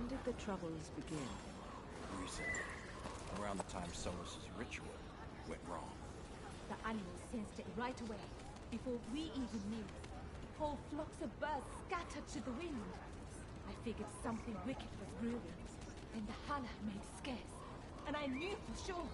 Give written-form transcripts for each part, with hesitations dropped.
When did the troubles begin? Recently. Around the time Solus's ritual went wrong. The animals sensed it right away, before we even knew. Whole flocks of birds scattered to the wind. I figured something wicked was brewing. Then the Hala made scarce, and I knew for sure.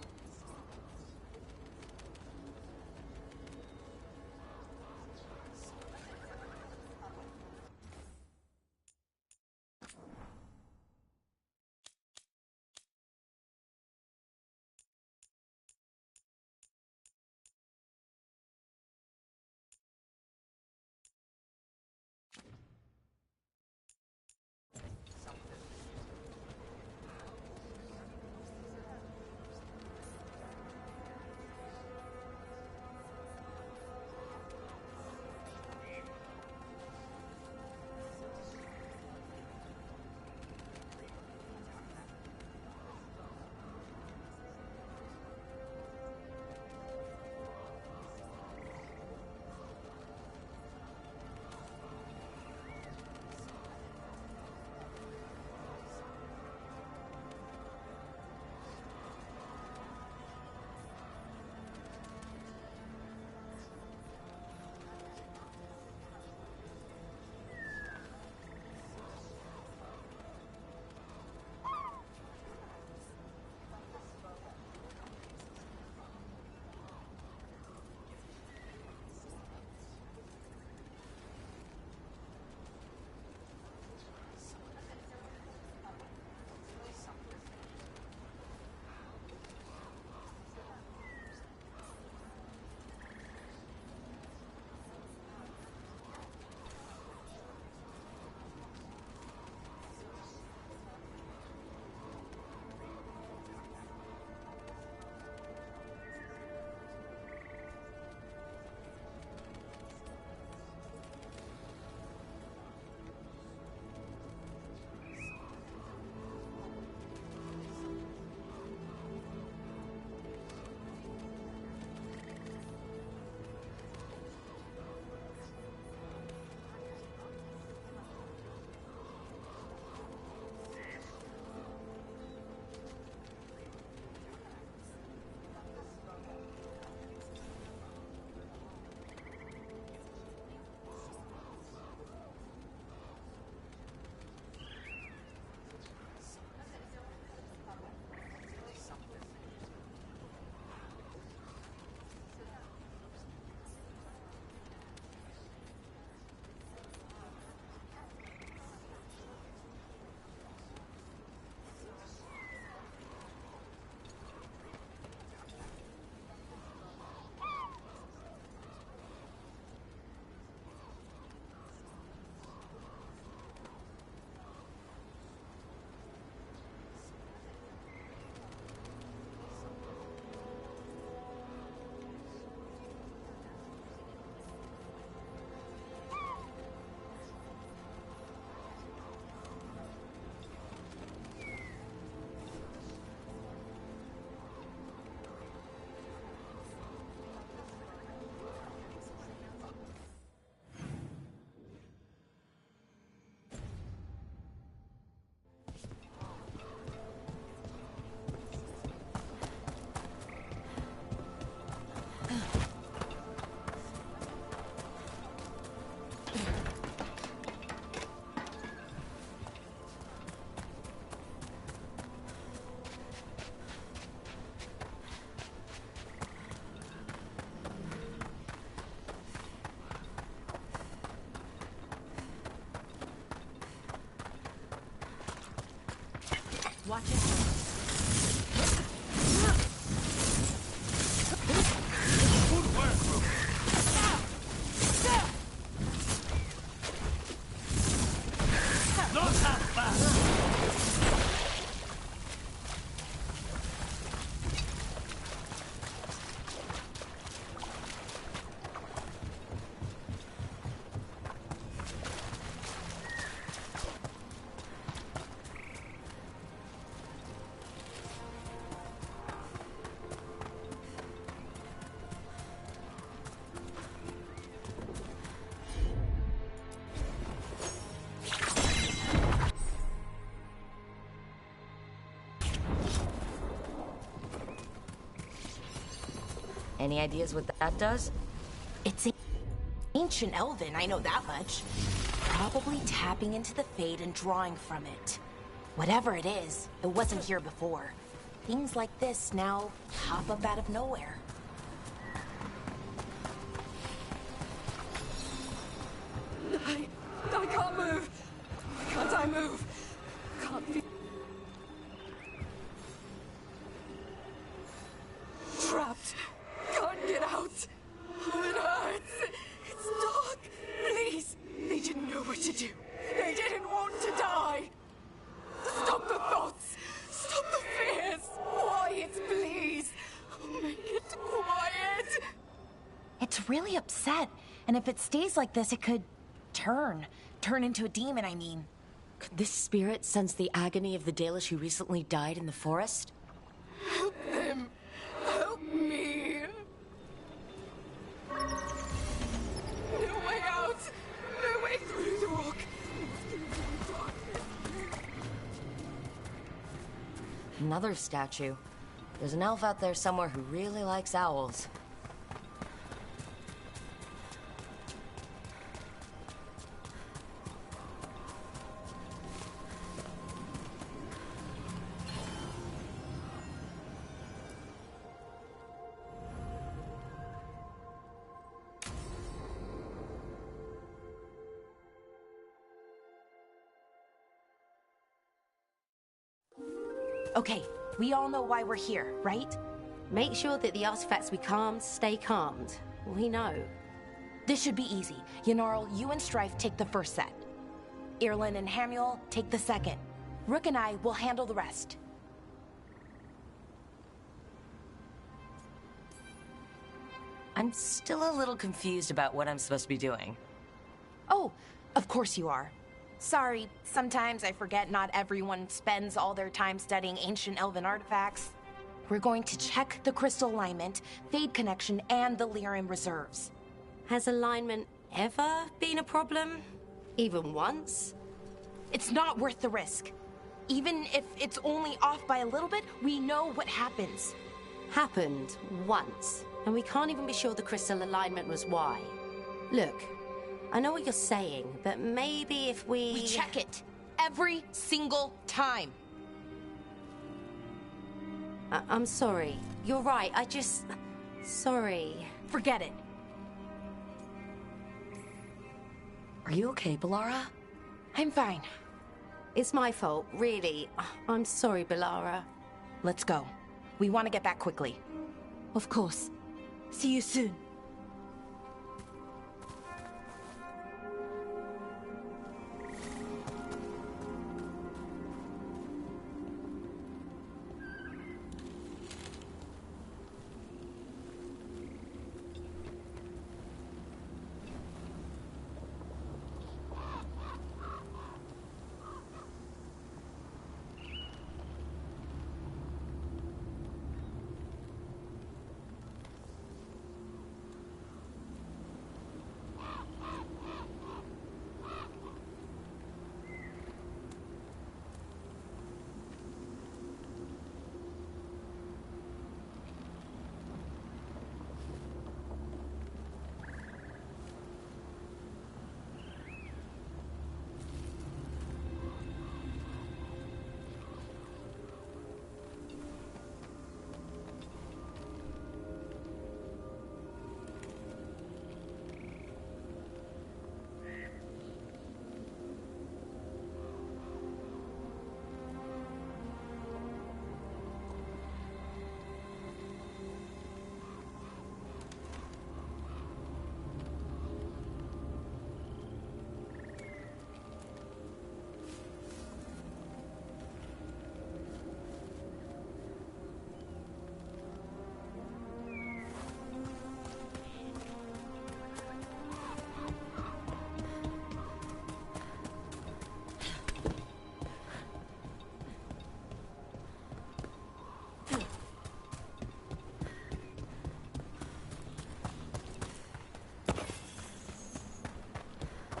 Watch it. Any ideas what that does? It's ancient Elven, I know that much. Probably tapping into the Fade and drawing from it. Whatever it is, it wasn't here before. Things like this now pop up out of nowhere. I can't move. Why can't I move? Can't be trapped. Can't get out. Oh, it hurts. It's dark. Please. They didn't know what to do. They didn't want to die. Stop the thoughts. Stop the fears. Quiet, please. Make it quiet. It's really upset, and if it stays like this, it could turn into a demon, I mean. Could this spirit sense the agony of the Dalish who recently died in the forest? Help them. Help me. No way out. No way through the rock. Another statue. There's an elf out there somewhere who really likes owls. Okay, we all know why we're here, right? Make sure that the artifacts we calmed stay calmed. We know. This should be easy. Yanarl, you and Strife take the first set. Irlin and Hamuel take the second. Rook and I will handle the rest. I'm still a little confused about what I'm supposed to be doing. Oh, of course you are. Sorry, sometimes I forget not everyone spends all their time studying ancient elven artifacts. We're going to check the crystal alignment, Fade connection, and the Lyrium reserves. Has alignment ever been a problem? Even once? It's not worth the risk. Even if it's only off by a little bit, we know what happens. Happened once, and we can't even be sure the crystal alignment was why. Look, I know what you're saying, but maybe if we... We check it. Every single time. I'm sorry. You're right, Sorry. Forget it. Are you okay, Balara? I'm fine. It's my fault, really. I'm sorry, Balara. Let's go. We want to get back quickly. Of course. See you soon.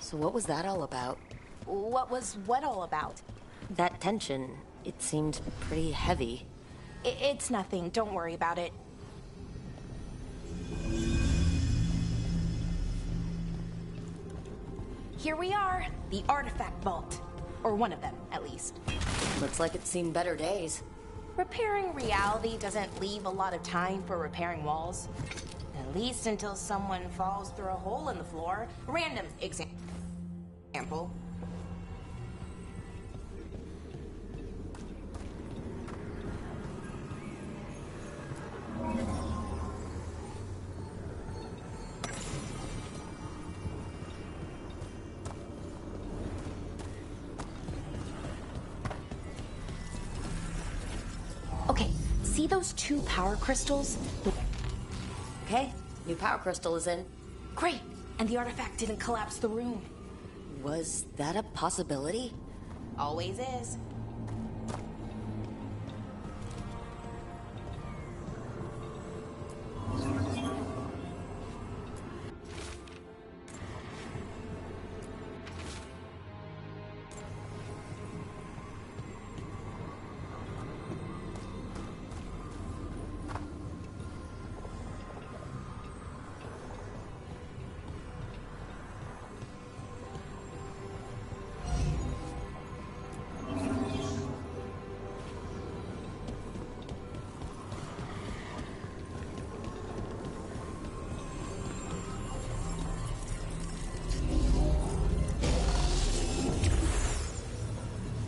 So what was that all about? What was what all about? That tension, it seemed pretty heavy. It's nothing. Don't worry about it. Here we are, the artifact vault. Or one of them, at least. Looks like it's seen better days. Repairing reality doesn't leave a lot of time for repairing walls. At least until someone falls through a hole in the floor. Random example. Okay, see those 2 power crystals? Okay, new power crystal is in. Great, and the artifact didn't collapse the room. Was that a possibility? Always is.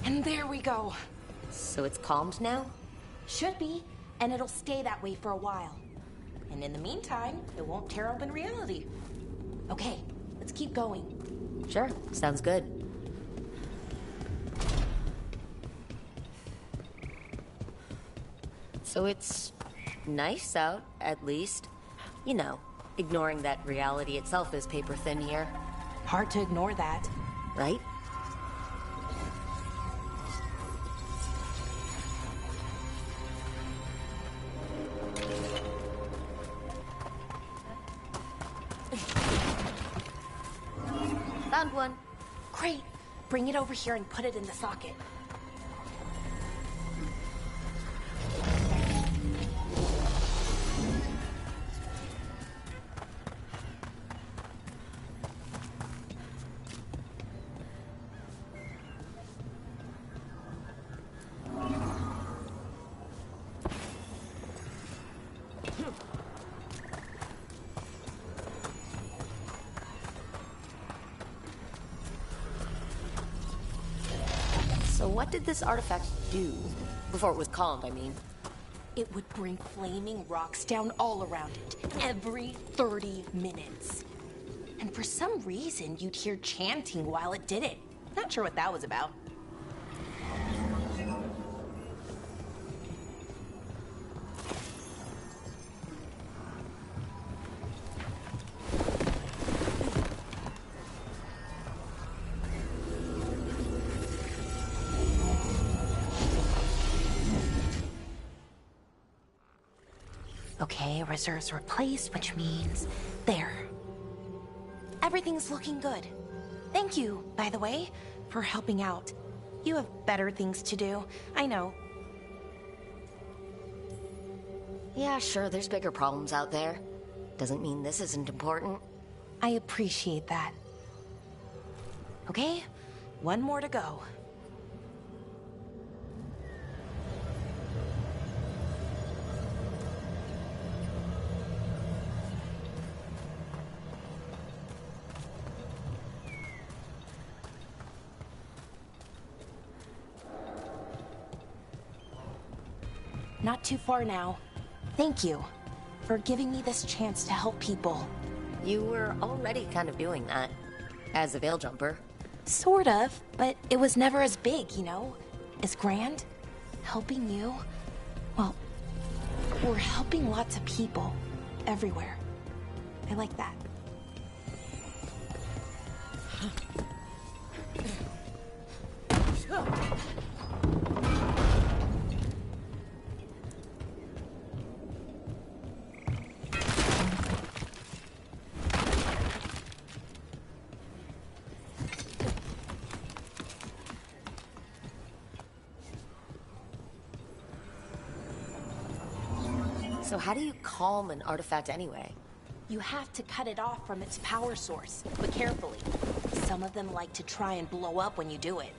And there we go. So it's calmed now? Should be, and it'll stay that way for a while. And in the meantime, it won't tear open reality. Okay, let's keep going. Sure, sounds good. So it's nice out, at least. You know, ignoring that reality itself is paper thin here. Hard to ignore that. Right? Found one. Great. Bring it over here and put it in the socket. So what did this artifact do? Before it was calmed, I mean. It would bring flaming rocks down all around it, every 30 minutes. And for some reason, you'd hear chanting while it did it. Not sure what that was about. Okay, reserves replaced, which means there. Everything's looking good. Thank you, by the way, for helping out. You have better things to do, I know. Yeah, sure, there's bigger problems out there. Doesn't mean this isn't important. I appreciate that. Okay, one more to go. Not too far now. Thank you for giving me this chance to help people. You were already kind of doing that. As a veil jumper. Sort of, but it was never as big, you know? As grand. Helping you. Well, we're helping lots of people. Everywhere. I like that. So how do you calm an artifact anyway? You have to cut it off from its power source, but carefully. Some of them like to try and blow up when you do it.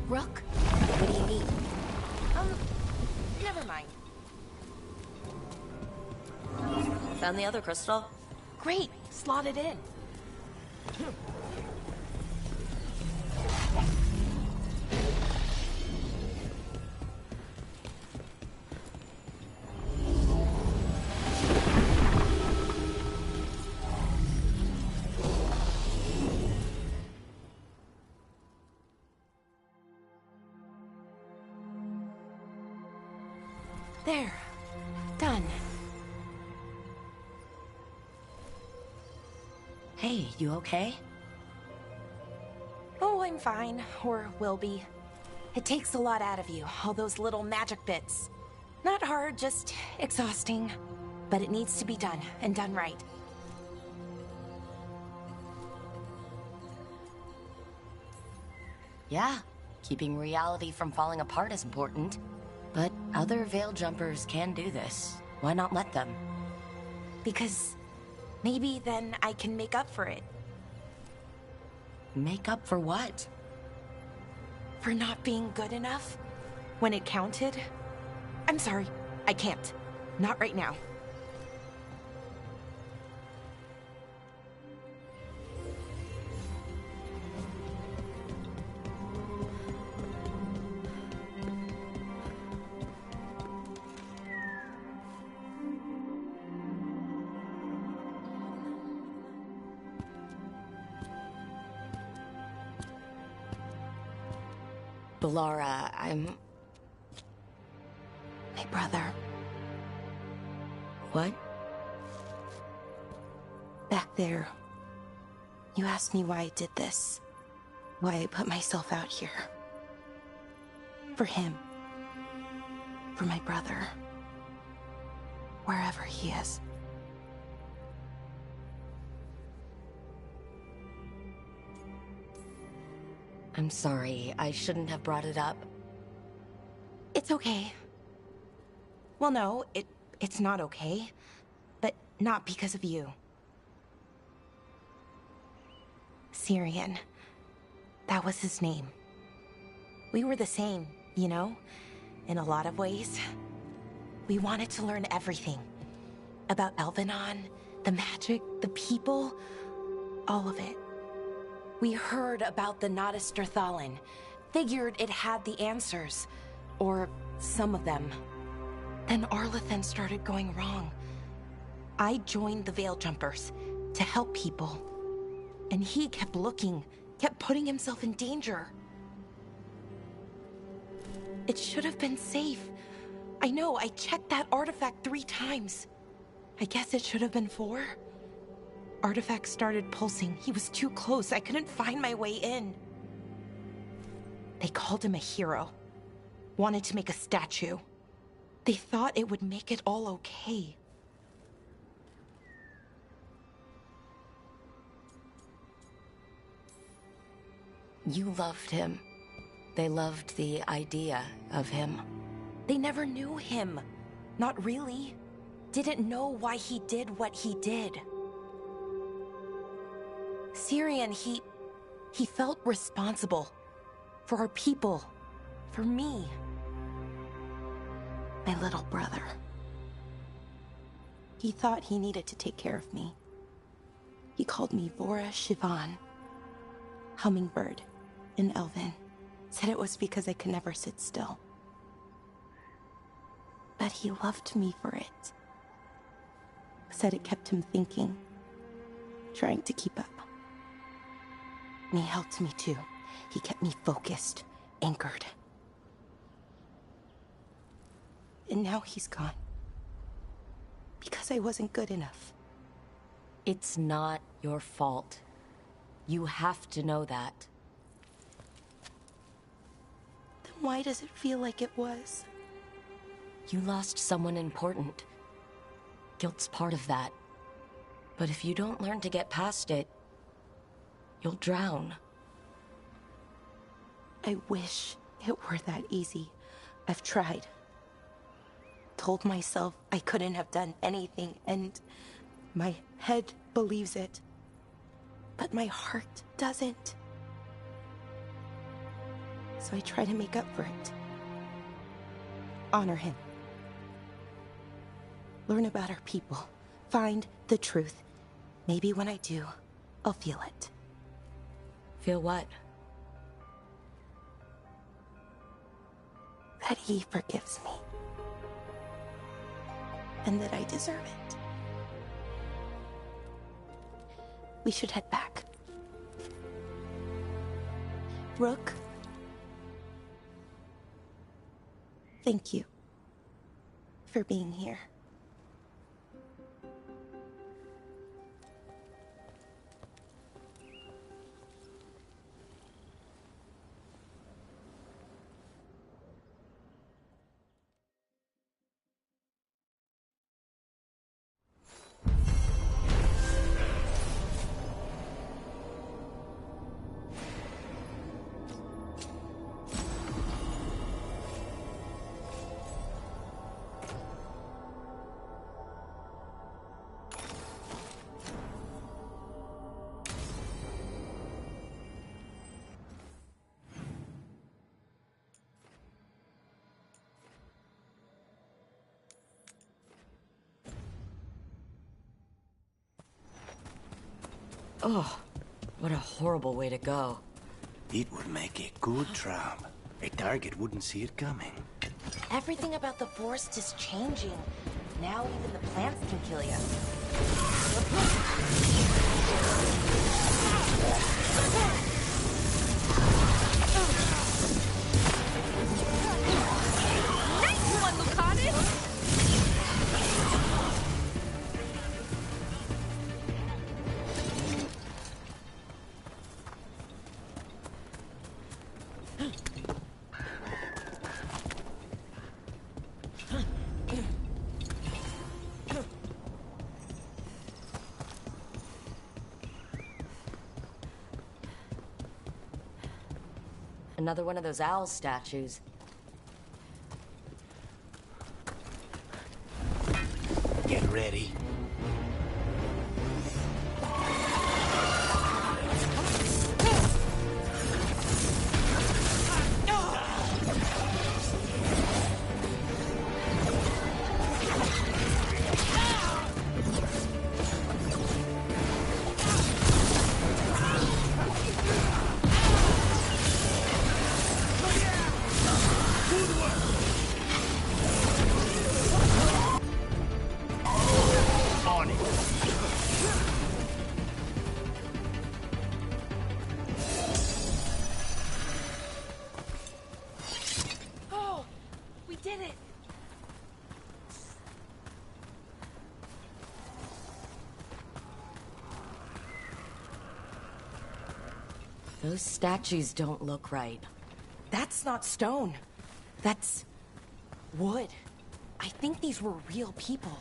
Rook, what do you need? Never mind. Found the other crystal? Great, slot it in. There. Done. Hey, you okay? Oh, I'm fine. Or will be. It takes a lot out of you, all those little magic bits. Not hard, just exhausting. But it needs to be done, and done right. Yeah, keeping reality from falling apart is important. But other veil jumpers can do this. Why not let them? Because maybe then I can make up for it. Make up for what? For not being good enough? When it counted? I'm sorry, I can't. Not right now. Balara, My brother. What? Back there. You asked me why I did this. Why I put myself out here. For him. For my brother. Wherever he is. I'm sorry. I shouldn't have brought it up. It's okay. Well, no, it's not okay. But not because of you. Syrian. That was his name. We were the same, you know? In a lot of ways. We wanted to learn everything. About Elvenon, the magic, the people, all of it. We heard about the Notisterthalin, figured it had the answers, or some of them. Then Arlathan started going wrong. I joined the Veil Jumpers to help people. And he kept looking, kept putting himself in danger. It should have been safe. I know, I checked that artifact 3 times. I guess it should have been 4. Artifact started pulsing. He was too close. I couldn't find my way in. They called him a hero. Wanted to make a statue. They thought it would make it all okay. You loved him. They loved the idea of him. They never knew him. Not really. Didn't know why he did what he did. Syrian, he felt responsible. For our people. For me. My little brother. He thought he needed to take care of me. He called me Vora Shivan. Hummingbird in Elven. Said it was because I could never sit still. But he loved me for it. Said it kept him thinking. Trying to keep up. And he helped me too. He kept me focused, anchored. And now he's gone. Because I wasn't good enough. It's not your fault. You have to know that. Then why does it feel like it was? You lost someone important. Guilt's part of that. But if you don't learn to get past it, you'll drown. I wish it were that easy. I've tried. Told myself I couldn't have done anything, and my head believes it. But my heart doesn't. So I try to make up for it. Honor him. Learn about our people. Find the truth. Maybe when I do, I'll feel it. Feel what? That he forgives me. And that I deserve it. We should head back. Rook. Thank you. for being here. Oh, what a horrible way to go. It would make a good trap. A target wouldn't see it coming. Everything about the forest is changing. Now even the plants can kill you. Nice one, Lucanus! Another one of those owl statues. Get ready. Those statues don't look right. That's not stone. That's wood. I think these were real people.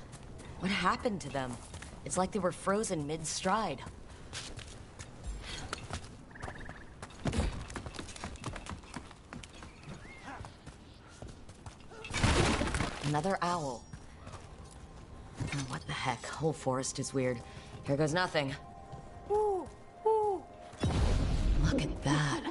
What happened to them? It's like they were frozen mid-stride. Another owl. Oh, what the heck? Whole forest is weird. Here goes nothing. Ooh, ooh. Look at that.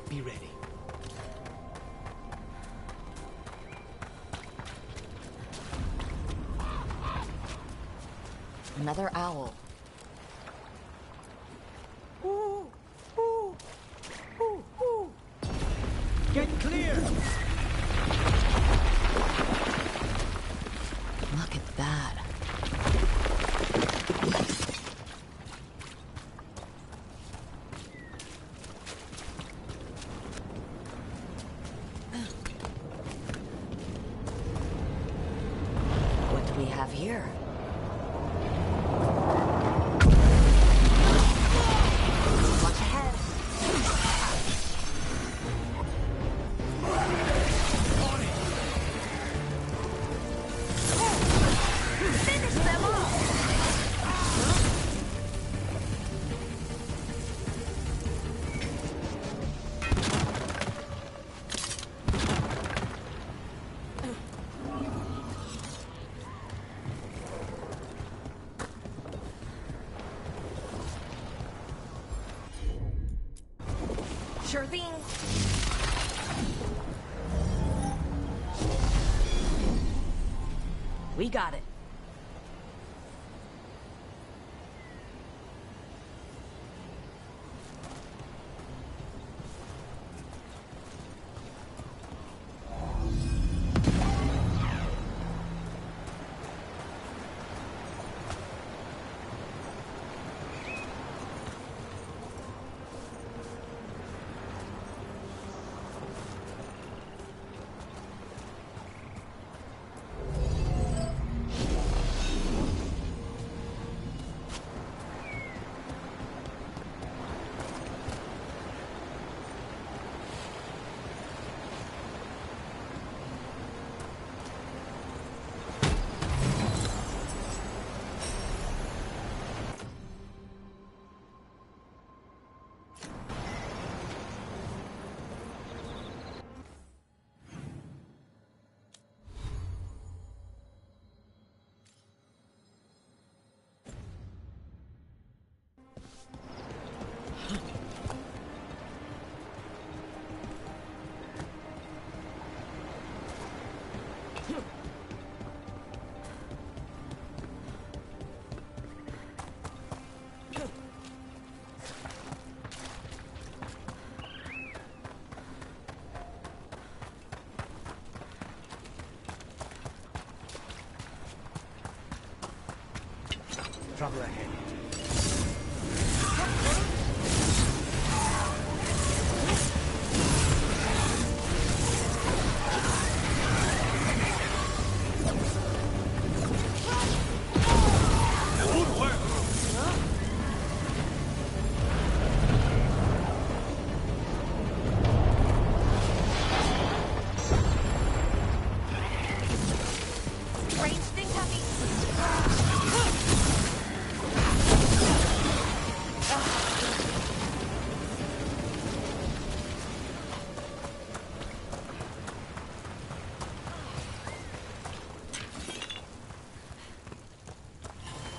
Be ready. Another owl. Ooh, ooh, ooh, ooh. Get clear! Look at that. What do we have here? Watch ahead. Finish them off! Sure thing. We got it. Trouble ahead.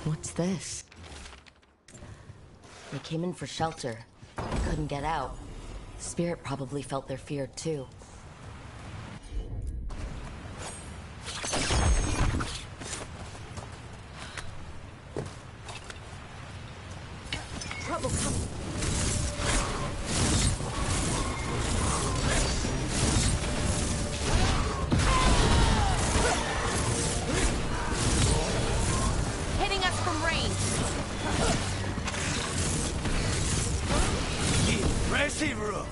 What's this? They came in for shelter. Couldn't get out. Spirit probably felt their fear too. Trouble coming. Hitting us from range. Impressive, Rook.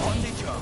On the job.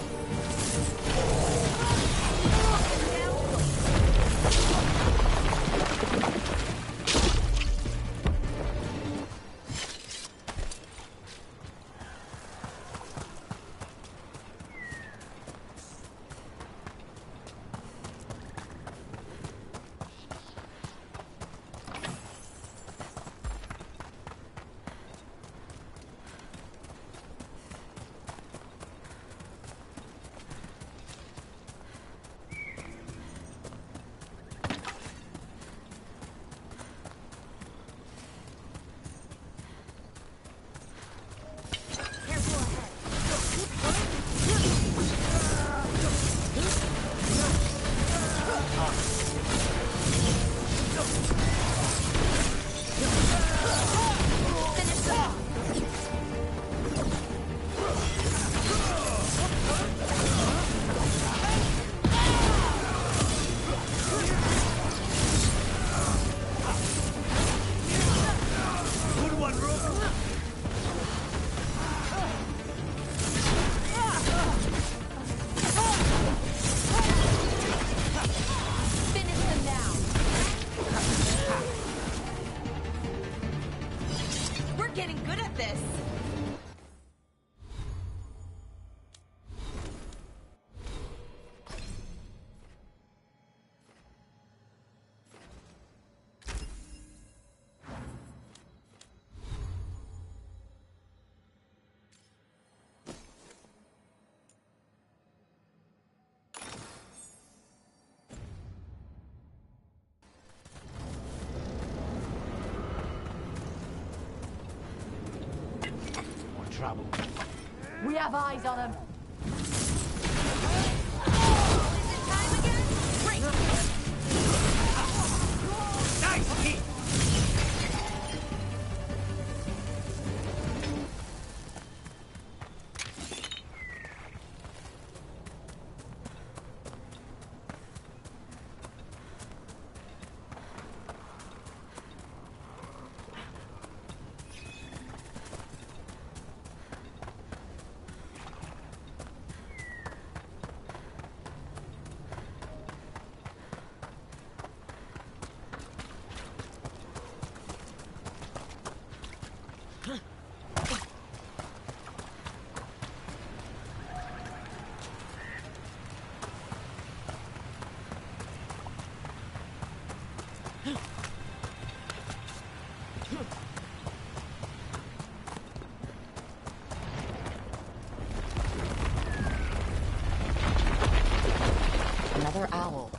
Good one, Rook. Finish them down. We're getting good at this. More trouble. We have eyes on him. Nice hit. Another owl.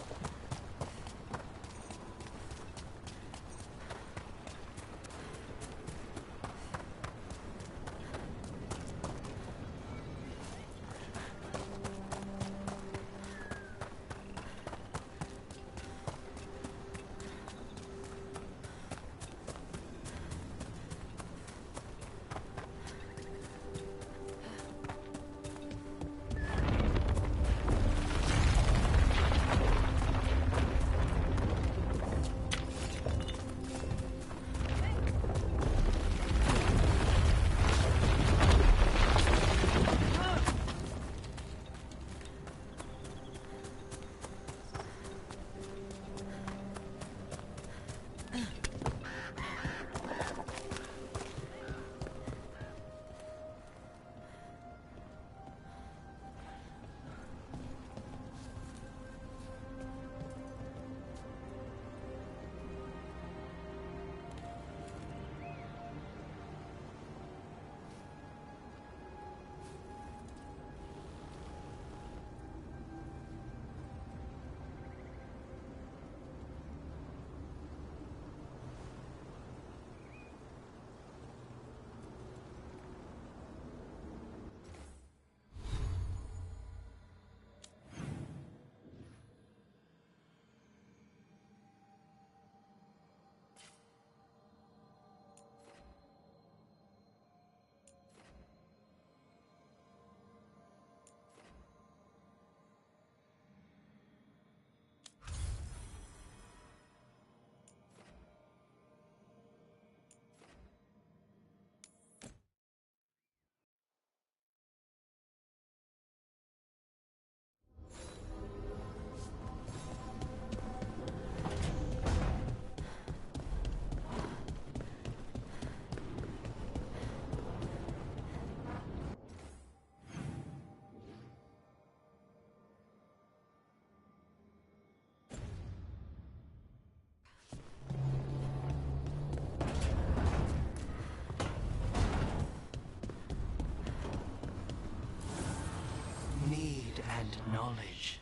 knowledge.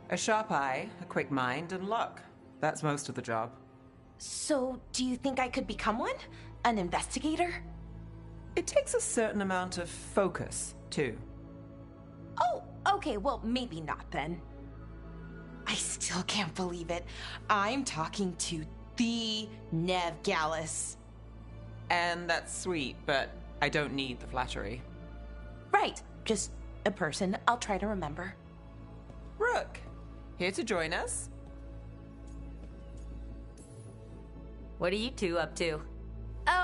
A sharp eye, a quick mind, and luck. That's most of the job. So, do you think I could become one? An investigator? It takes a certain amount of focus, too. Oh, okay, well, maybe not then. I still can't believe it. I'm talking to the Nev Gallus. And that's sweet, but I don't need the flattery. Right, just a person I'll try to remember. Rook, here to join us? What are you two up to?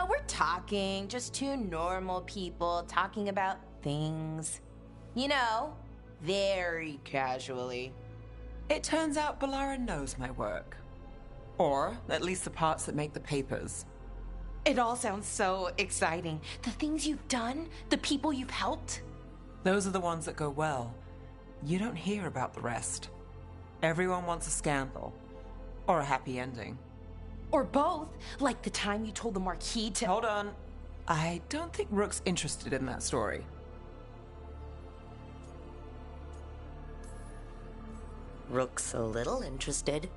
We're talking, just two normal people talking about things. You know, very casually. It turns out Balara knows my work. Or at least the parts that make the papers. It all sounds so exciting. The things you've done, the people you've helped. Those are the ones that go well. You don't hear about the rest. Everyone wants a scandal. Or a happy ending. Or both, like the time you told the Marquis to— Hold on. I don't think Rook's interested in that story. Rook's a little interested.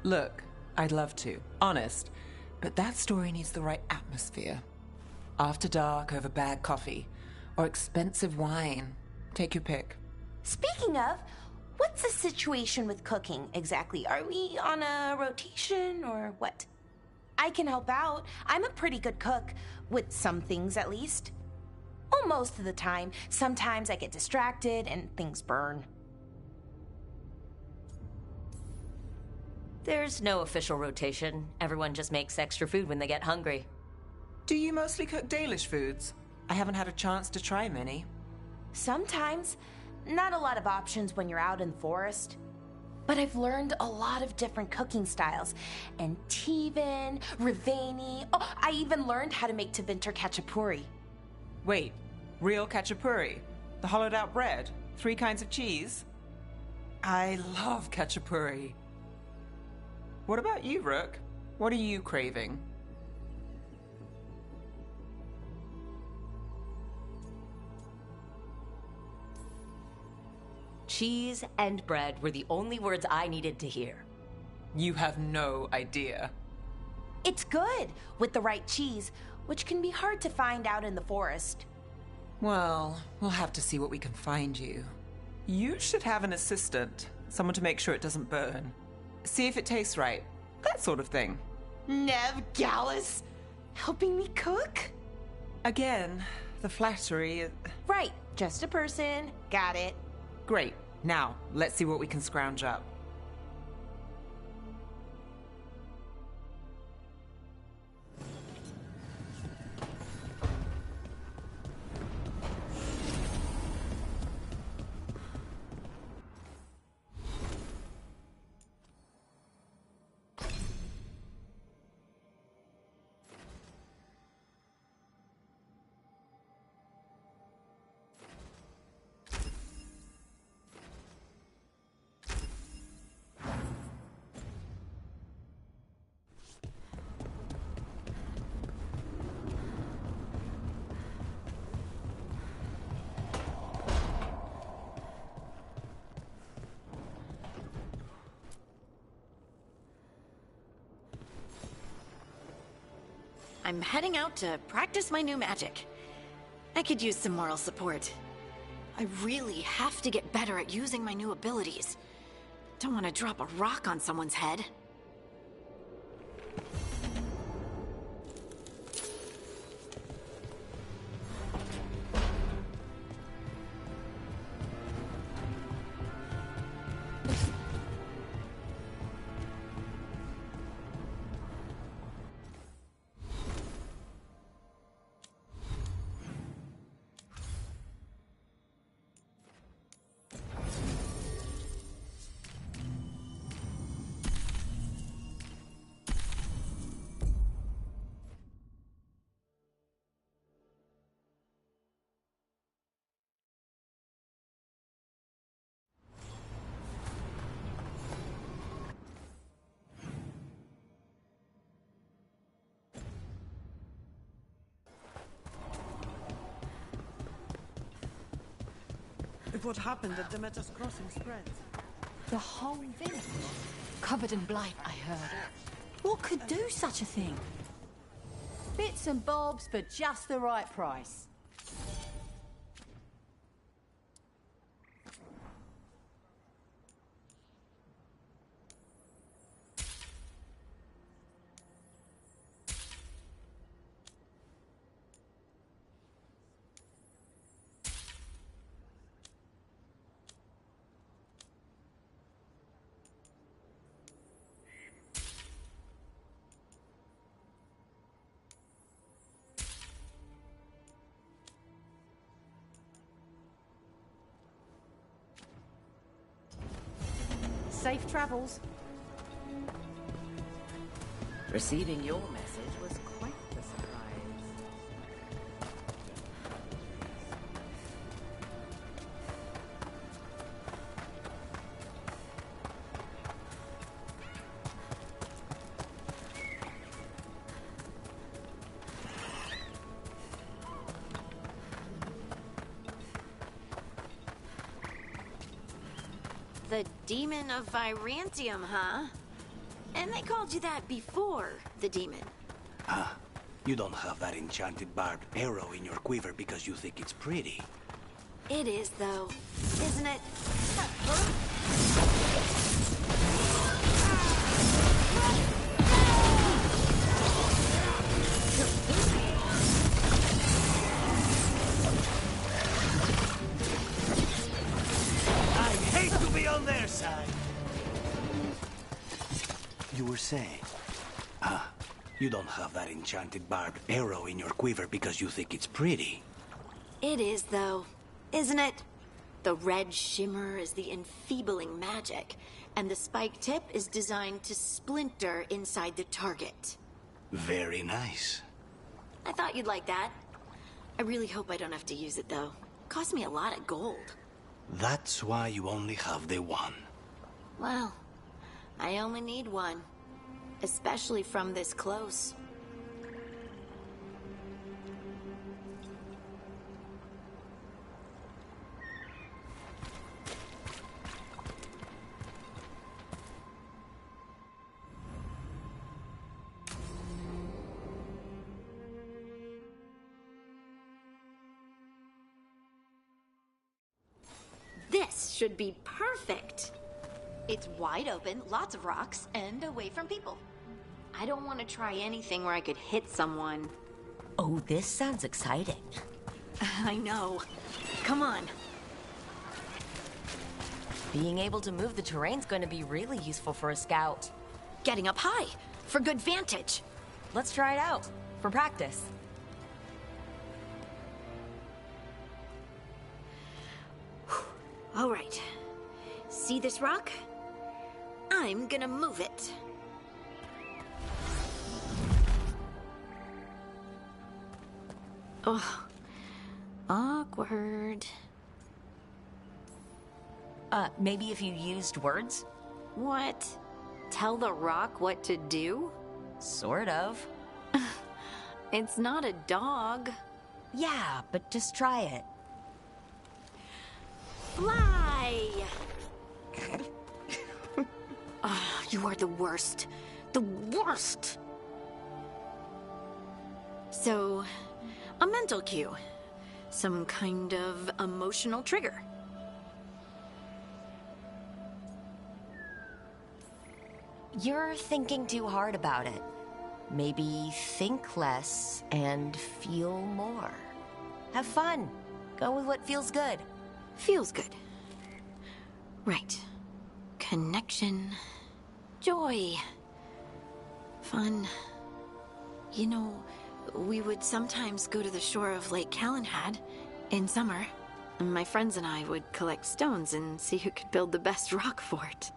Look, I'd love to, honest, but that story needs the right atmosphere. After dark over bad coffee, or expensive wine. Take your pick. Speaking of, what's the situation with cooking exactly? Are we on a rotation or what? I can help out. I'm a pretty good cook, with some things at least. Well, most of the time. Sometimes I get distracted and things burn. There's no official rotation. Everyone just makes extra food when they get hungry. Do you mostly cook Dalish foods? I haven't had a chance to try many. Sometimes. Not a lot of options when you're out in the forest. But I've learned a lot of different cooking styles. Antivan, Rivani. Oh, I even learned how to make Tevinter Khachapuri. Wait, real khachapuri? The hollowed out bread? 3 kinds of cheese? I love khachapuri. What about you, Rook? What are you craving? Cheese and bread were the only words I needed to hear. You have no idea. It's good with the right cheese, which can be hard to find out in the forest. Well, we'll have to see what we can find you. You should have an assistant, someone to make sure it doesn't burn. See if it tastes right, that sort of thing. Nev Gallus, helping me cook? Again, the flattery. Right, just a person. Got it. Great. Now, let's see what we can scrounge up. I'm heading out to practice my new magic. I could use some moral support. I really have to get better at using my new abilities. Don't want to drop a rock on someone's head. if what happened at the Metas Crossing spreads. The whole village? Covered in blight, I heard. What could do such a thing? Bits and bobs for just the right price. Safe travels. Receiving your message was quite the surprise. The Demon of Virantium, huh? And they called you that before the demon. Ah, you don't have that enchanted barbed arrow in your quiver because you think it's pretty. It is, though, isn't it? I hate to be on their side. You were saying? Ah, you don't have that enchanted barbed arrow in your quiver because you think it's pretty. It is, though, isn't it? The red shimmer is the enfeebling magic, and the spike tip is designed to splinter inside the target. Very nice. I thought you'd like that. I really hope I don't have to use it, though. Cost me a lot of gold. That's why you only have the one. Well, I only need one. Especially from this close. This should be perfect. It's wide open, lots of rocks, and away from people. I don't want to try anything where I could hit someone. Oh, this sounds exciting. I know. Come on. Being able to move the terrain's going to be really useful for a scout. Getting up high, for good vantage. Let's try it out, for practice. All right. See this rock? I'm gonna move it. Oh, awkward. Maybe if you used words? What? Tell the rock what to do? Sort of. It's not a dog. Yeah, but just try it. Fly! Ah, you are the worst. The worst! So, a mental cue. Some kind of emotional trigger. You're thinking too hard about it. Maybe think less and feel more. Have fun. Go with what feels good. Feels good. Right. Connection. Joy. Fun. You know, we would sometimes go to the shore of Lake Calenhad in summer. My friends and I would collect stones and see who could build the best rock fort.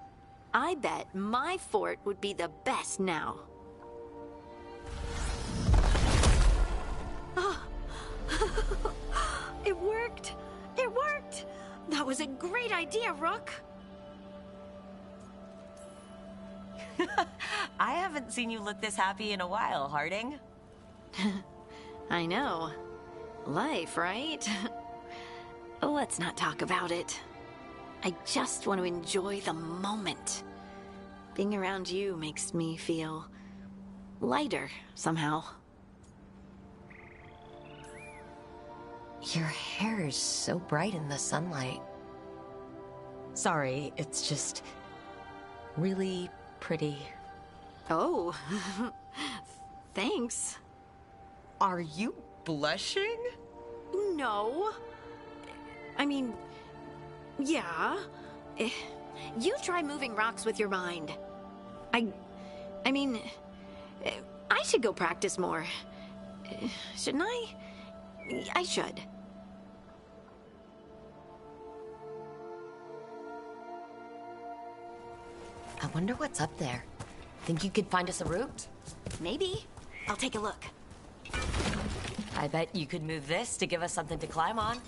I bet my fort would be the best now. Oh. It worked! It worked! That was a great idea, Rook! I haven't seen you look this happy in a while, I know. Life, right? Let's not talk about it. I just want to enjoy the moment. Being around you makes me feel lighter somehow. Your hair is so bright in the sunlight. Sorry, it's just really pretty. Oh, thanks. Are you blushing? No. I mean, yeah. You try moving rocks with your mind. I mean, I should go practice more. Shouldn't I? I should. I wonder what's up there. Think you could find us a route? Maybe. I'll take a look. I bet you could move this to give us something to climb on.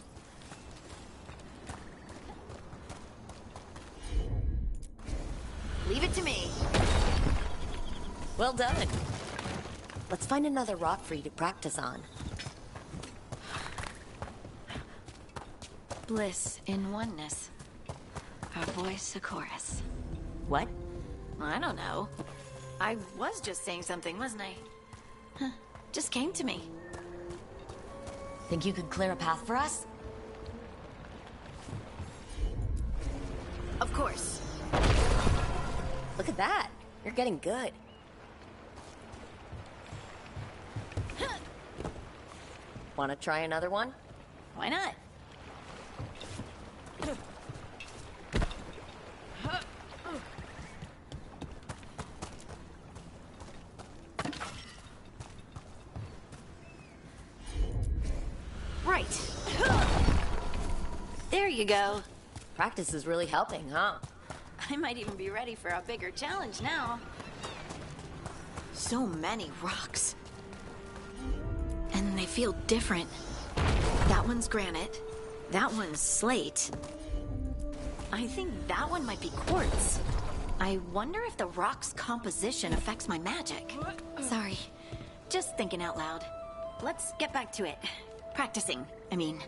Leave it to me. Well done. Let's find another rock for you to practice on. Bliss in oneness. Our voice a chorus. What? I don't know. I was just saying something, wasn't I? Huh. Just came to me. Think you could clear a path for us? Of course. Look at that. You're getting good. Want to try another one? Why not? Right. There you go. Practice is really helping, huh? I might even be ready for a bigger challenge now. So many rocks. And they feel different. That one's granite. That one's slate. I think that one might be quartz. I wonder if the rock's composition affects my magic. Sorry. Just thinking out loud. Let's get back to it. Practicing, I mean.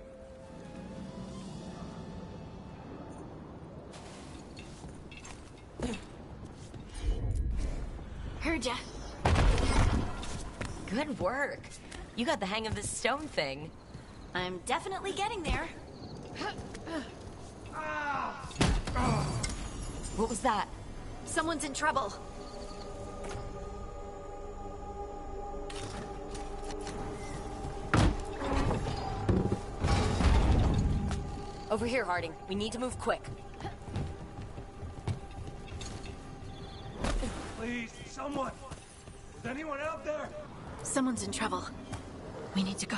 Heard ya. Good work. You got the hang of this stone thing. I'm definitely getting there. What was that? Someone's in trouble. Over here, Harding. We need to move quick. Please, someone! Is anyone out there? Someone's in trouble. We need to go.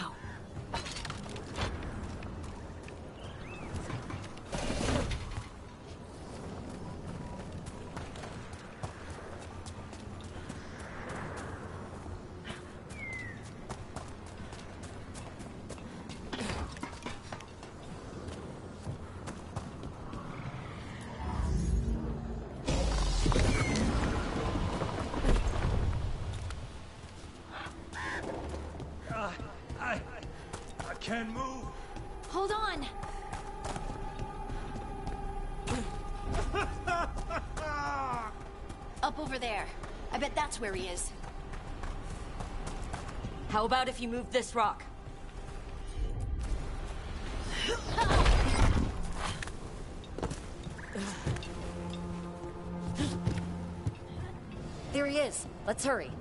I can't move. Hold on. Up over there. I bet that's where he is. How about if you move this rock? There he is. Let's hurry.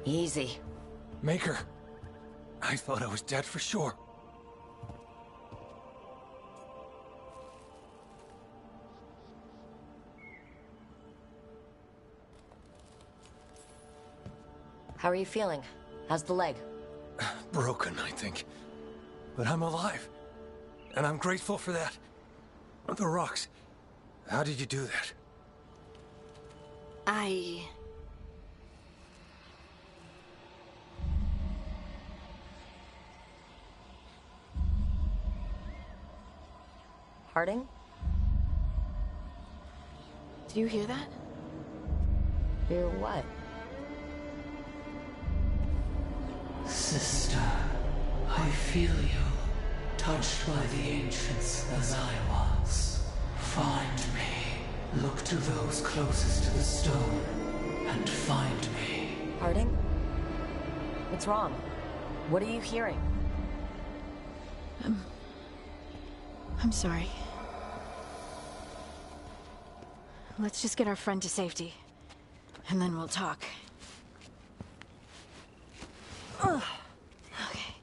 Easy. Maker. I thought I was dead for sure. How are you feeling? How's the leg? Broken, I think. But I'm alive. And I'm grateful for that. The rocks. How did you do that? Harding? Do you hear that? Hear what? Sister, I feel you, touched by the ancients as I was. Find me. Look to those closest to the stone, and find me. Harding? What's wrong? What are you hearing? I'm sorry. Let's just get our friend to safety, and then we'll talk. Ugh. Okay.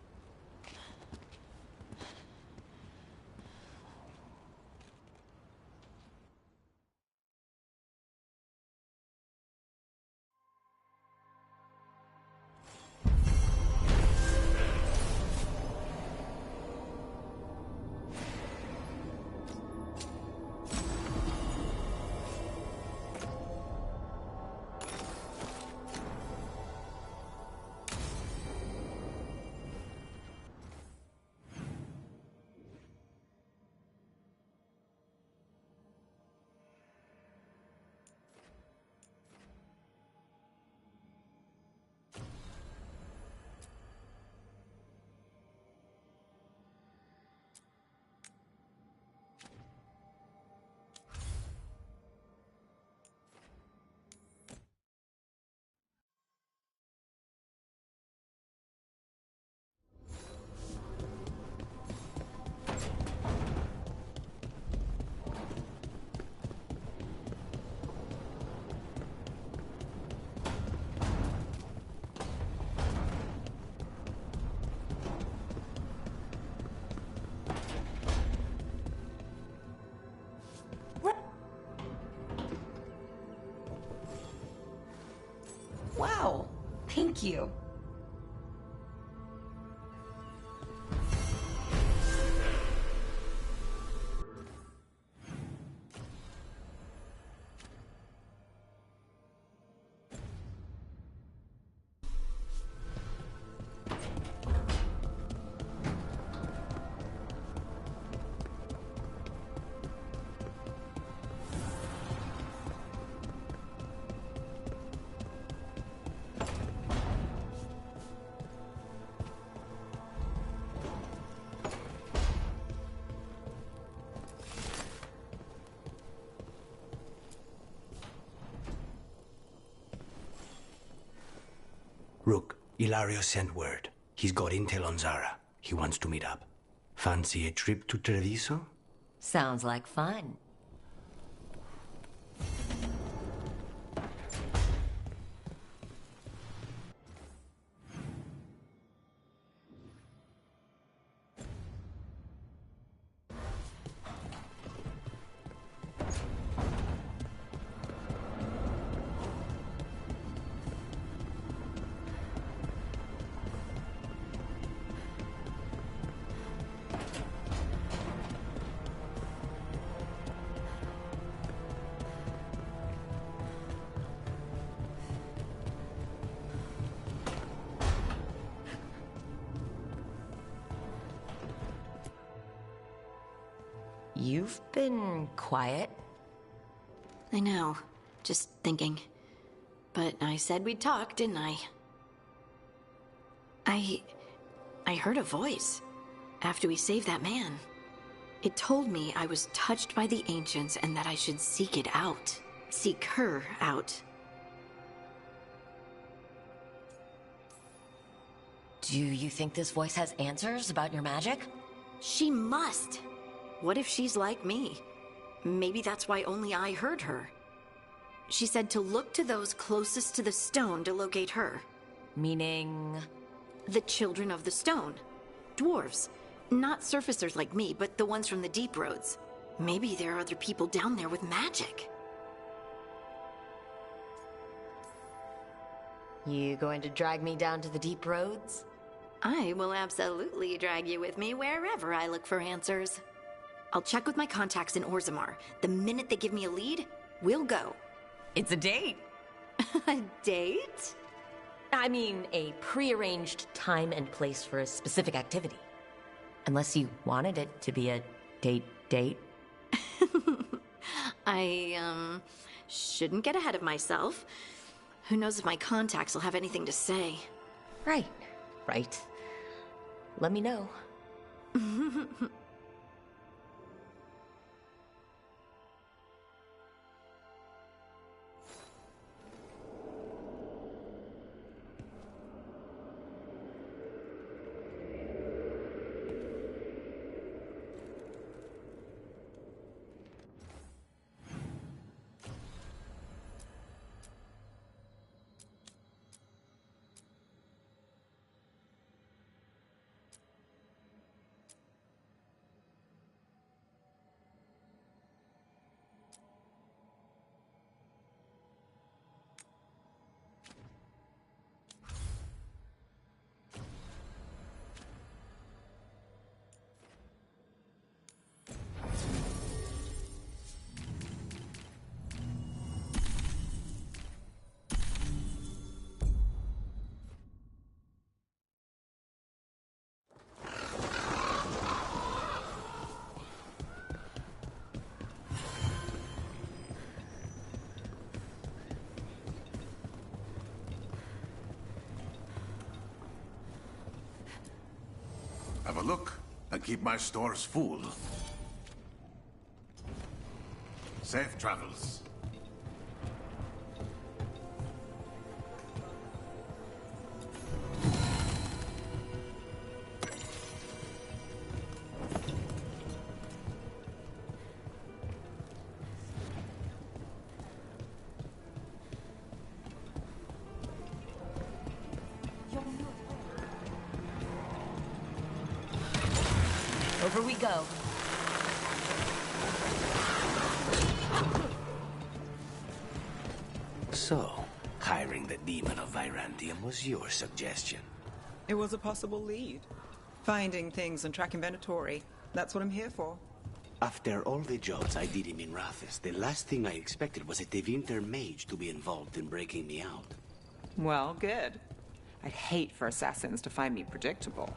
Wow, thank you. Rook, Ilario sent word. He's got intel on Zara. He wants to meet up. Fancy a trip to Treviso? Sounds like fun. You've been quiet. I know. Just thinking. But I said we'd talk, didn't I? I heard a voice after we saved that man. It told me I was touched by the ancients and that I should seek it out. Seek her out. Do you think this voice has answers about your magic? She must. What if she's like me? Maybe that's why only I heard her. She said to look to those closest to the stone to locate her. Meaning? The children of the stone. Dwarves. Not surfacers like me, but the ones from the deep roads. Maybe there are other people down there with magic. You going to drag me down to the deep roads? I will absolutely drag you with me wherever I look for answers. I'll check with my contacts in Orzammar. The minute they give me a lead, we'll go. It's a date. A date? I mean, a pre-arranged time and place for a specific activity. Unless you wanted it to be a date. I, shouldn't get ahead of myself. Who knows if my contacts will have anything to say. Right. right? Let me know. Have a look and keep my stores full. Safe travels. Over we go. So, hiring the demon of Virantium was your suggestion. It was a possible lead. Finding things and tracking Venatori. That's what I'm here for. After all the jobs I did in Minrathis, the last thing I expected was a Tevinter mage to be involved in breaking me out. Well, good. I'd hate for assassins to find me predictable.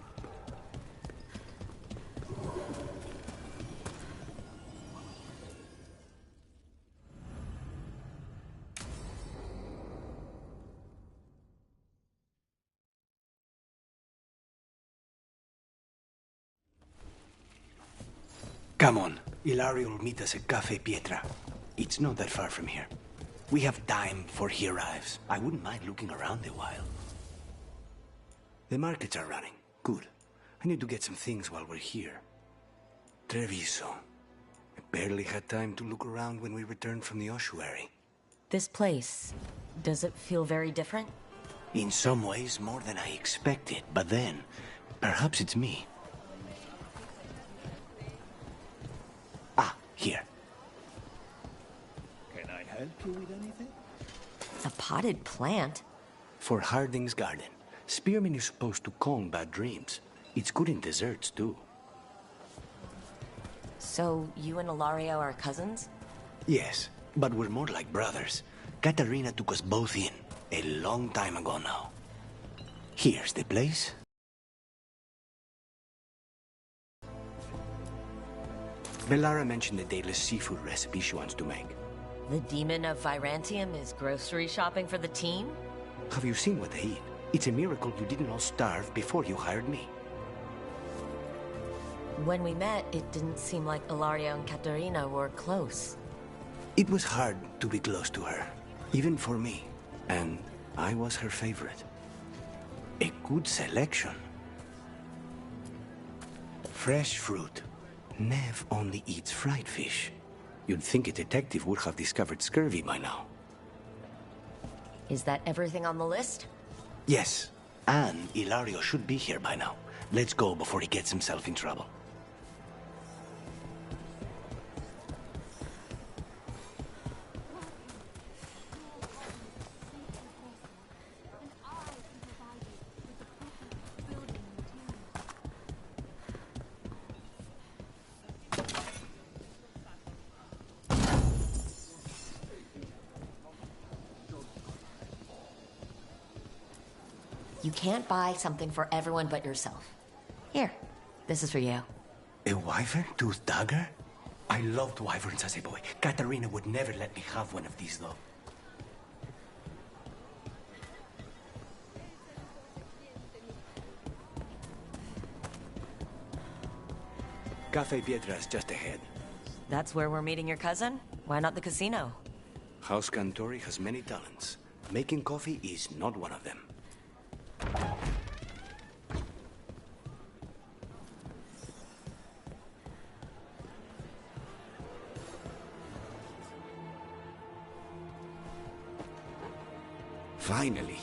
Come on, Ilario will meet us at Cafe Pietra. It's not that far from here. We have time before he arrives. I wouldn't mind looking around a while. The markets are running. Good. I need to get some things while we're here. Treviso. I barely had time to look around when we returned from the ossuary. This place, does it feel very different? In some ways, more than I expected. But then, perhaps it's me. Ah, here. Can I help you with anything? A potted plant? For Harding's garden. Spearmint is supposed to calm bad dreams. It's good in desserts, too. So, you and Ilario are cousins? Yes, but we're more like brothers. Katarina took us both in, a long time ago now. Here's the place. Bellara mentioned the dayless seafood recipe she wants to make. The demon of Virantium is grocery shopping for the team? Have you seen what they eat? It's a miracle you didn't all starve before you hired me. When we met, it didn't seem like Ilario and Katarina were close. It was hard to be close to her, even for me. And I was her favorite. A good selection. Fresh fruit. Nev only eats fried fish. You'd think a detective would have discovered scurvy by now. Is that everything on the list? Yes, and Ilario should be here by now. Let's go before he gets himself in trouble. You can't buy something for everyone but yourself. Here, this is for you. A wyvern-toothed dagger? I loved wyverns as a boy. Katarina would never let me have one of these, though. Cafe Pietra is just ahead. That's where we're meeting your cousin? Why not the casino? House Cantori has many talents. Making coffee is not one of them. Finally.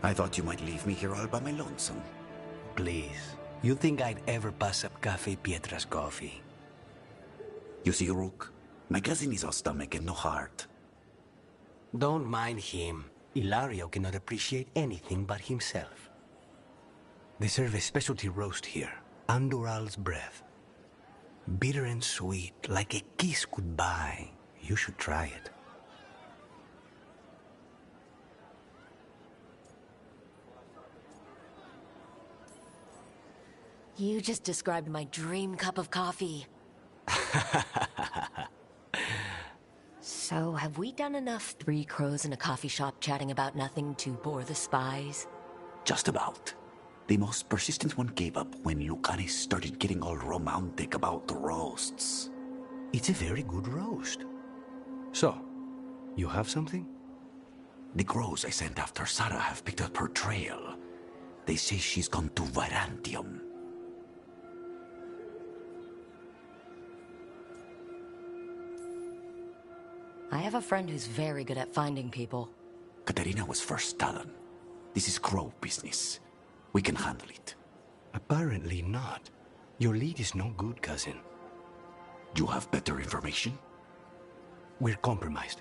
I thought you might leave me here all by my lonesome. Please. You think I'd ever pass up Cafe Pietra's coffee? You see, Rook? My cousin is all stomach and no heart. Don't mind him. Ilario cannot appreciate anything but himself. They serve a specialty roast here. Andoral's breath. Bitter and sweet, like a kiss goodbye. You should try it. You just described my dream cup of coffee. So, have we done enough three crows in a coffee shop chatting about nothing to bore the spies? Just about. The most persistent one gave up when Lucanis started getting all romantic about the roasts. It's a very good roast. So, you have something? The crows I sent after Sarah have picked up her trail. They say she's gone to Virantium. I have a friend who's very good at finding people. Katerina was first Talon. This is crow business. We can handle it. Apparently not. Your lead is no good, cousin. You have better information? We're compromised.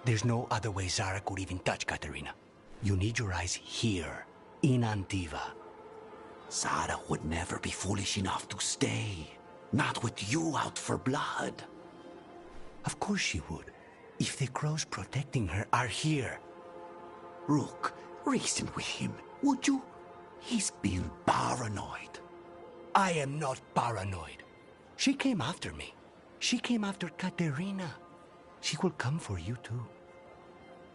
There's no other way Zara could even touch Katerina. You need your eyes here, in Antiva. Zara would never be foolish enough to stay. Not with you out for blood. Of course she would. If the crows protecting her are here. Rook, reason with him, would you? He's being paranoid. I am not paranoid. She came after me. She came after Katerina. She will come for you too.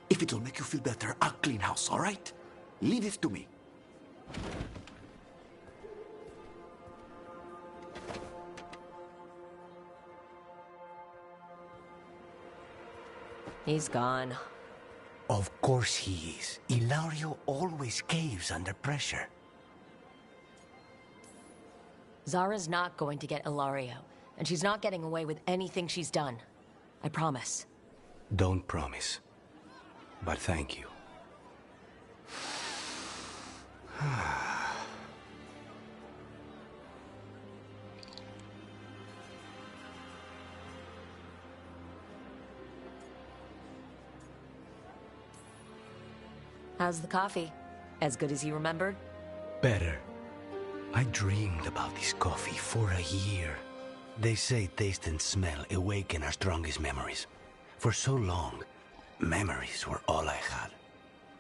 If it'll make you feel better, I'll clean house, all right? Leave it to me. He's gone. Of course he is. Ilario always caves under pressure. Zara's not going to get Ilario, and she's not getting away with anything she's done. I promise. Don't promise. But thank you. How's the coffee? As good as you remembered? Better. I dreamed about this coffee for a year. They say taste and smell awaken our strongest memories. For so long, memories were all I had.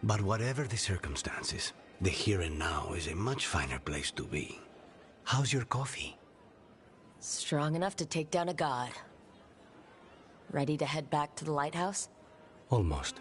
But whatever the circumstances, the here and now is a much finer place to be. How's your coffee? Strong enough to take down a god. Ready to head back to the lighthouse? Almost.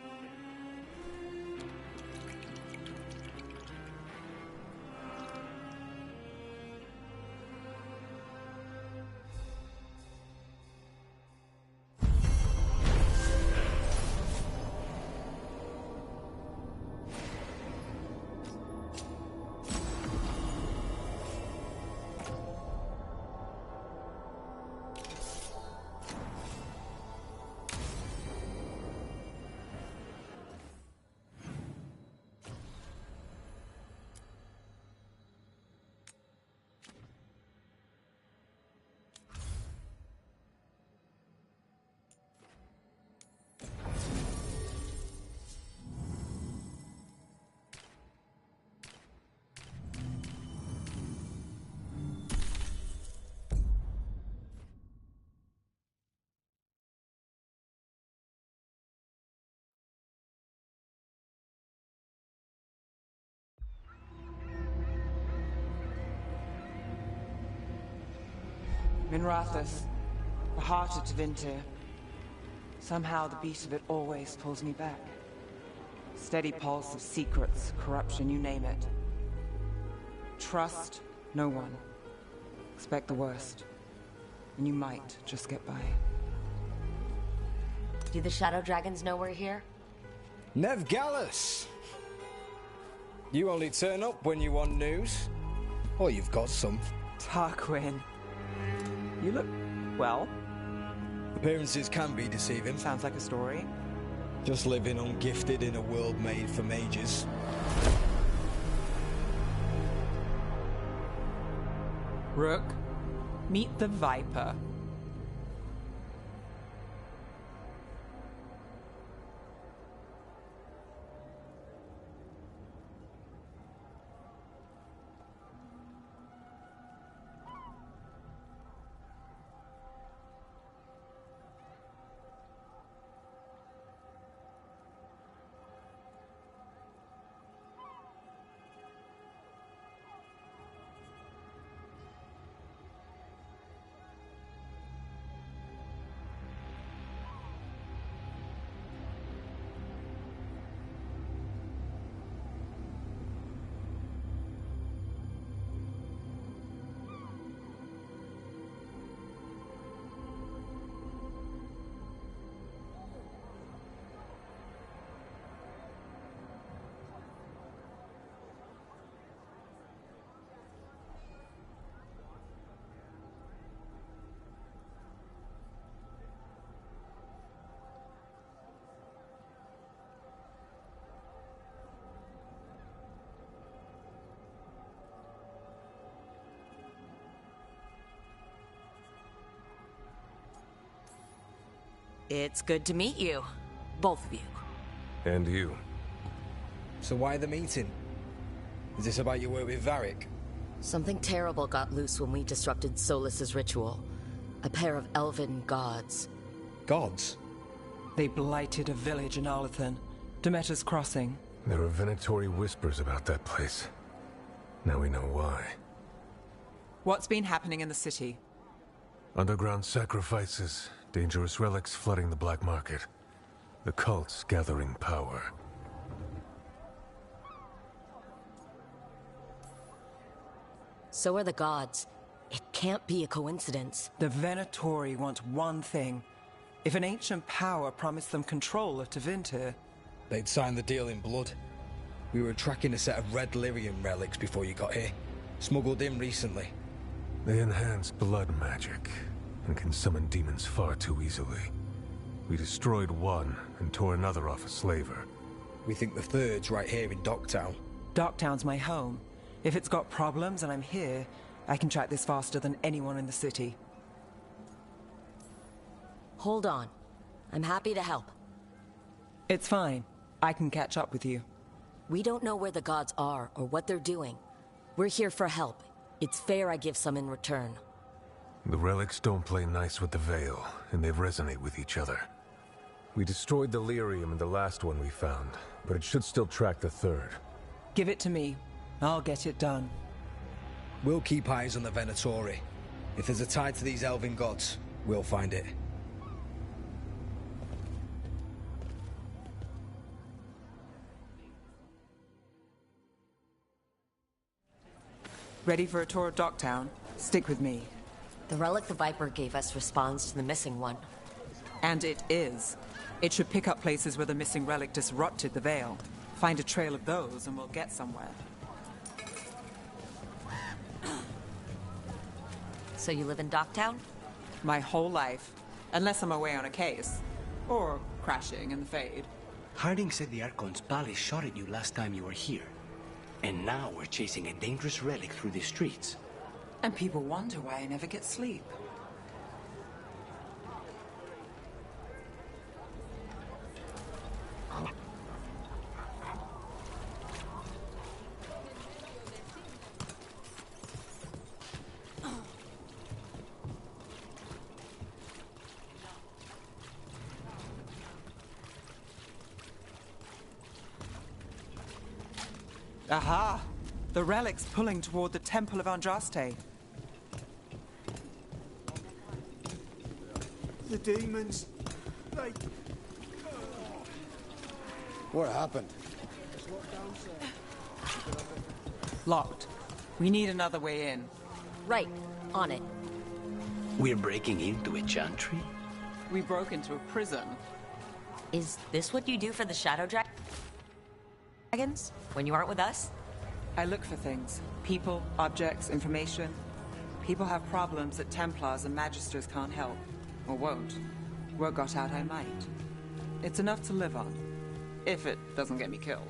Minrathous, the heart of Tevinter. Somehow the beat of it always pulls me back. Steady pulse of secrets, corruption, you name it. Trust no one. Expect the worst. and you might just get by. Do the Shadow Dragons know we're here? Nev Gallus! You only turn up when you want news. Or you've got some. Tarquin. You look... well. Appearances can be deceiving. Sounds like a story. Just living ungifted in a world made for mages. Rook, meet the Viper. It's good to meet you. Both of you. And you. So why the meeting? Is this about your work with Varric? Something terrible got loose when we disrupted Solus's ritual. A pair of elven gods. Gods? They blighted a village in Arlathan, Demeter's Crossing. There are venatory whispers about that place. Now we know why. What's been happening in the city? Underground sacrifices, dangerous relics flooding the black market. The cults gathering power. So are the gods. It can't be a coincidence. The Venatori want one thing. If an ancient power promised them control of Tevinter, they'd sign the deal in blood. We were tracking a set of red lyrium relics before you got here. Smuggled in recently. They enhance blood magic and can summon demons far too easily. We destroyed one and tore another off a slaver. We think the third's right here in Docktown. Docktown's my home. If it's got problems and I'm here, I can track this faster than anyone in the city. Hold on. I'm happy to help. It's fine. I can catch up with you. We don't know where the gods are or what they're doing. We're here for help. It's fair I give some in return. The relics don't play nice with the Veil, and they resonate with each other. We destroyed the lyrium in the last one we found, but it should still track the third. Give it to me. I'll get it done. We'll keep eyes on the Venatori. If there's a tie to these elven gods, we'll find it. Ready for a tour of Docktown? Stick with me. The relic the Viper gave us responds to the missing one. And it is. It should pick up places where the missing relic disrupted the Veil. Find a trail of those and we'll get somewhere. So you live in Docktown? My whole life. Unless I'm away on a case. Or crashing in the Fade. Harding said the Archon's palace shot at you last time you were here. And now we're chasing a dangerous relic through the streets. And people wonder why I never get sleep. Aha! The relic's pulling toward the Temple of Andraste. The demons, they... What happened? Locked. We need another way in. Right. On it. We're breaking into a chantry? We broke into a prison. Is this what you do for the Shadow Dragons? When you aren't with us? I look for things. People, objects, information. People have problems that Templars and Magisters can't help. Or won't. Word got out I might. It's enough to live on. If it doesn't get me killed.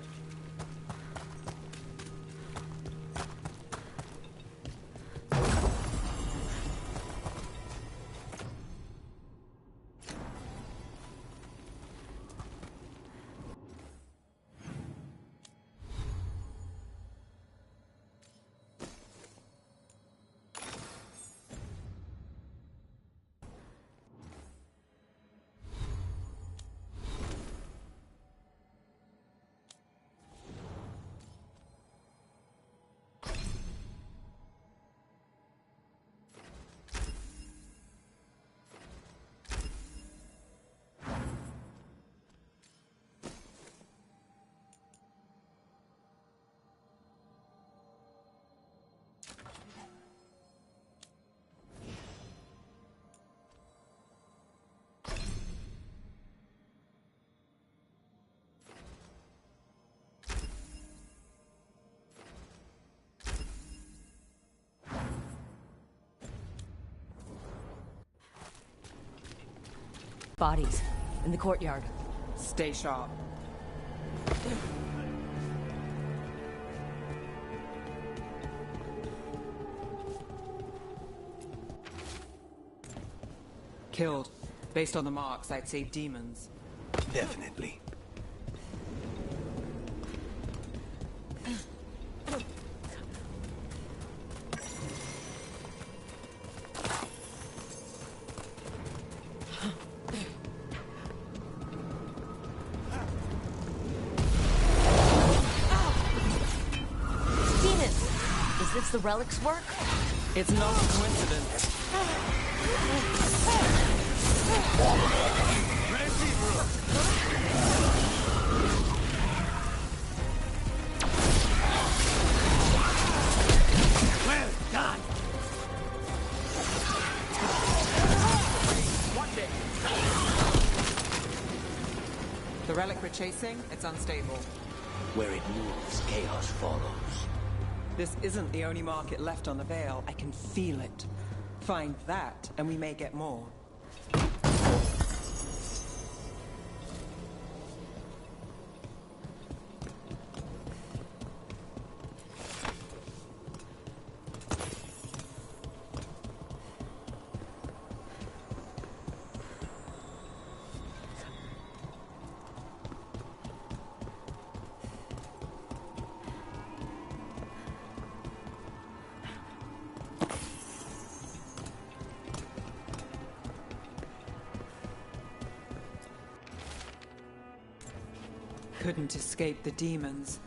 Bodies. In the courtyard. Stay sharp. Killed. Based on the marks, I'd say demons. Definitely. The relic's work? It's not a coincidence. Well done! Watch it! The relic we're chasing, it's unstable. Where it moves, chaos follows. This isn't the only market left on the Veil. I can feel it. Find that, and we may get more. Couldn't escape the demons.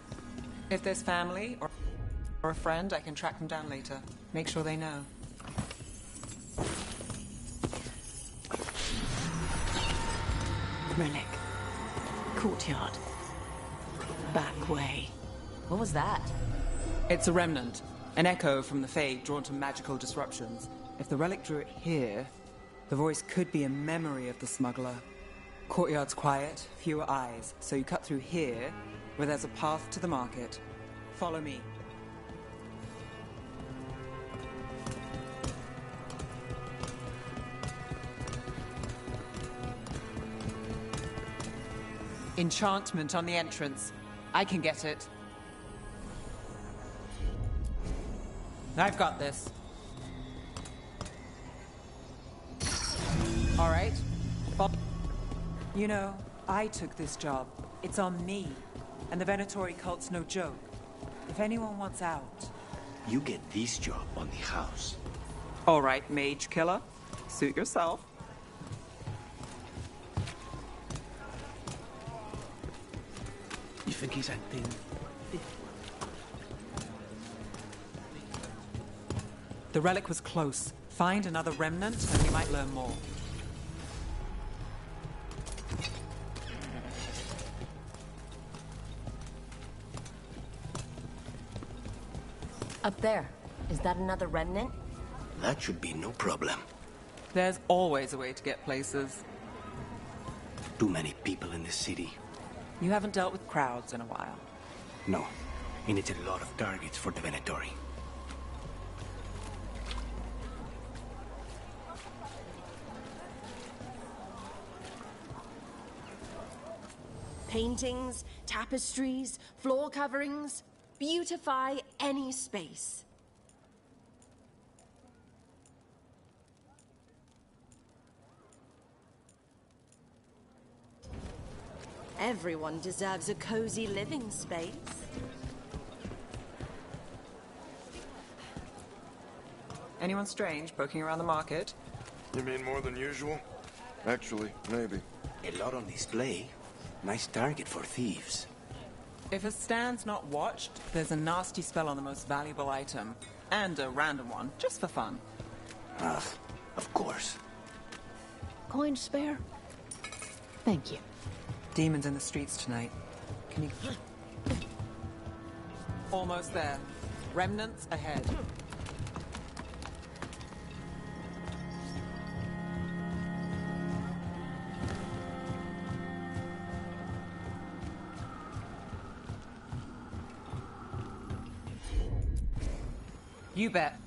If there's family or a friend, I can track them down later. Make sure they know. Relic. Courtyard. Back way. What was that? It's a remnant. An echo from the Fade drawn to magical disruptions. If the relic drew it here, the voice could be a memory of the smuggler. Courtyard's quiet, fewer eyes, so you cut through here, where there's a path to the market. Follow me. Enchantment on the entrance. I can get it. I've got this. All right. You know, I took this job. It's on me. And the Venatori cult's no joke. If anyone wants out... You get this job on the house. All right, mage killer. Suit yourself. You think he's acting... The relic was close. Find another remnant and we might learn more. Up there. Is that another remnant? That should be no problem. There's always a way to get places. Too many people in this city. You haven't dealt with crowds in a while. No, and it's a lot of targets for the Venatori. Paintings, tapestries, floor coverings. Beautify any space. Everyone deserves a cozy living space. Anyone strange poking around the market? You mean more than usual? Actually, maybe. A lot on display. Nice target for thieves. If a stand's not watched, there's a nasty spell on the most valuable item. And a random one, just for fun. Ugh, of course. Coin spare? Thank you. Demons in the streets tonight. Can you... Almost there. Remnants ahead. You bet.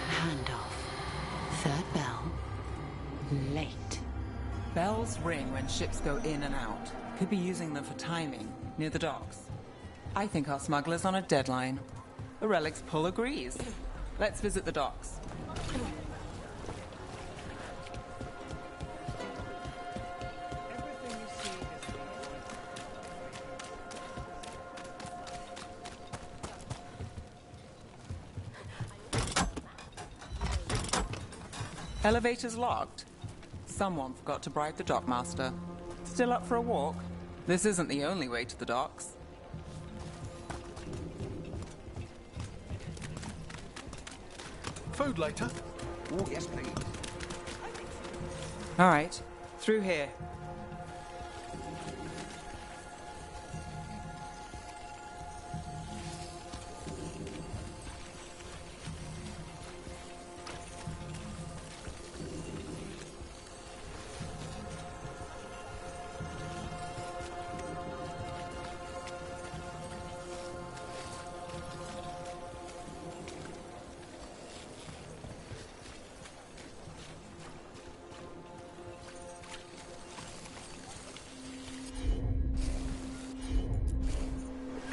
Handoff. Third bell. Late. Bells ring when ships go in and out. Could be using them for timing, near the docks. I think our smuggler's on a deadline. The relic's pull agrees. Let's visit the docks. Elevator's locked. Someone forgot to bribe the dockmaster. Still up for a walk? This isn't the only way to the docks. Food later? Oh, yes, please. All right, through here.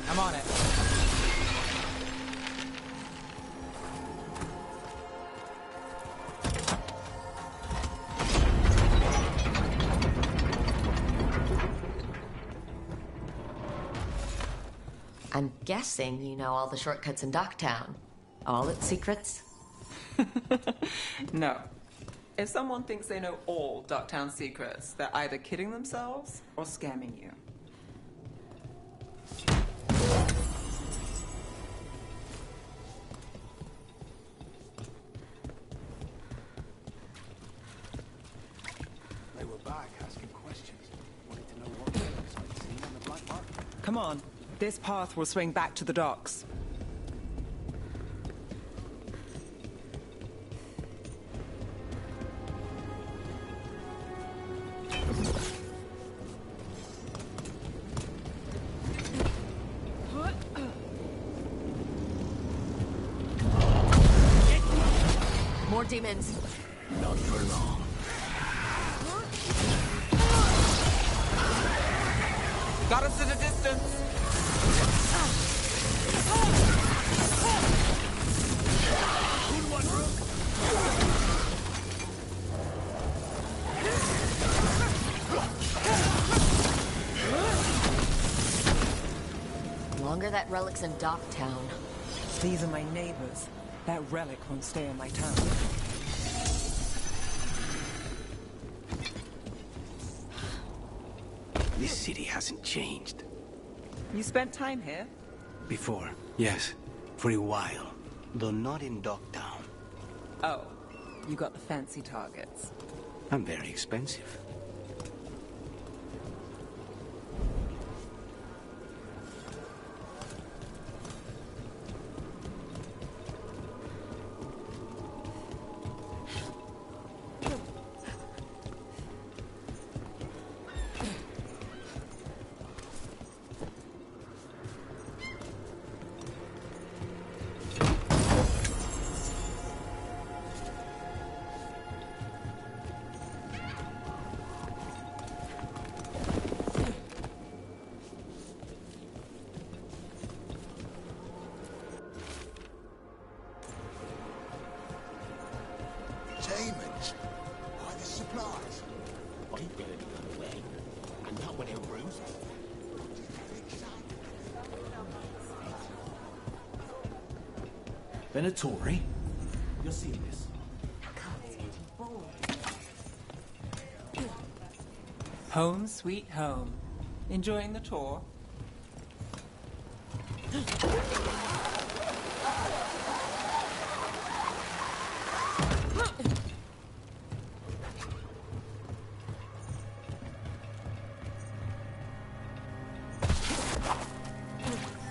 I'm on it. I'm guessing you know all the shortcuts in Docktown. All its secrets? No. If someone thinks they know all Docktown secrets, they're either kidding themselves or scamming you. They were back asking questions. Wanted to know what relics I'd seen on the black market. Come on. This path will swing back to the docks. More demons. Not for long. Got us at a distance. Longer that relic's in Docktown. These are my neighbors. That relic won't stay in my town. This city hasn't changed. You spent time here? Before, yes. For a while. Though not in Docktown. Oh, you got the fancy targets. I'm very expensive. demons? Why the supplies? I ain't gonna go away. And not without Bruce. Venatori? You're seeing this. Home sweet home. Enjoying the tour?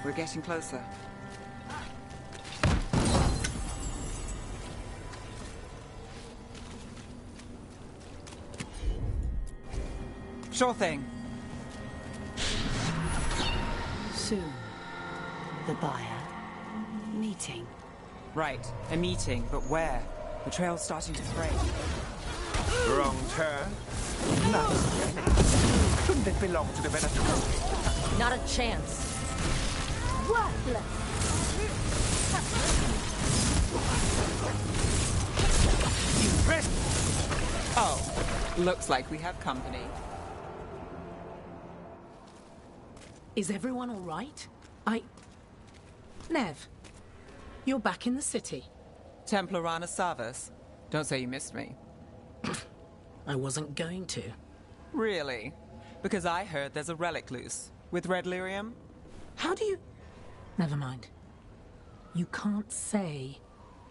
We're getting closer. Sure thing. Soon. The buyer. Meeting. Right, a meeting, but where? The trail's starting to fray. Wrong turn. No. Shouldn't it belong to the Venatori? Not a chance. Worthless! Oh, looks like we have company. Is everyone all right? Nev, you're back in the city. Templar Rana Savas. Don't say you missed me. I wasn't going to. Really? Because I heard there's a relic loose. With red lyrium? How do you... Never mind. You can't say.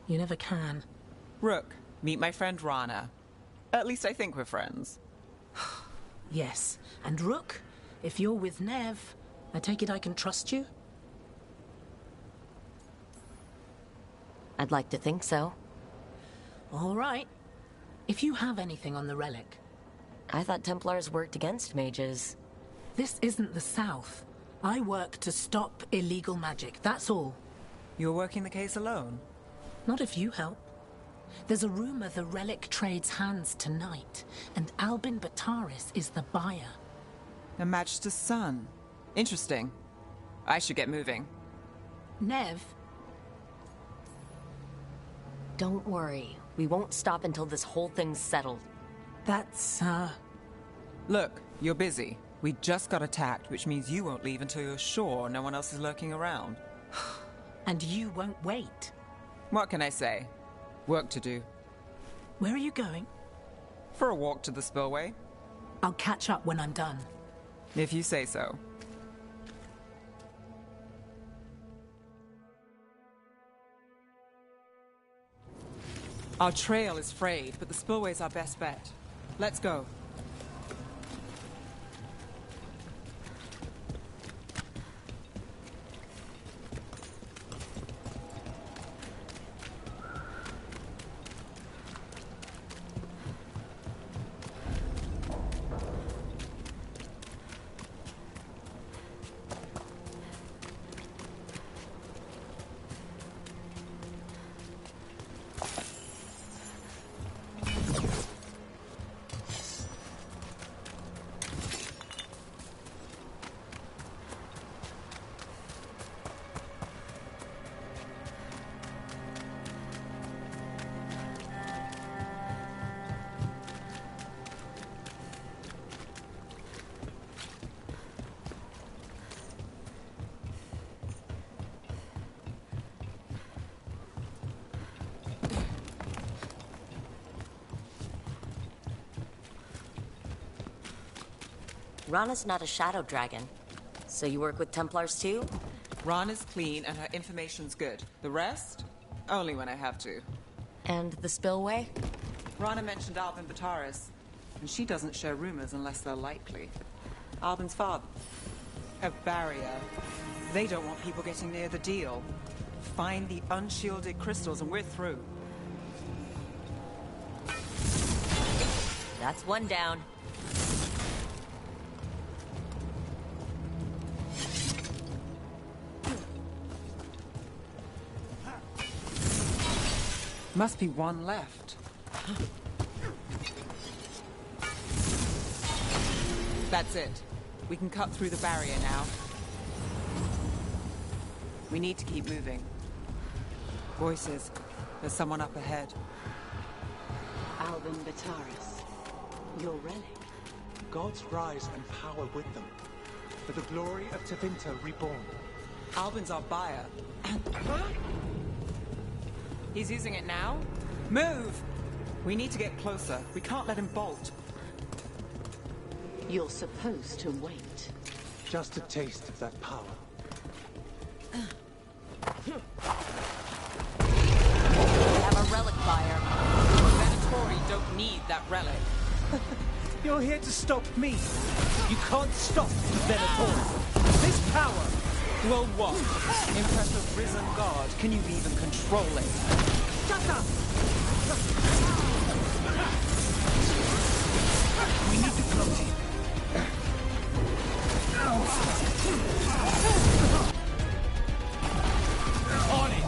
You never can. Rook, meet my friend Rana. At least I think we're friends. Yes. And Rook, if you're with Nev, I take it I can trust you? I'd like to think so. All right. If you have anything on the relic... I thought Templars worked against mages. This isn't the South. I work to stop illegal magic, that's all. You're working the case alone? Not if you help. There's a rumor the relic trades hands tonight, and Albin Bataris is the buyer. A Magister's son. Interesting. I should get moving. Nev? Don't worry. We won't stop until this whole thing's settled. That's, Look, you're busy. We just got attacked, which means you won't leave until you're sure no one else is lurking around. And you won't wait. What can I say? Work to do. Where are you going? For a walk to the spillway. I'll catch up when I'm done. If you say so. Our trail is frayed, but the spillway's our best bet. Let's go. Rana's not a shadow dragon. So you work with Templars too? Rana's clean and her information's good. The rest? Only when I have to. And the spillway? Rana mentioned Albin Bataris, and she doesn't share rumors unless they're likely. Albin's father. A barrier. They don't want people getting near the deal. Find the unshielded crystals and we're through. That's one down. Must be one left. That's it. We can cut through the barrier now. We need to keep moving. Voices. There's someone up ahead. Alvin Bataris. Your relic. Gods rise and power with them. For the glory of Tevinter reborn. Albin's our buyer. He's using it now? Move! We need to get closer. We can't let him bolt. You're supposed to wait. Just a taste of that power. We have a relic buyer. Venatori don't need that relic. You're here to stop me. You can't stop Venatori. This power. Well, what? Impress a risen god. Can you even control it? Shut up! We need to close him. On it!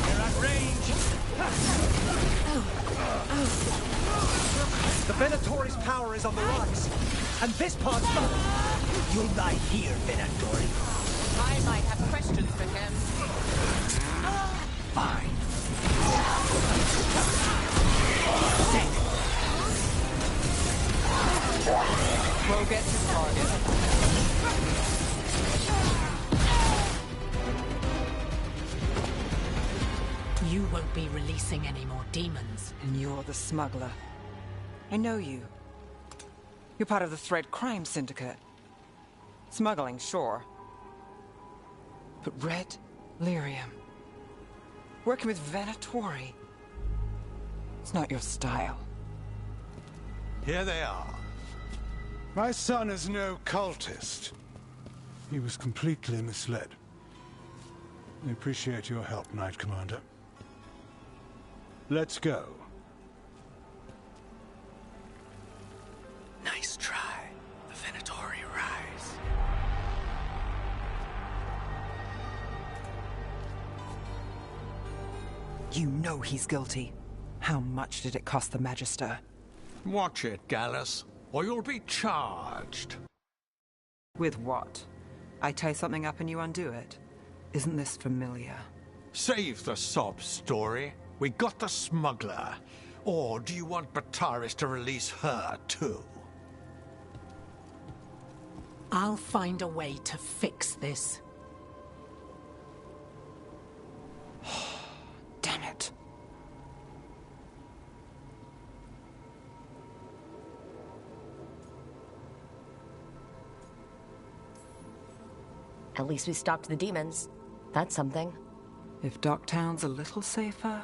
You're at range! The Venatori's power is on the rise, and this part's not. You'll die here, Venatori. I might have questions for him. Fine. We'll get to target. You won't be releasing any more demons. And you're the smuggler. I know you. You're part of the Thread Crime Syndicate. Smuggling, sure. But Red Lyrium. Working with Venatori. It's not your style. Here they are. My son is no cultist. He was completely misled. I appreciate your help, Knight Commander. Let's go. Nice try. The Venatori rise. You know he's guilty. How much did it cost the Magister? Watch it, Gallus, or you'll be charged. With what? I tie something up and you undo it. Isn't this familiar? Save the sob story. We got the smuggler. Or do you want Bataris to release her, too? I'll find a way to fix this. Damn it. At least we stopped the demons. That's something. If Docktown's a little safer,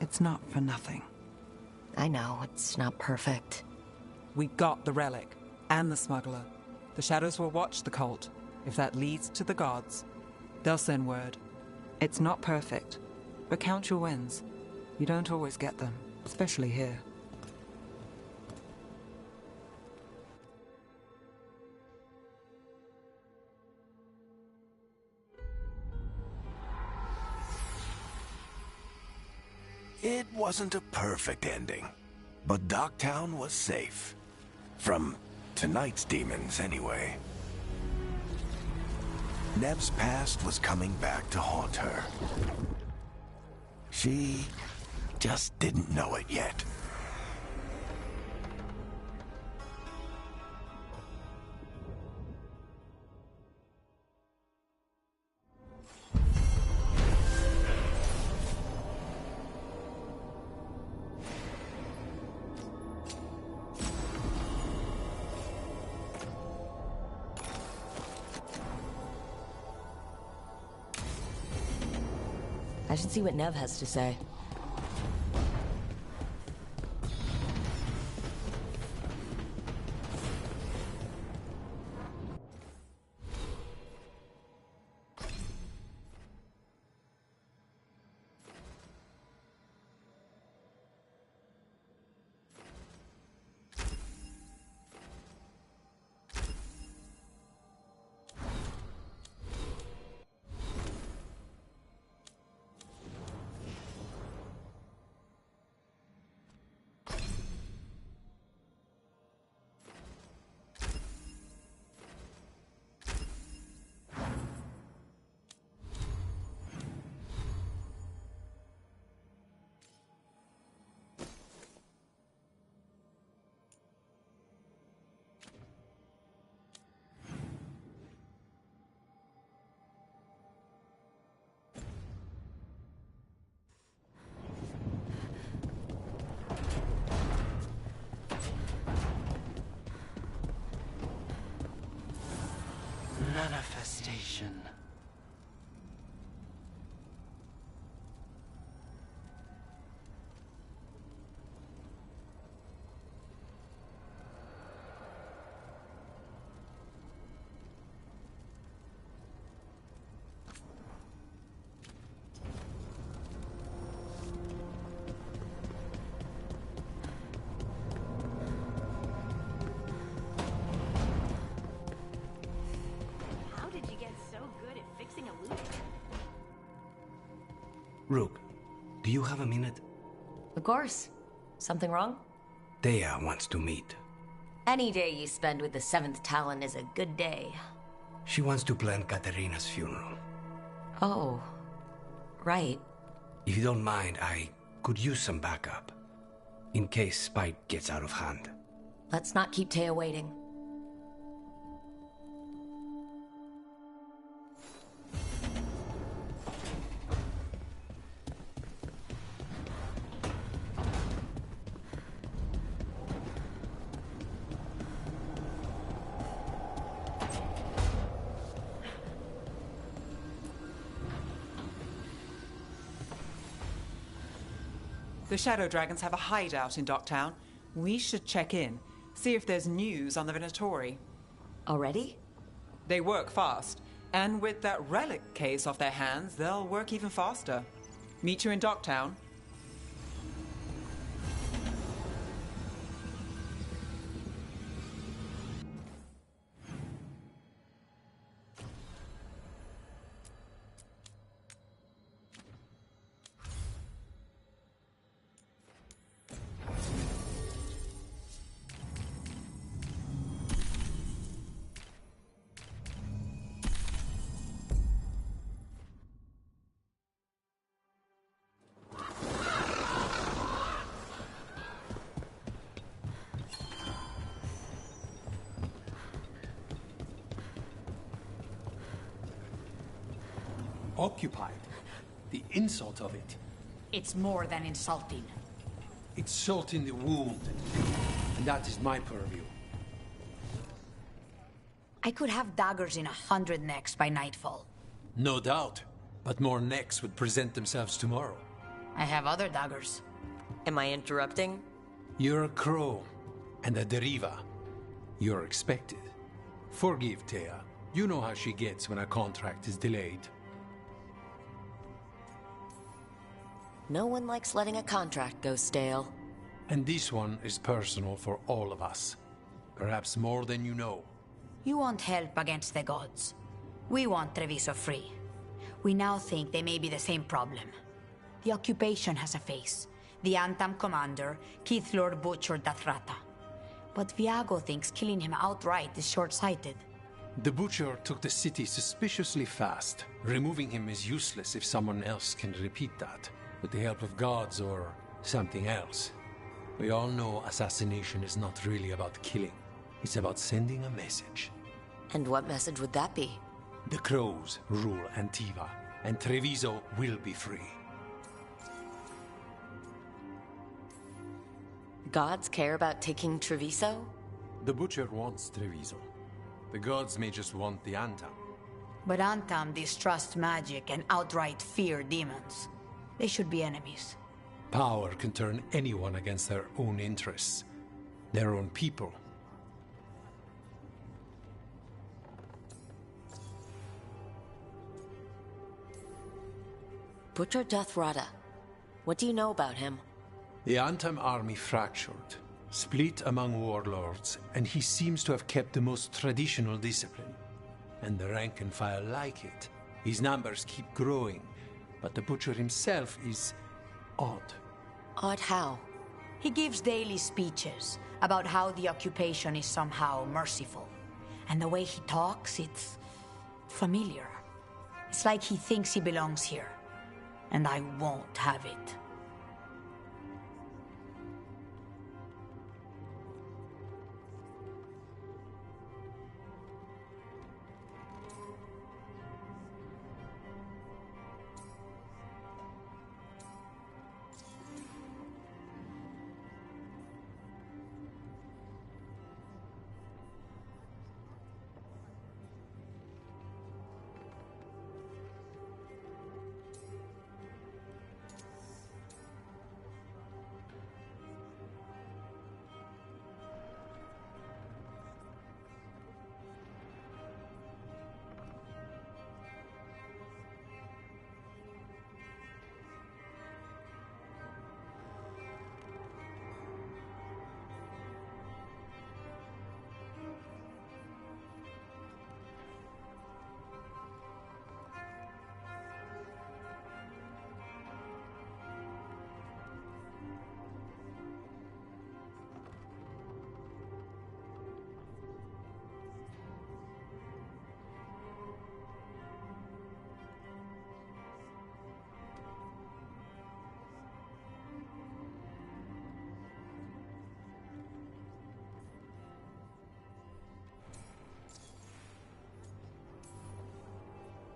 it's not for nothing. I know, it's not perfect. We got the relic, and the smuggler. The Shadows will watch the cult. If that leads to the gods, they'll send word. It's not perfect, but count your wins. You don't always get them, especially here. It wasn't a perfect ending, but Docktown was safe. From tonight's demons, anyway. Nev's past was coming back to haunt her. She just didn't know it yet. I should see what Nev has to say. Manifestation. Rook, do you have a minute? Of course. Something wrong? Thea wants to meet. Any day you spend with the 7th Talon is a good day. She wants to plan Katerina's funeral. Oh, right. If you don't mind, I could use some backup. In case Spike gets out of hand. Let's not keep Thea waiting. The Shadow Dragons have a hideout in Docktown. We should check in, see if there's news on the Venatori. Already? They work fast, and with that relic case off their hands, they'll work even faster. Meet you in Docktown. Occupied. The insult of it. It's more than insulting. It's salt in the wound. And that is my purview. I could have daggers in 100 necks by nightfall. No doubt. But more necks would present themselves tomorrow. I have other daggers. Am I interrupting? You're a crow. And a deriva. You're expected. Forgive Thea. You know how she gets when a contract is delayed. No one likes letting a contract go stale. And this one is personal for all of us. Perhaps more than you know. You want help against the gods. We want Treviso free. We now think they may be the same problem. The occupation has a face. The Antam commander, Keith Lord Butcher Dathrata. But Viago thinks killing him outright is short-sighted. The Butcher took the city suspiciously fast. Removing him is useless if someone else can repeat that. With the help of gods or something else. We all know assassination is not really about killing. It's about sending a message. And what message would that be? The crows rule Antiva, and Treviso will be free. Gods care about taking Treviso? The Butcher wants Treviso. The gods may just want the Antam. But Antam distrust magic and outright fear demons. They should be enemies. Power can turn anyone against their own interests. Their own people. Butcher Dathrata. What do you know about him? The Antam army fractured, split among warlords, and he seems to have kept the most traditional discipline. And the rank and file like it. His numbers keep growing. But the Butcher himself is odd. Odd how? He gives daily speeches about how the occupation is somehow merciful. And the way he talks, it's familiar. It's like he thinks he belongs here. And I won't have it.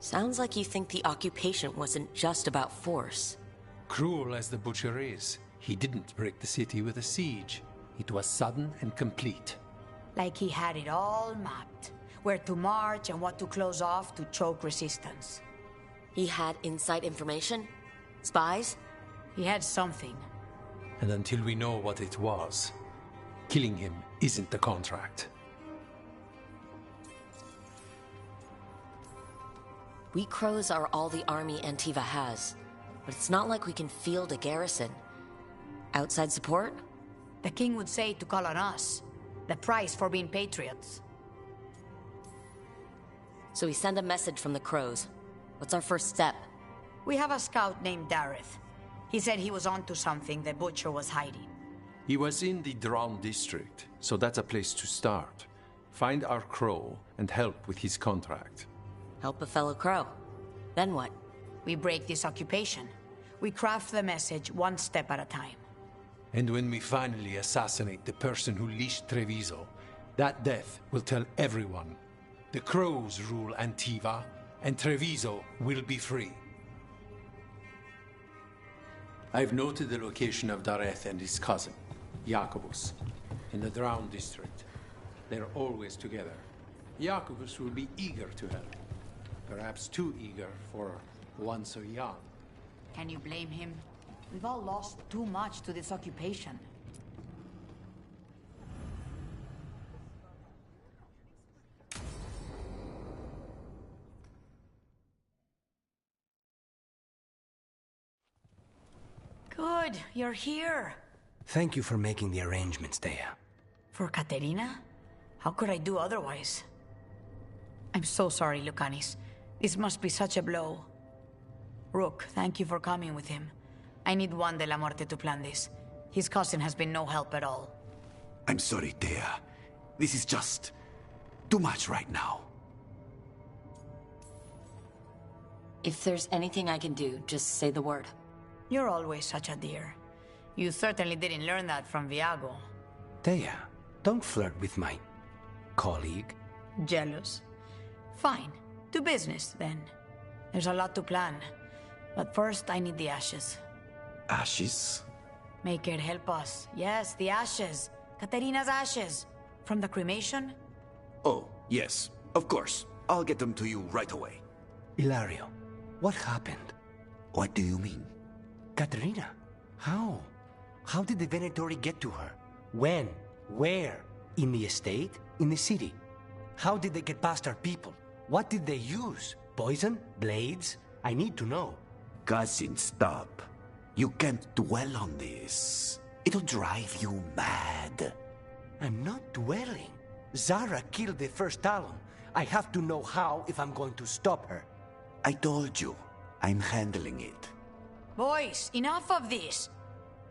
Sounds like you think the occupation wasn't just about force. Cruel as the butcher is, he didn't break the city with a siege. It was sudden and complete. Like he had it all mapped. Where to march and what to close off to choke resistance. He had inside information? Spies? He had something. And until we know what it was, killing him isn't the contract. We crows are all the army Antiva has, but it's not like we can field a garrison. Outside support? The king would say to call on us. The price for being patriots. So we send a message from the crows. What's our first step? We have a scout named Dareth. He said he was onto something the butcher was hiding. He was in the Drown district, so that's a place to start. Find our crow and help with his contract. Help a fellow crow. Then what? We break this occupation. We craft the message one step at a time. And when we finally assassinate the person who leashed Treviso, that death will tell everyone. The crows rule Antiva, and Treviso will be free. I've noted the location of Dareth and his cousin, Jacobus, in the Drown district. They're always together. Jacobus will be eager to help. Perhaps too eager for one so young. Can you blame him? We've all lost too much to this occupation. Good, you're here. Thank you for making the arrangements, Thea. For Katerina? How could I do otherwise? I'm so sorry, Lucanis. This must be such a blow. Rook, thank you for coming with him. I need Juan de la Muerte to plan this. His cousin has been no help at all. I'm sorry, Thea. This is just too much right now. If there's anything I can do, just say the word. You're always such a dear. You certainly didn't learn that from Viago. Thea, don't flirt with my colleague. Jealous? Fine. To business, then. There's a lot to plan. But first, I need the ashes. Ashes? Make it help us. Yes, the ashes. Katerina's ashes. From the cremation? Oh, yes. Of course. I'll get them to you right away. Ilario, what happened? What do you mean? Katerina, how? How did the Venatori get to her? When? Where? In the estate? In the city? How did they get past our people? What did they use? Poison? Blades? I need to know. Cousin, stop. You can't dwell on this. It'll drive you mad. I'm not dwelling. Zara killed the first Talon. I have to know how if I'm going to stop her. I told you. I'm handling it. Boys, enough of this.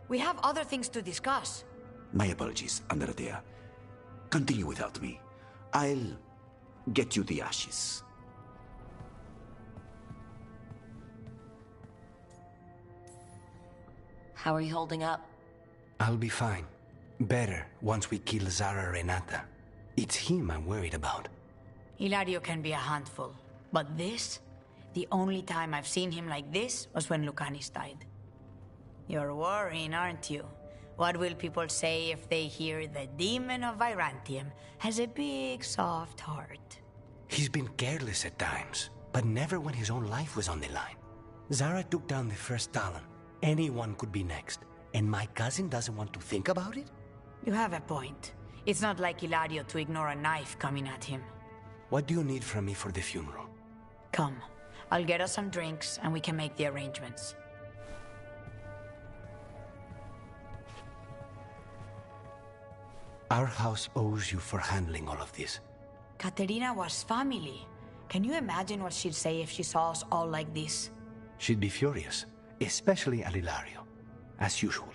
We have other things to discuss. My apologies, Andrea. Continue without me. I'll get you the ashes. How are you holding up? I'll be fine. Better once we kill Zara Renata. It's him I'm worried about. Hilario can be a handful. But this? The only time I've seen him like this was when Lucanis died. You're worrying, aren't you? What will people say if they hear the demon of Virantium has a big, soft heart? He's been careless at times, but never when his own life was on the line. Zara took down the first Talon. Anyone could be next. And my cousin doesn't want to think about it? You have a point. It's not like Hilario to ignore a knife coming at him. What do you need from me for the funeral? Come. I'll get us some drinks and we can make the arrangements. Our house owes you for handling all of this. Katerina was family. Can you imagine what she'd say if she saw us all like this? She'd be furious, especially at Hilario, as usual.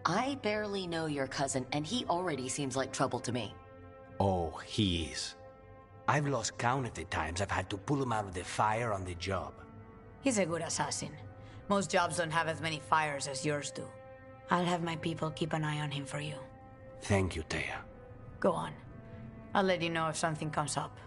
I barely know your cousin, and he already seems like trouble to me. Oh, he is. I've lost count of the times I've had to pull him out of the fire on the job. He's a good assassin. Most jobs don't have as many fires as yours do. I'll have my people keep an eye on him for you. Thank you, Thea. Go on. I'll let you know if something comes up.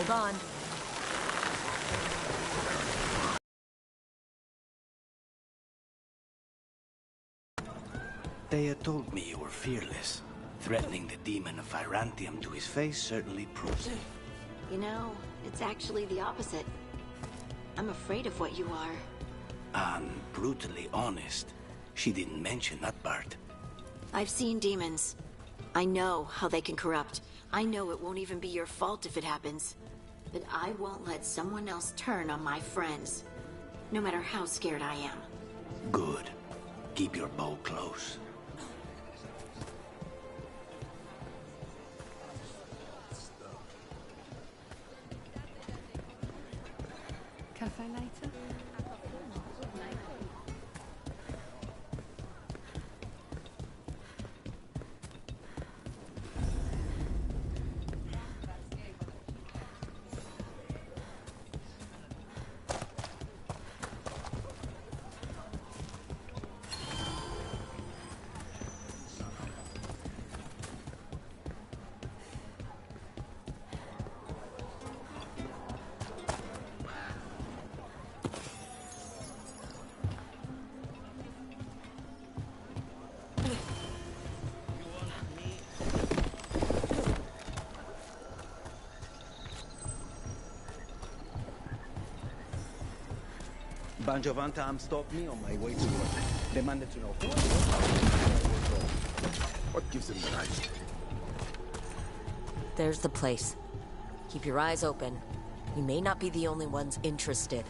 Hold on. Thea told me you were fearless. Threatening the demon of Virantium to his face certainly proves it. You know, it's actually the opposite. I'm afraid of what you are. I'm brutally honest. She didn't mention that part. I've seen demons. I know how they can corrupt. I know it won't even be your fault if it happens. But I won't let someone else turn on my friends. No matter how scared I am. Good. Keep your bow close. Cafe later? Banjovantam stopped me on my way to work. Demanded to know what gives him the right. There's the place. Keep your eyes open. We may not be the only ones interested.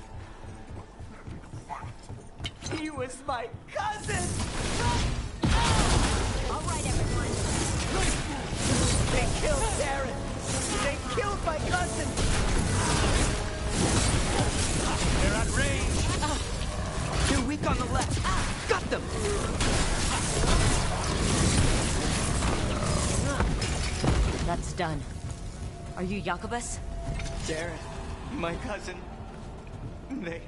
He was my cousin! All right, everyone. They killed Darren! They killed my cousin! They're at range! They're weak on the left. Got them! That's done. Are you Jacobus? Darren, my cousin. They...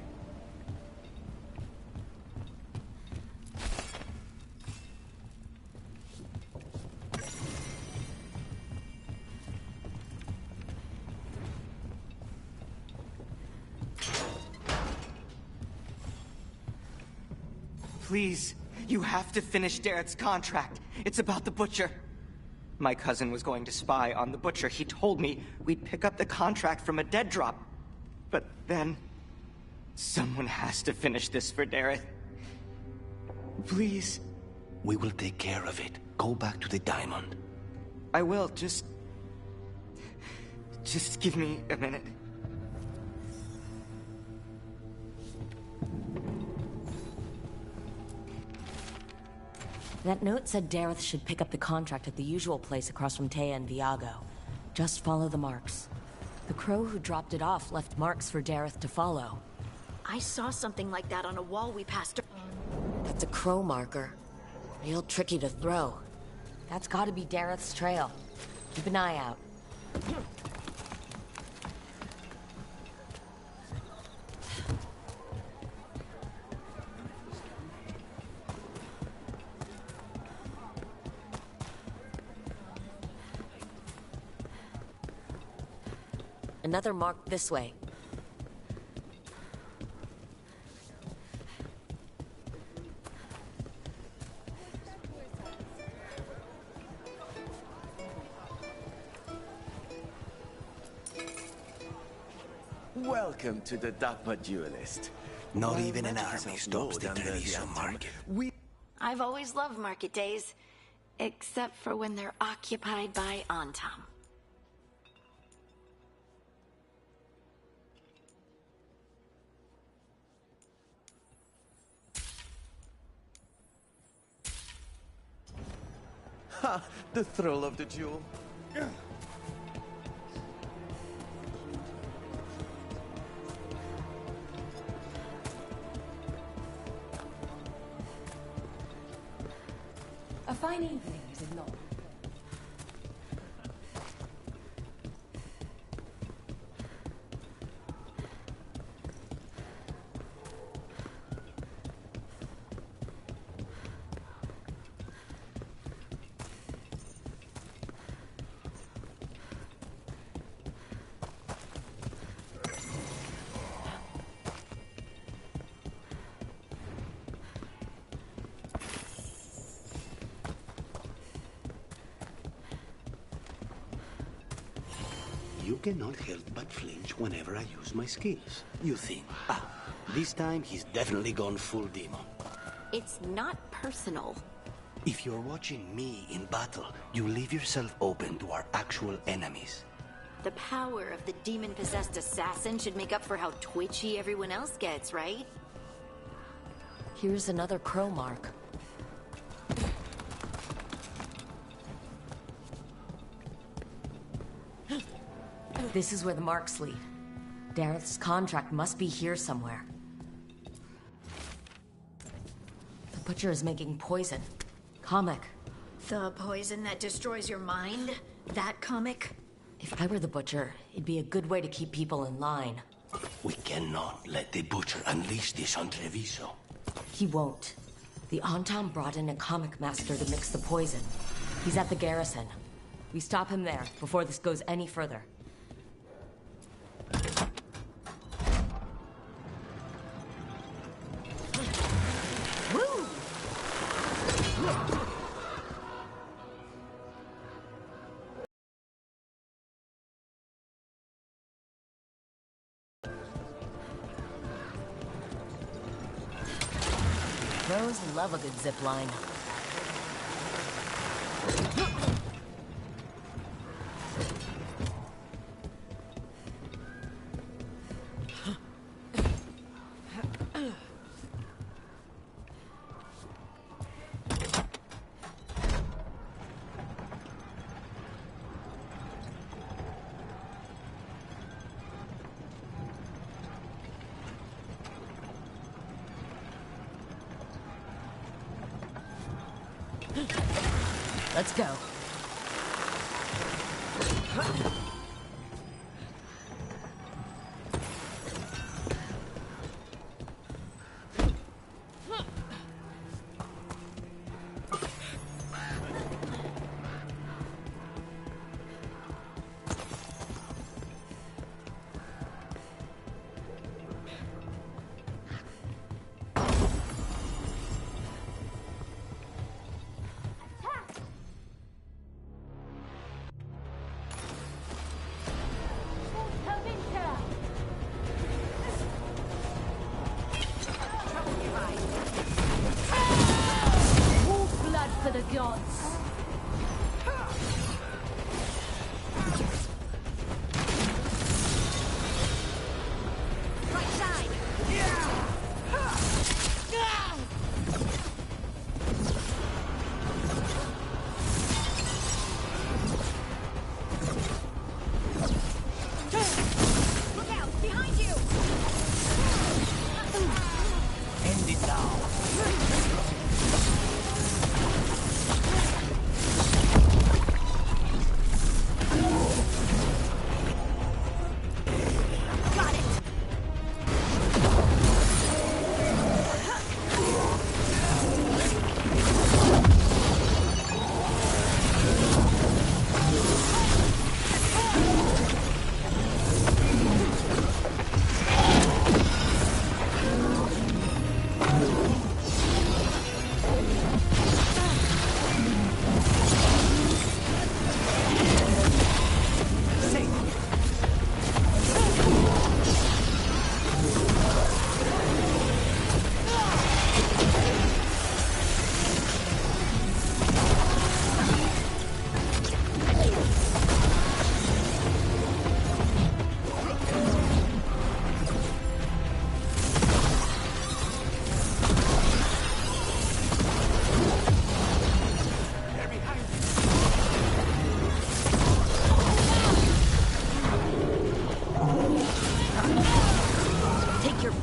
Please, you have to finish Darrett's contract. It's about the Butcher. My cousin was going to spy on the Butcher. He told me we'd pick up the contract from a dead drop. But then... someone has to finish this for Dareth. Please. We will take care of it. Go back to the diamond. I will, just give me a minute. That note said Dareth should pick up the contract at the usual place across from Thea and Viago. Just follow the marks. The crow who dropped it off left marks for Dareth to follow. I saw something like that on a wall we passed. That's a crow marker. Real tricky to throw. That's gotta be Dareth's trail. Keep an eye out. Another mark this way. Welcome to the Dapper Duelist. Not even an army stops the Treviso market. I've always loved market days, except for when they're occupied by Antam. Ha! The thrill of the duel. A fine evening, is it not? cannot help but flinch whenever I use my skills. You think, this time he's definitely gone full demon. It's not personal. If you're watching me in battle, you leave yourself open to our actual enemies. The power of the demon-possessed assassin should make up for how twitchy everyone else gets, right? Here's another crow mark. This is where the marks lead. Dareth's contract must be here somewhere. The butcher is making poison. Comic. The poison that destroys your mind? That comic? If I were the butcher, it'd be a good way to keep people in line. We cannot let the butcher unleash this on Treviso. He won't. The Antam brought in a comic master to mix the poison. He's at the garrison. We stop him there, before this goes any further. Crows love a good zip line. Let's go. For the gods. Right side! Look out! Behind you! End it now.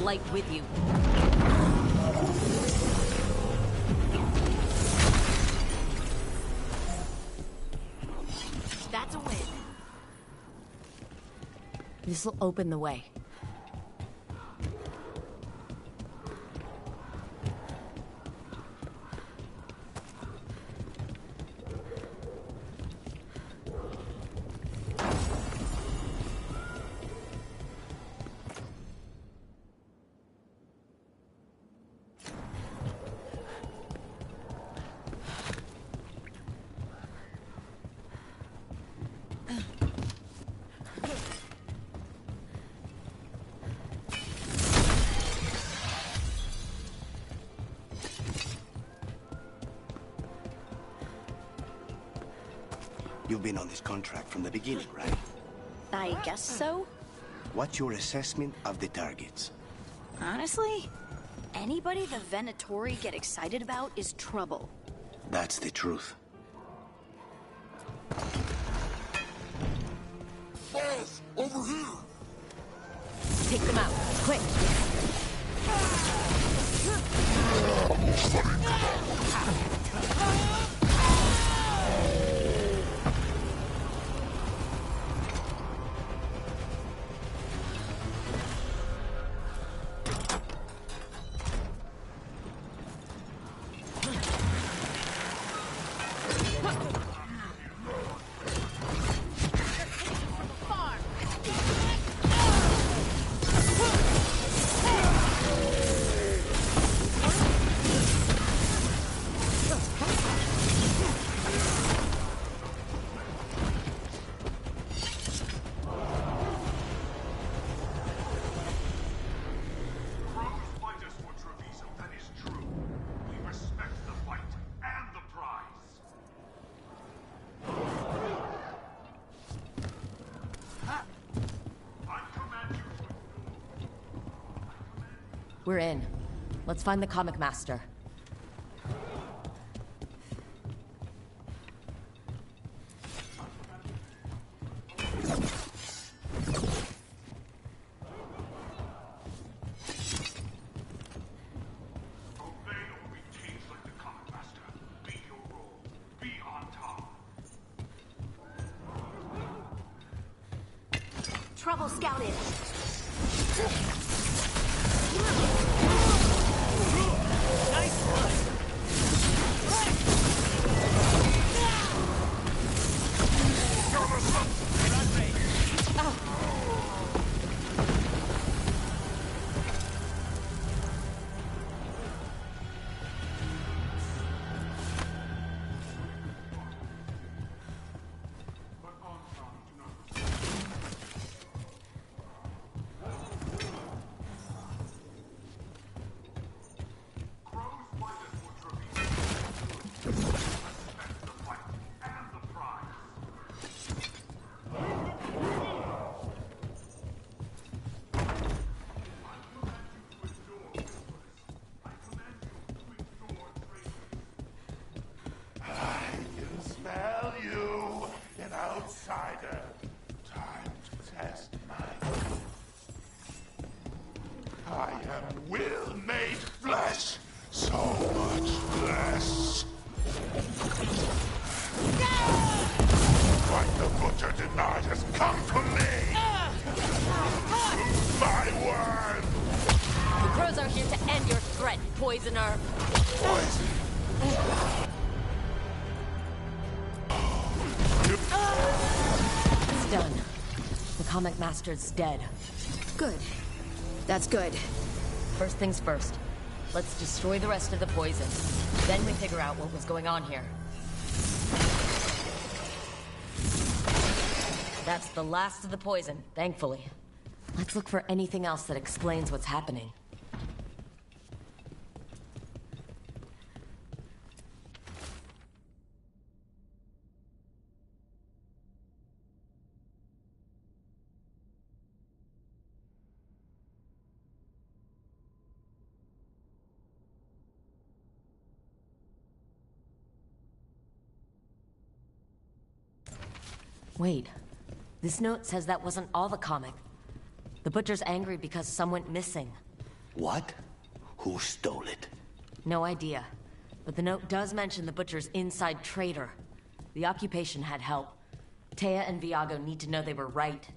Light with you. That's a win. This'll open the way. You've been on this contract from the beginning, right? I guess so. What's your assessment of the targets? Honestly, anybody the Venatori get excited about is trouble. That's the truth. Boss, over here! Take them out, quick! We're in. Let's find the comic master. Trouble scouted. Poisoner. Poison. It's done. The comic master's dead. Good. That's good. First things first. Let's destroy the rest of the poison. Then we figure out what was going on here. That's the last of the poison, thankfully. Let's look for anything else that explains what's happening. Wait, this note says that wasn't all the comic. The Butcher's angry because some went missing. What? Who stole it? No idea. But the note does mention the Butcher's inside traitor. The occupation had help. Taya and Viago need to know they were right.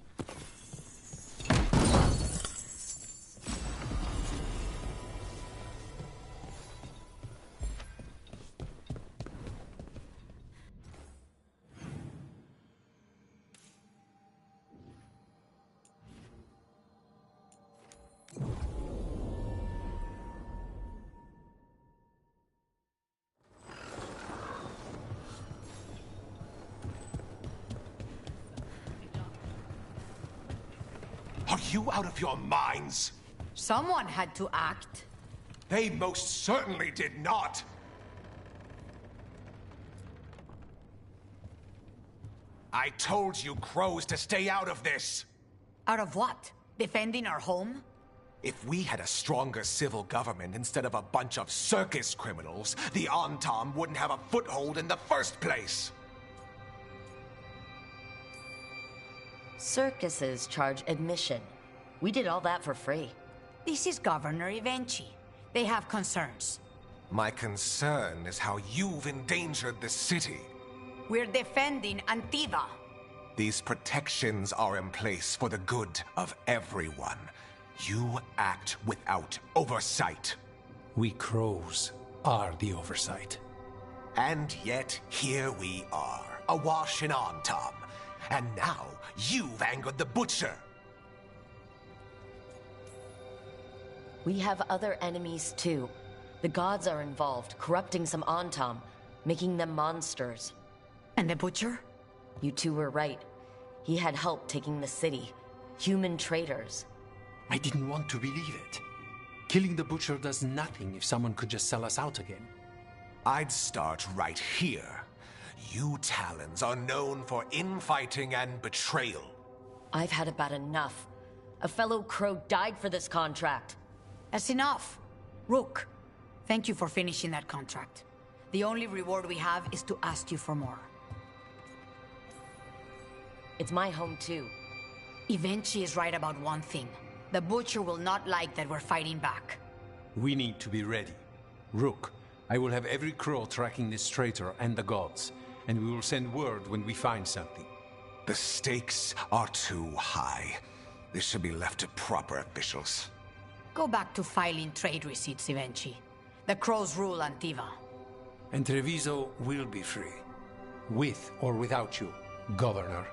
Are you out of your minds? Someone had to act. They most certainly did not. I told you crows to stay out of this! Out of what? Defending our home? If we had a stronger civil government instead of a bunch of circus criminals, the Antam wouldn't have a foothold in the first place! Circuses charge admission. We did all that for free. This is Governor Evenchi. They have concerns. My concern is how you've endangered the city. We're defending Antiva. These protections are in place for the good of everyone. You act without oversight. We crows are the oversight. And yet, here we are, awash in Antam. And now, you've angered the Butcher. We have other enemies too. The gods are involved, corrupting some Antam, making them monsters. And the Butcher? You two were right. He had help taking the city. Human traitors. I didn't want to believe it. Killing the Butcher does nothing if someone could just sell us out again. I'd start right here. You Talons are known for infighting and betrayal. I've had about enough. A fellow crow died for this contract. That's enough. Rook, thank you for finishing that contract. The only reward we have is to ask you for more. It's my home too. Evenchi is right about one thing. The Butcher will not like that we're fighting back. We need to be ready. Rook, I will have every crow tracking this traitor and the gods, and we will send word when we find something. The stakes are too high. This should be left to proper officials. Go back to filing trade receipts, Evenchi. The crows rule Antiva. And Treviso will be free. With or without you, Governor.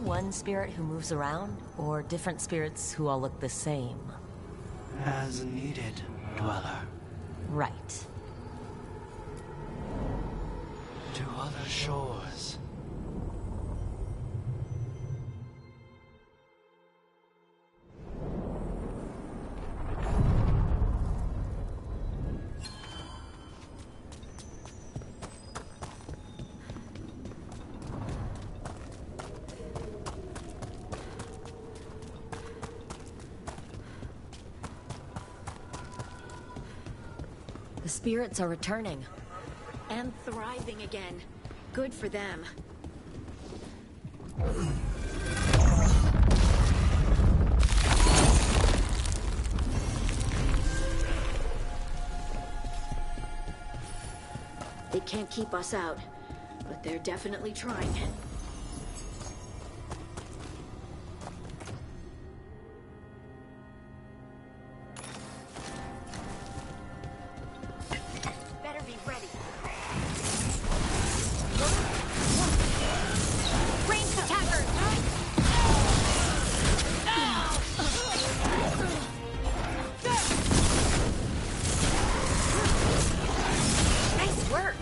One spirit who moves around, or different spirits who all look the same? As needed. dweller. Right. To other shores. The spirits are returning. And thriving again. Good for them. They can't keep us out, but they're definitely trying. Better be ready. Ranged attackers! Nice work!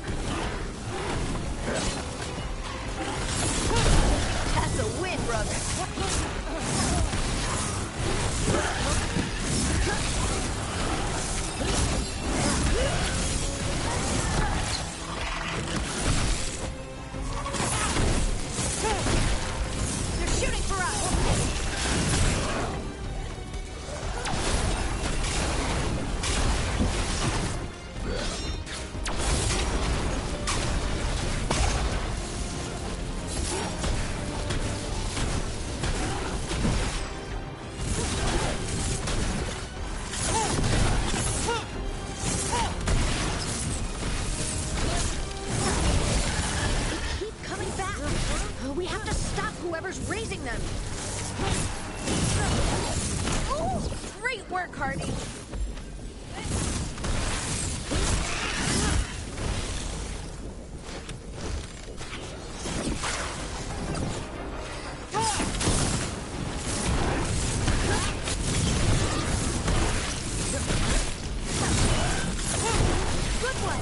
That's a win, brother! They're shooting for us! They keep coming back! We have to stop whoever's raising them! Oh, great work, Hardy! Good one!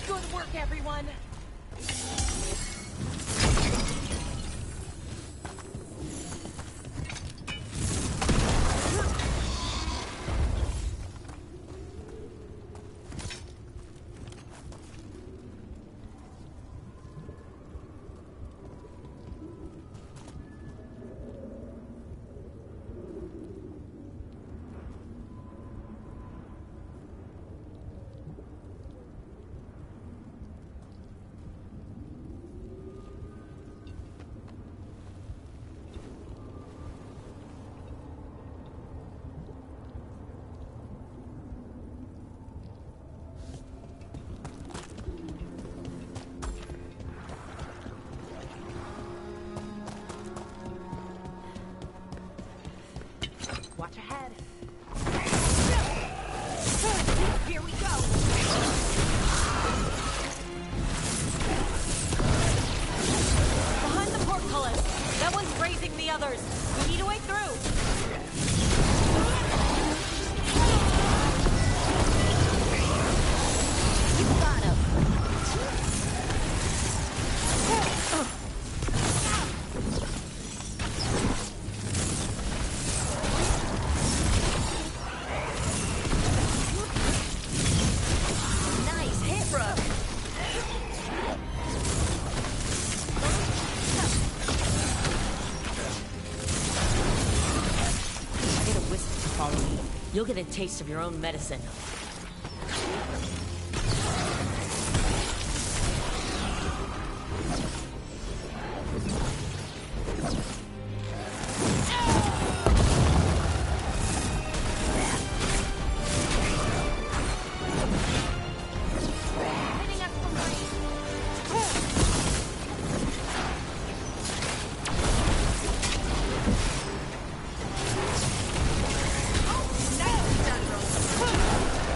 Good work, everyone! Watch ahead. Here we go. Behind the portcullis! That one's raising the others! We need a way through! You got him! Nice hit, Brooke! Get a whisper to follow me. You'll get a taste of your own medicine. Hitting us from range. Nicely done, Rose.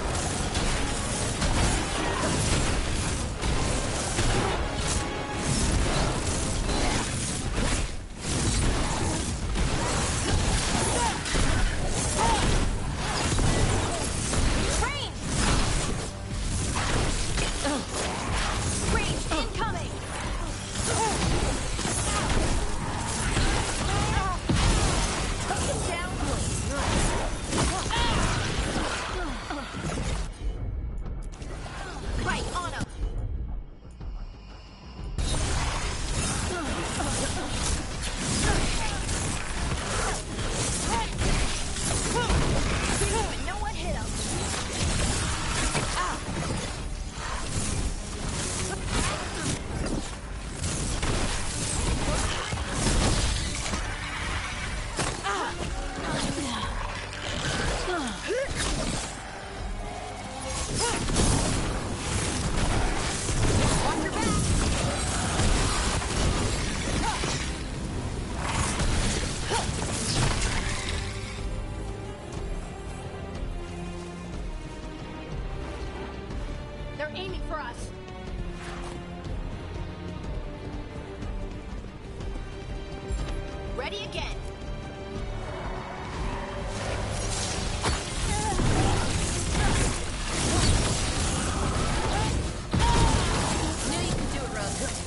They're aiming for us. Ready again. Knew you could do it, Rose.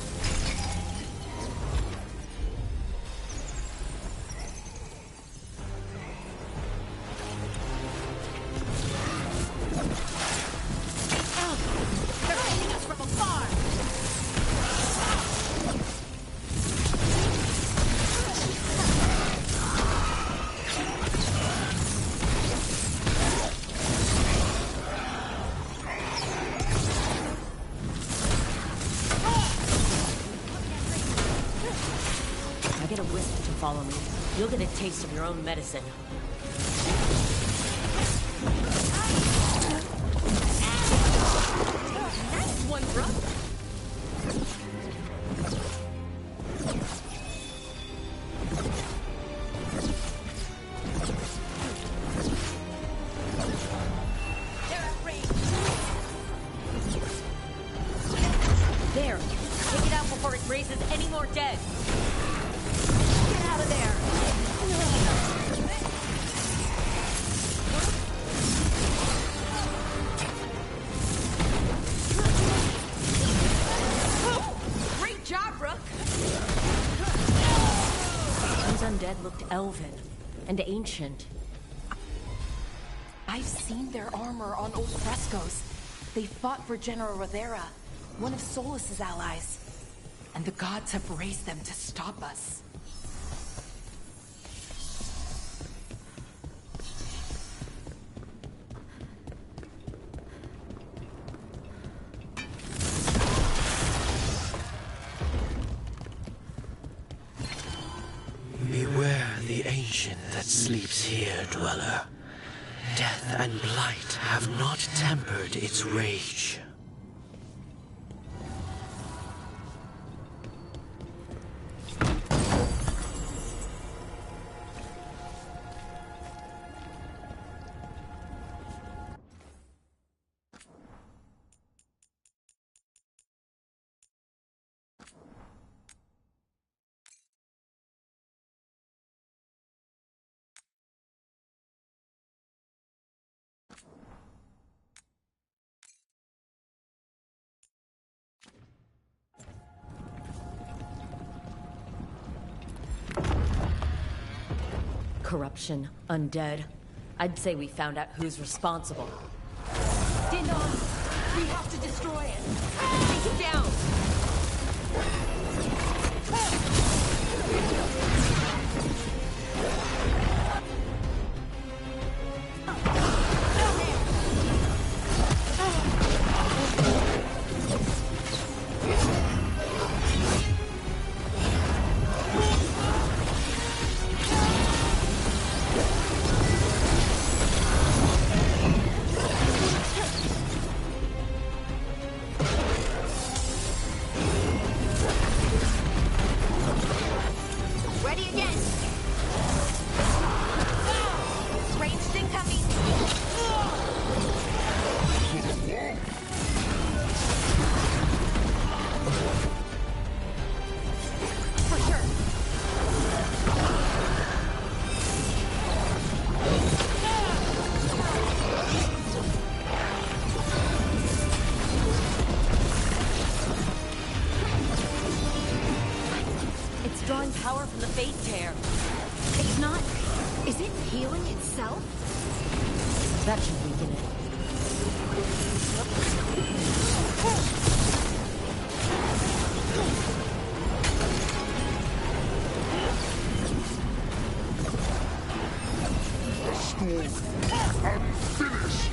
Follow me. You'll get a taste of your own medicine. Nice one, bro. They're at range. There. Take it out before it raises any more dead. Out of there! Great job, Rook! Those undead looked elven and ancient. I've seen their armor on old frescoes. They fought for General Rothera, one of Solus's allies. And the gods have raised them to stop us. Beware the ancient that sleeps here, dweller. Death and blight have not tempered its rage. Corruption, undead. I'd say we found out who's responsible. Dinon! We have to destroy it! Take it down! Drawing power from the Fate Tear. It's not... Is it healing itself? That should weaken it. I'm finished!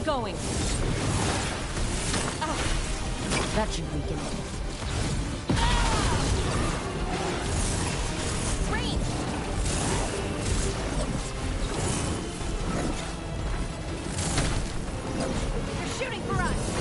going. That should weaken it. Rain! They're shooting for us!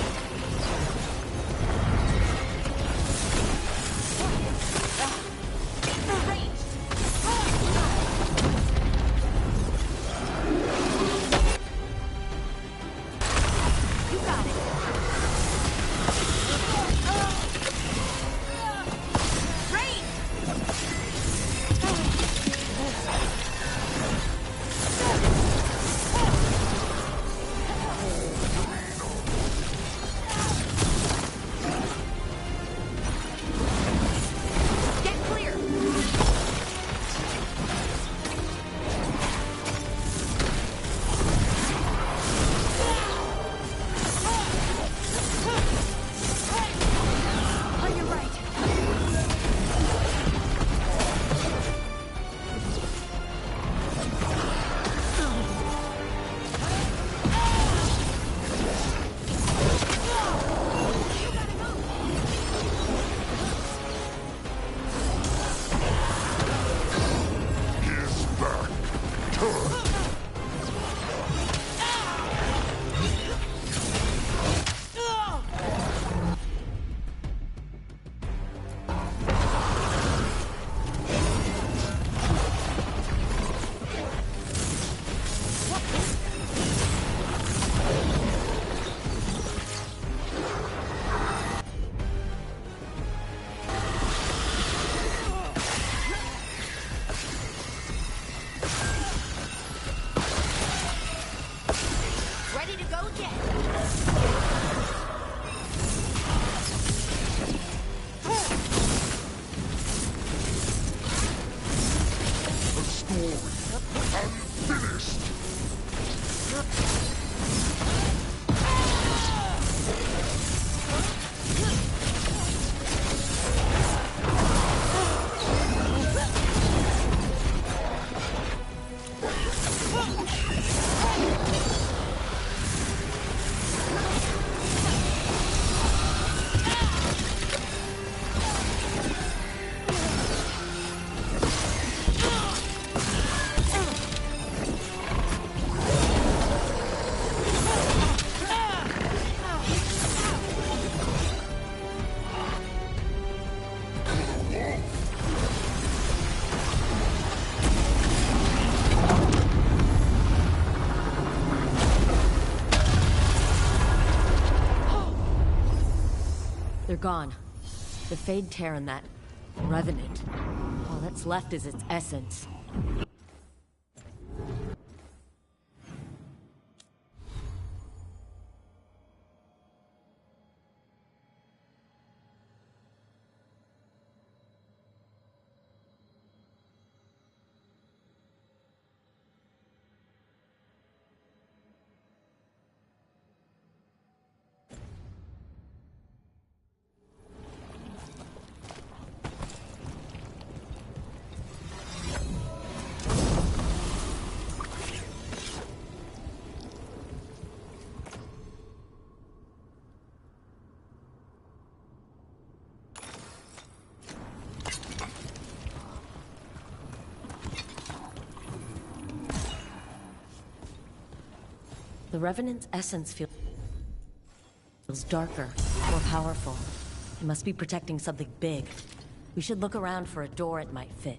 gone. The Fade Tear and that Revenant. All that's left is its essence. The Revenant's essence feels darker, more powerful. It must be protecting something big. We should look around for a door it might fit.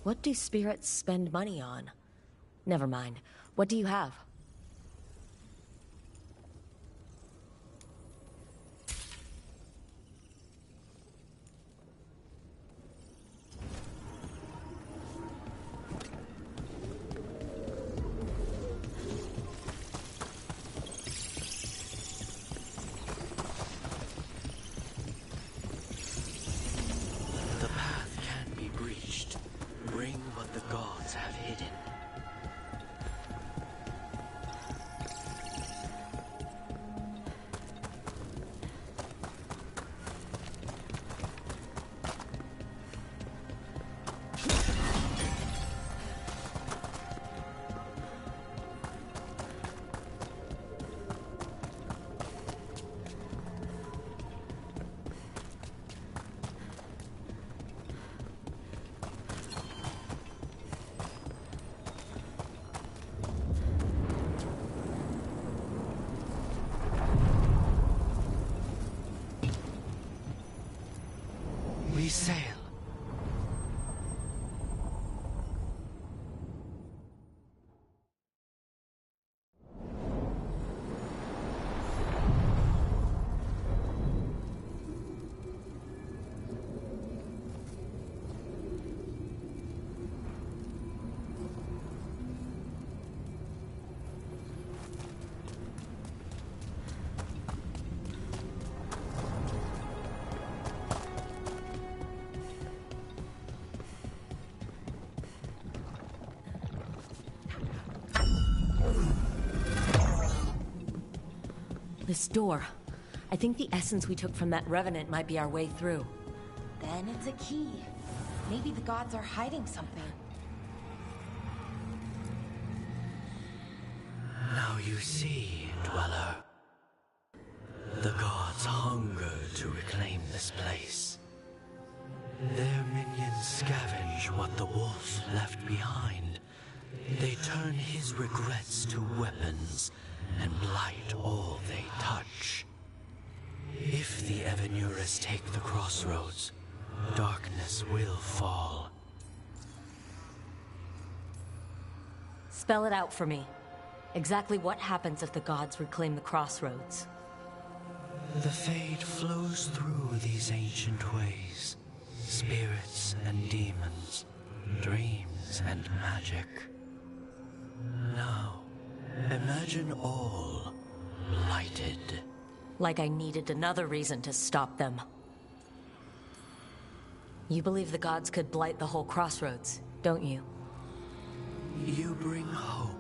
What do spirits spend money on? Never mind. What do you have? The path can be breached. Bring what the gods have hidden. We sail. This door. I think the essence we took from that Revenant might be our way through. Then it's a key. Maybe the gods are hiding something. Now you see, Dweller. The gods hunger to reclaim this place. Their minions scavenge what the wolf left behind. They turn his regrets to weapons and blight all they touch. If the Evenuras take the crossroads, darkness will fall. Spell it out for me. Exactly what happens if the gods reclaim the crossroads? The fade flows through these ancient ways. Spirits and demons, dreams and magic. Now, imagine all blighted. Like I needed another reason to stop them. You believe the gods could blight the whole crossroads, don't you? You bring hope.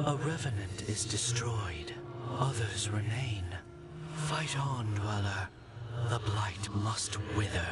A revenant is destroyed, others remain. Fight on, Dweller. The blight must wither.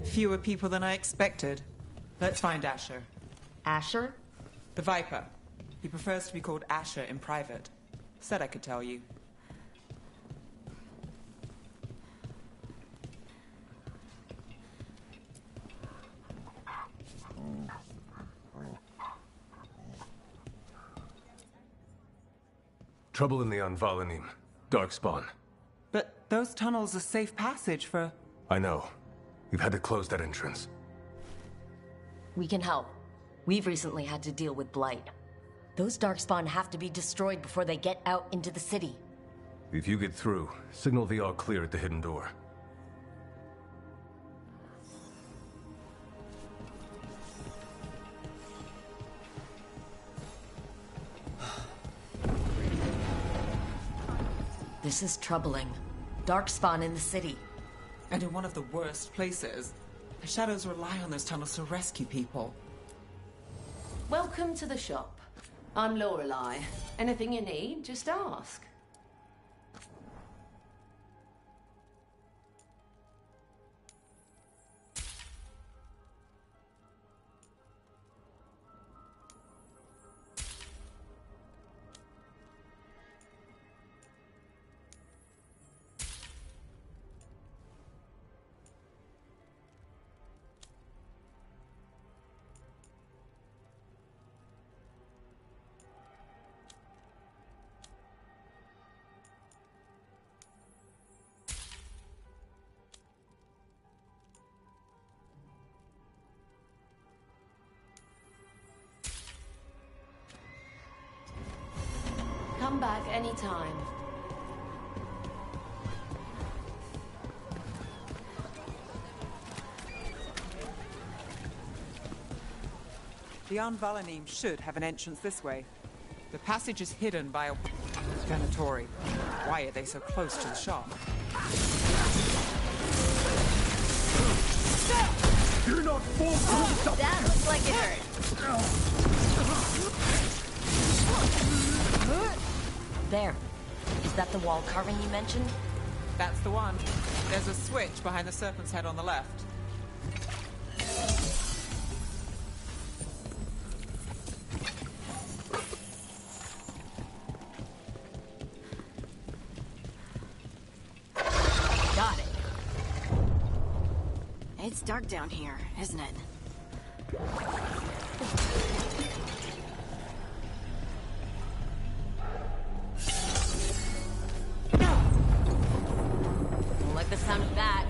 Fewer people than I expected. Let's find Asher. Asher? The Viper. He prefers to be called Asher in private. Said I could tell you. Trouble in the Anvalanim. Darkspawn. But those tunnels are safe passage for... I know. We've had to close that entrance. We can help. We've recently had to deal with Blight. Those Darkspawn have to be destroyed before they get out into the city. If you get through, signal the all clear at the hidden door. This is troubling. Darkspawn in the city. And in one of the worst places. The Shadows rely on those tunnels to rescue people. Welcome to the shop. I'm Lorelei. Anything you need, just ask. Come back anytime. The Anvalanim should have an entrance this way. The passage is hidden by a Venatori. Why are they so close to the shop? You're not foolproof! That looks like it hurt. There. Is that the wall carving you mentioned? That's the one. There's a switch behind the serpent's head on the left. Got it. It's dark down here, isn't it? Don't like the sound of that.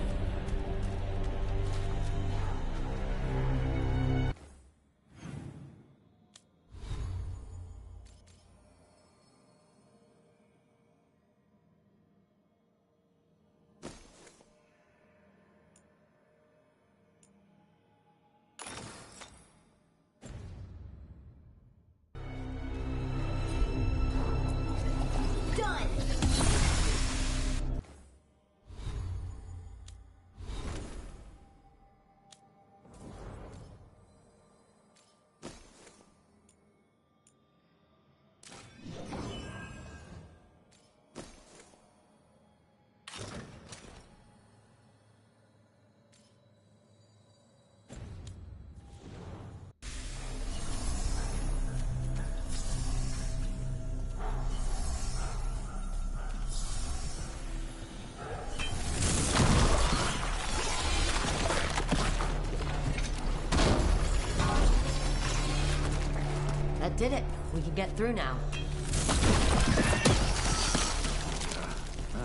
did it. We can get through now.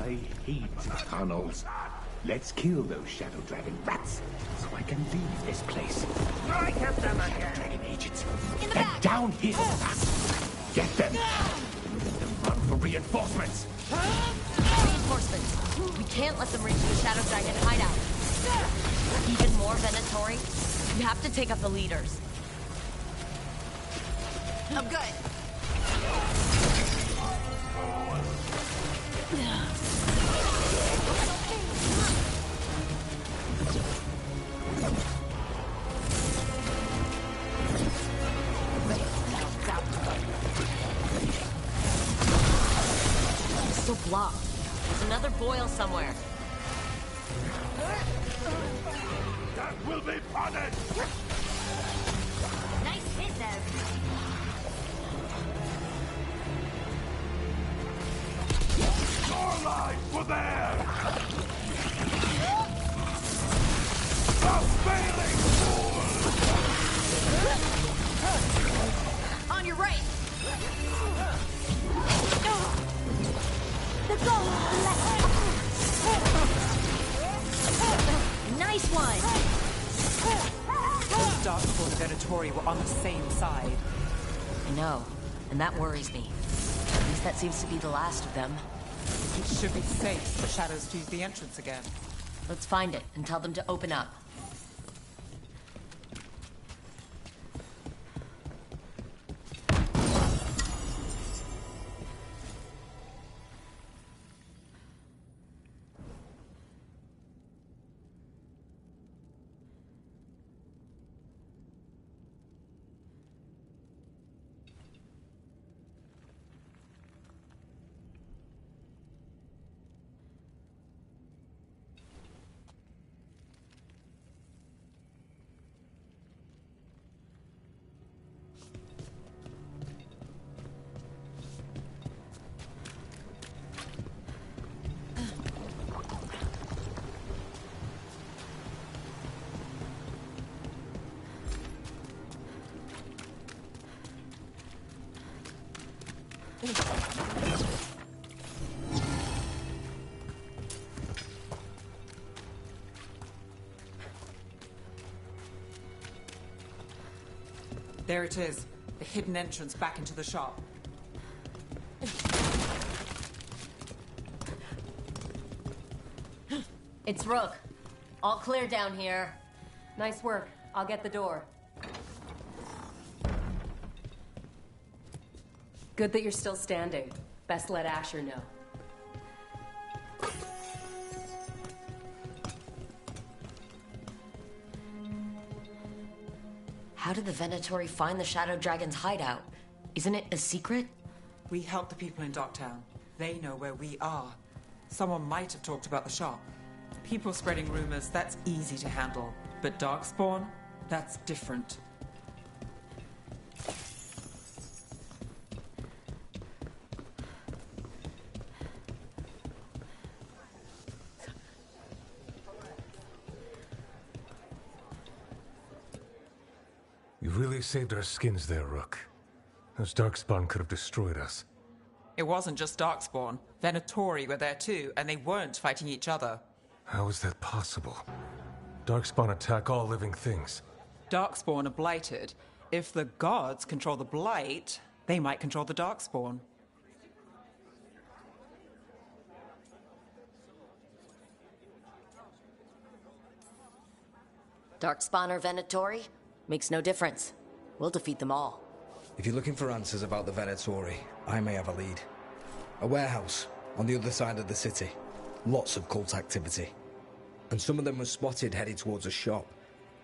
I hate tunnels. Let's kill those Shadow Dragon rats, so I can leave this place. Right at them again! Dragon agents! Get down here fast! Get them! And run for reinforcements! Reinforcements! We can't let them reach the Shadow Dragon hideout. Even more Venatori? You have to take out the leaders. I'm good. Still blocked. There's another boil somewhere. That will be punished! Nice hit there. Your lives were there! The failing fool! On your right! The goal left! Nice one! Those Darkspawn and Venatori were on the same side. I know, and that worries me. At least that seems to be the last of them. It should be safe for Shadows to use the entrance again. Let's find it and tell them to open up. There it is, the hidden entrance back into the shop. It's Rook. All clear down here. Nice work. I'll get the door. Good that you're still standing. Best let Asher know. How did the Venatori find the Shadow Dragon's hideout? Isn't it a secret? We help the people in Docktown. They know where we are. Someone might have talked about the shop. People spreading rumors, that's easy to handle. But Darkspawn, that's different. You really saved our skins there, Rook. Those Darkspawn could have destroyed us. It wasn't just Darkspawn. Venatori were there too, and they weren't fighting each other. How is that possible? Darkspawn attack all living things. Darkspawn are blighted. If the gods control the blight, they might control the Darkspawn. Darkspawn or Venatori? Makes no difference. We'll defeat them all. If you're looking for answers about the Venatori, I may have a lead. A warehouse on the other side of the city. Lots of cult activity. And some of them were spotted headed towards a shop.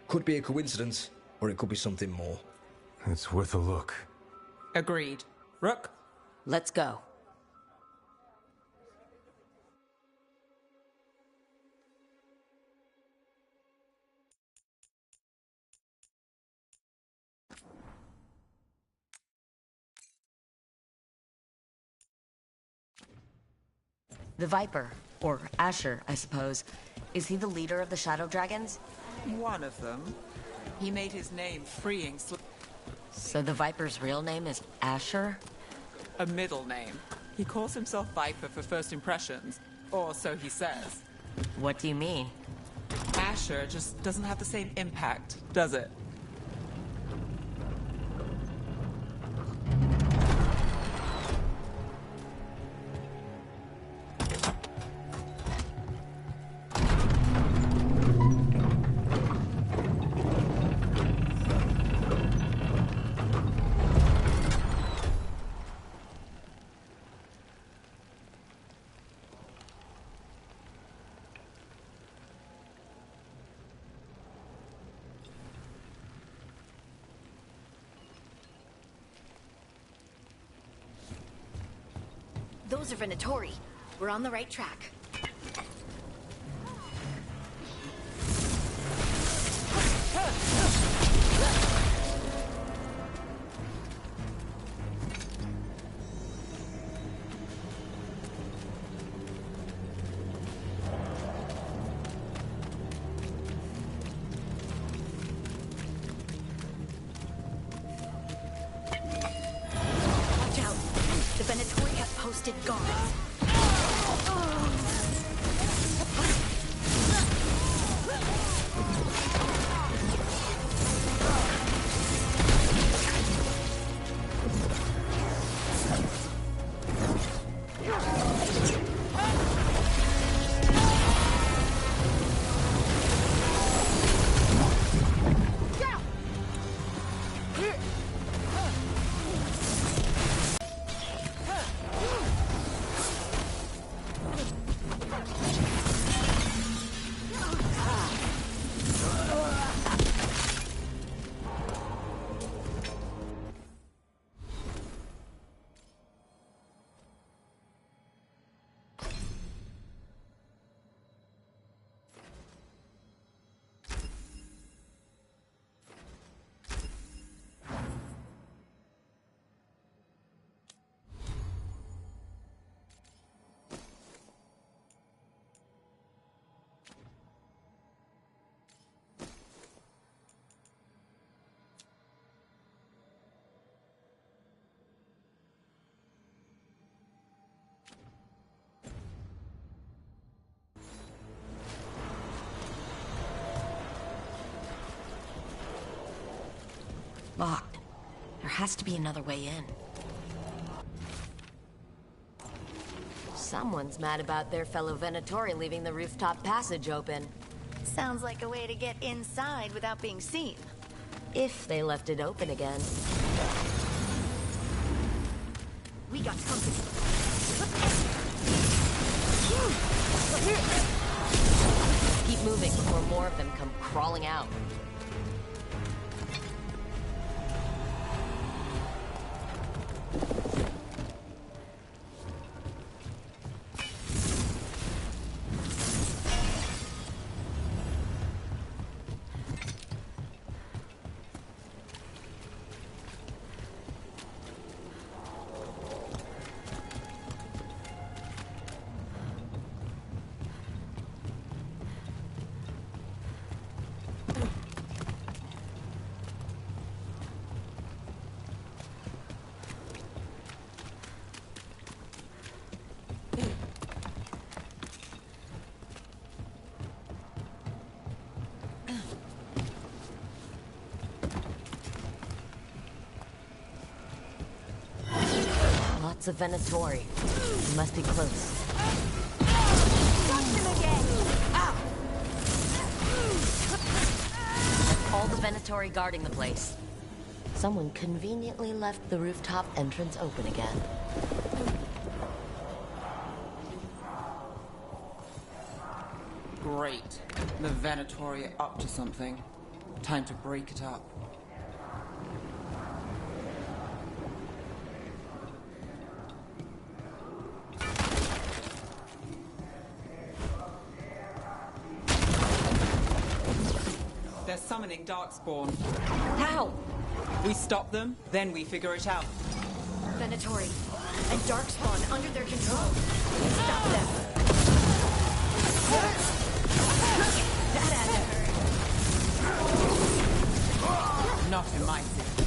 Could be a coincidence, or it could be something more. It's worth a look. Agreed. Rook? Let's go. The Viper, or Asher, I suppose. Is he the leader of the Shadow Dragons? One of them. He made his name freeing So the Viper's real name is Asher? A middle name. He calls himself Viper for first impressions, or so he says. What do you mean? Asher just doesn't have the same impact, does it? Those are Venatori. We're on the right track. Watch out. The Venatori have posted guards. Locked. There has to be another way in. Someone's mad about their fellow Venatori leaving the rooftop passage open. Sounds like a way to get inside without being seen. If they left it open again. We got company. Keep moving before more of them come crawling out. Lots of Venatori. You must be close. Got him again! Ow! That's all the Venatori guarding the place. Someone conveniently left the rooftop entrance open again. Great. The Venatori are up to something. Time to break it up. They're summoning Darkspawn. How? We stop them, then we figure it out. Venatori and Darkspawn under their control. Stop them. That had to hurt. Not in my city.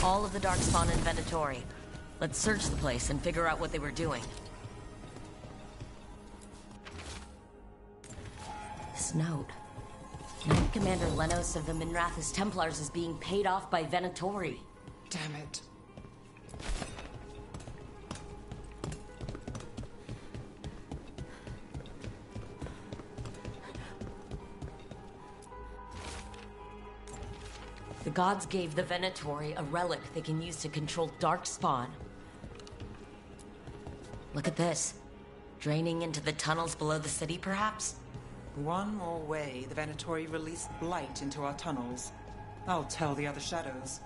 all of the Darkspawn and Venatori. Let's search the place and figure out what they were doing. This note. Knight Commander Lenos of the Minrathous Templars is being paid off by Venatori. Damn it. The gods gave the Venatori a relic they can use to control Darkspawn. Look at this. Draining into the tunnels below the city, perhaps? One more way the Venatori released blight into our tunnels. I'll tell the other shadows.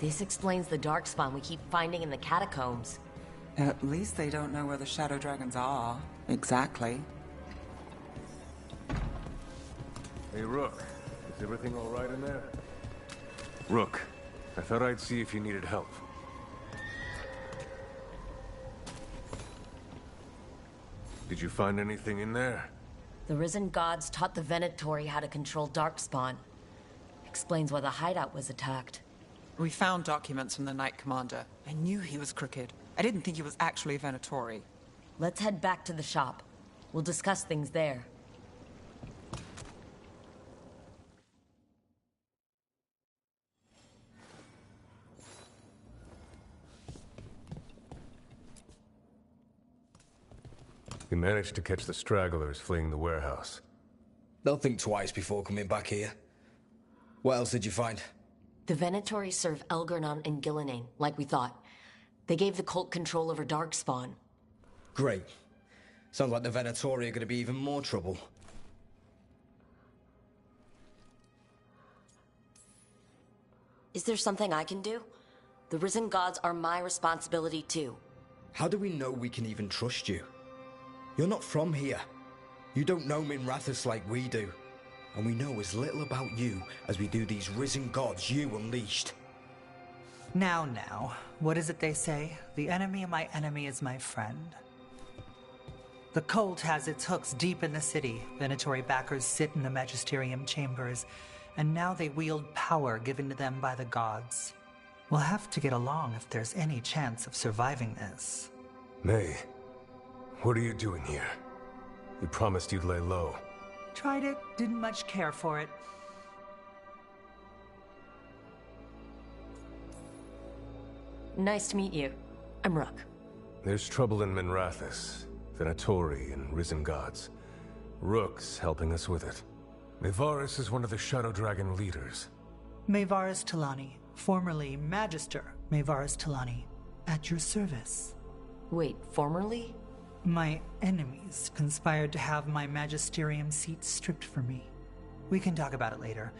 This explains the Darkspawn we keep finding in the catacombs. At least they don't know where the Shadow Dragons are. Exactly. Hey, Rook. Is everything all right in there? Rook, I thought I'd see if you needed help. Did you find anything in there? The Risen Gods taught the Venatori how to control Darkspawn. Explains why the hideout was attacked. We found documents from the Knight Commander. I knew he was crooked. I didn't think he was actually a Venatori. Let's head back to the shop. We'll discuss things there. We managed to catch the stragglers fleeing the warehouse. They'll think twice before coming back here. What else did you find? The Venatori serve Elgernon and Gillenane, like we thought. They gave the cult control over Darkspawn. Great. Sounds like the Venatori are going to be even more trouble. Is there something I can do? The Risen Gods are my responsibility too. How do we know we can even trust you? You're not from here. You don't know Minrathous like we do. And we know as little about you as we do these Risen Gods you unleashed. Now, what is it they say? The enemy of my enemy is my friend. The cult has its hooks deep in the city. Venatori backers sit in the Magisterium chambers, and now they wield power given to them by the gods. We'll have to get along if there's any chance of surviving this. May, what are you doing here? You promised you'd lay low. Tried it, didn't much care for it. Nice to meet you. I'm Rook. There's trouble in Minrathous, Venatori, and Risen Gods. Rook's helping us with it. Mayvarus is one of the Shadow Dragon leaders. Mayvarus Talani, formerly Magister Mayvarus Talani, at your service. Wait, formerly? My enemies conspired to have my magisterium seat stripped from me. We can talk about it later,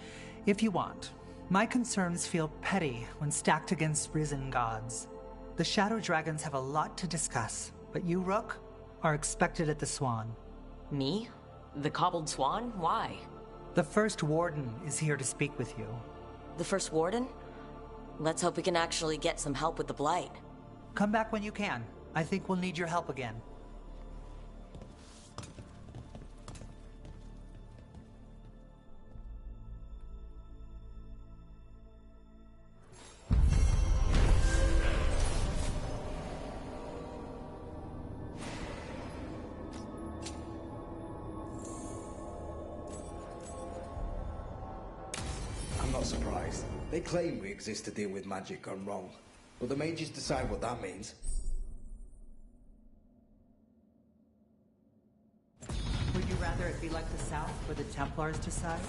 if you want. My concerns feel petty when stacked against Risen Gods. The Shadow Dragons have a lot to discuss, but you, Rook, are expected at the Swan. Me? The Cobbled Swan? Why? The First Warden is here to speak with you. The First Warden? Let's hope we can actually get some help with the Blight. Come back when you can. I think we'll need your help again. I'm not surprised. They claim we exist to deal with magic gone wrong, but the mages decide what that means. Would you rather it be like the South, where the Templars decide?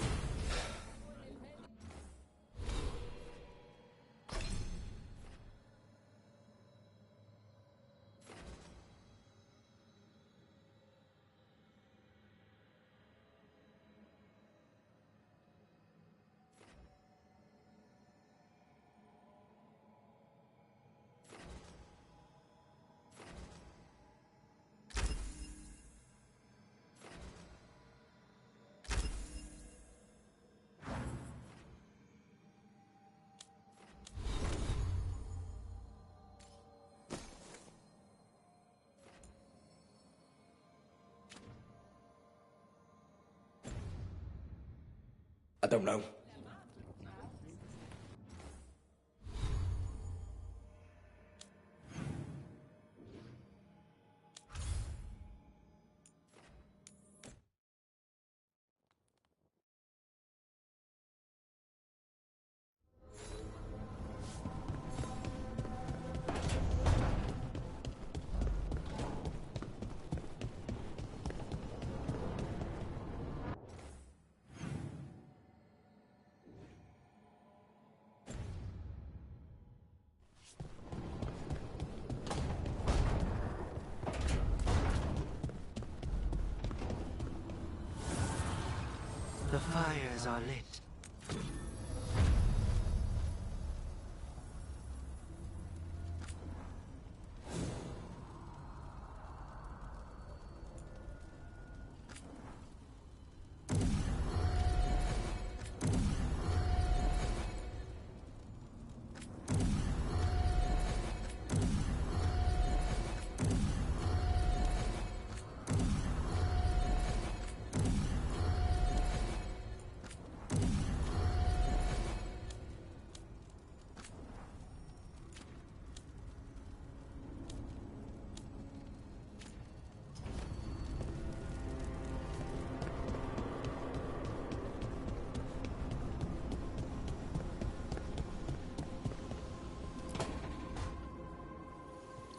I don't know. The fires are lit.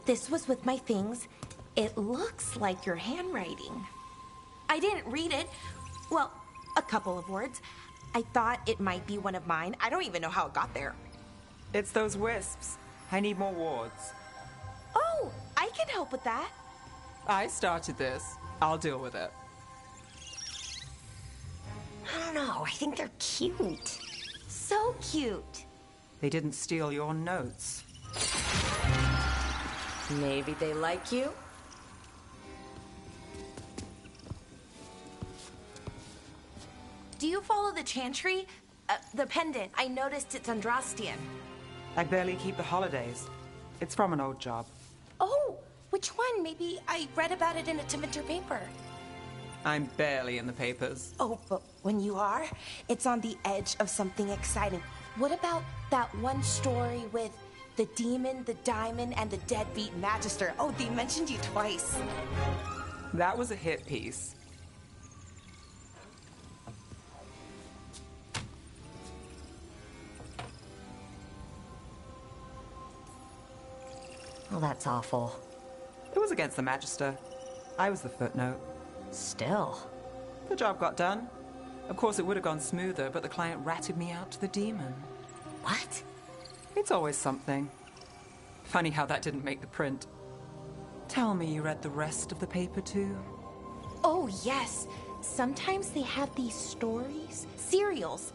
This was with my things. It looks like your handwriting. I didn't read it. Well, a couple of words. I thought it might be one of mine. I don't even know how it got there. It's those wisps. I need more wards. Oh, I can help with that. I started this. I'll deal with it. I don't know. I think they're cute. So cute. They didn't steal your notes. Maybe they like you? Do you follow the chantry? The pendant. I noticed it's Andrastian. I barely keep the holidays. It's from an old job. Oh, which one? Maybe I read about it in a Timenter paper. I'm barely in the papers. Oh, but when you are, it's on the edge of something exciting. What about that one story with the demon, the diamond, and the deadbeat magister? Oh, they mentioned you twice. That was a hit piece. Well, that's awful. It was against the magister. I was the footnote. Still. The job got done. Of course, it would have gone smoother, but the client ratted me out to the demon. What? It's always something. Funny how that didn't make the print. Tell me you read the rest of the paper too? Oh, yes. Sometimes they have these stories, serials.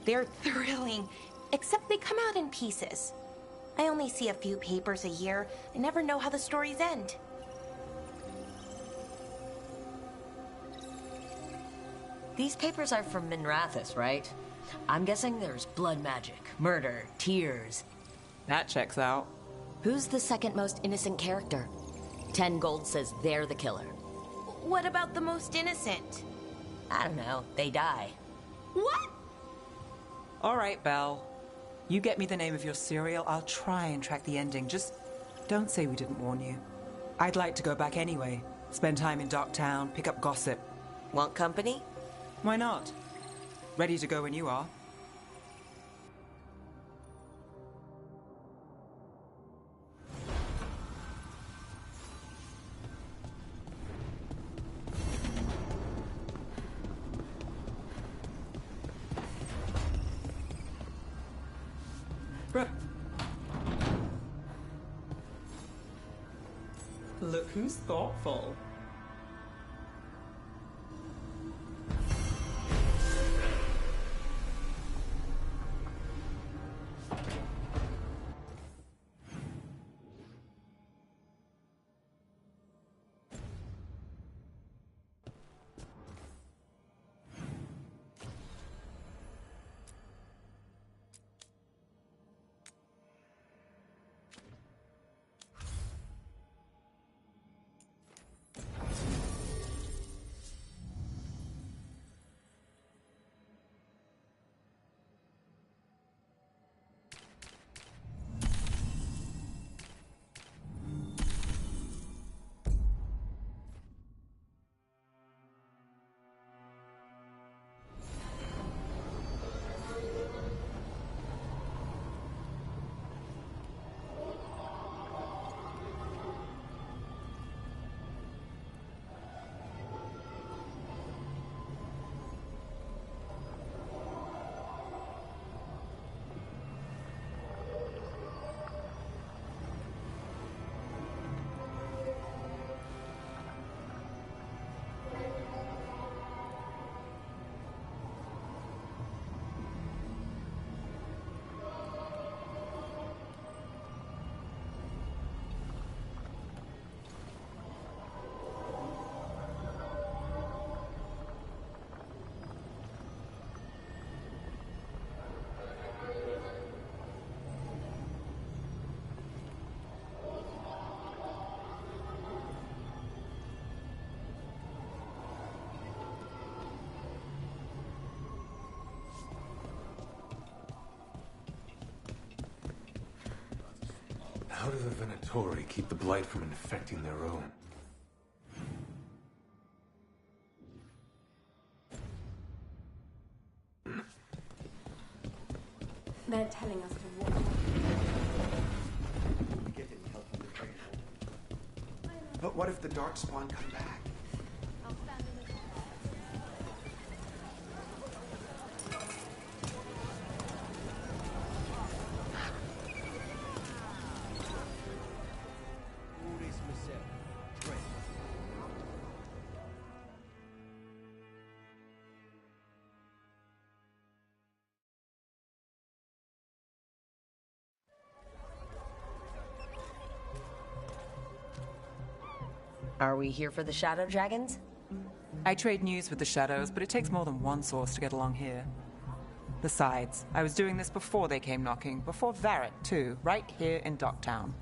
They're thrilling, except they come out in pieces. I only see a few papers a year. I never know how the stories end. These papers are from Minrathous, right? I'm guessing there's blood magic, murder, tears. That checks out. Who's the second most innocent character? 10 gold says they're the killer. What about the most innocent? I don't know. They die. What? All right, Belle. You get me the name of your serial, I'll try and track the ending. Just don't say we didn't warn you. I'd like to go back anyway. Spend time in Darktown, pick up gossip. Want company? Why not? Ready to go when you are. Look who's thoughtful. How do the Venatori keep the blight from infecting their own? They're telling us to watch. But what if the Darkspawn come back? Are we here for the Shadow Dragons? I trade news with the Shadows, but it takes more than one source to get along here. Besides, I was doing this before they came knocking, before Varret, too, right here in Docktown.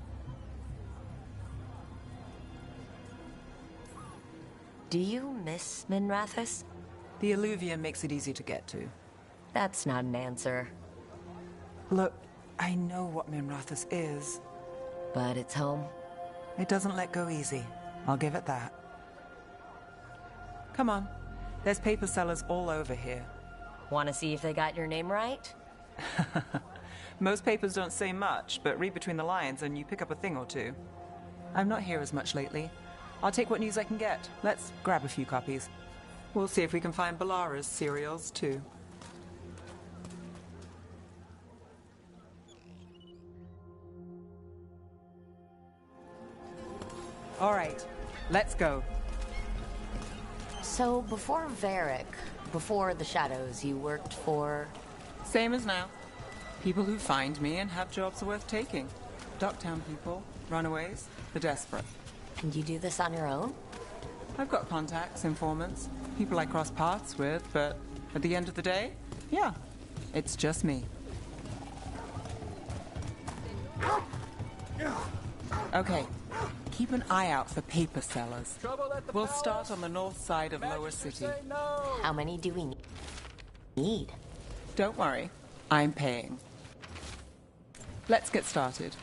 Do you miss Minrathous? The Alluvium makes it easy to get to. That's not an answer. Look, I know what Minrathous is. But it's home? It doesn't let go easy. I'll give it that. Come on. There's paper sellers all over here. Want to see if they got your name right? Most papers don't say much, but read between the lines and you pick up a thing or two. I'm not here as much lately. I'll take what news I can get. Let's grab a few copies. We'll see if we can find Balara's cereals, too. All right, let's go. So, before Varric, before the Shadows, you worked for... Same as now. People who find me and have jobs worth taking. Docktown people, runaways, the desperate. And you do this on your own? I've got contacts, informants, people I cross paths with, but at the end of the day, yeah, it's just me. Okay, keep an eye out for paper sellers. We'll start on the north side of Lower City. How many do we need? Don't worry, I'm paying. Let's get started.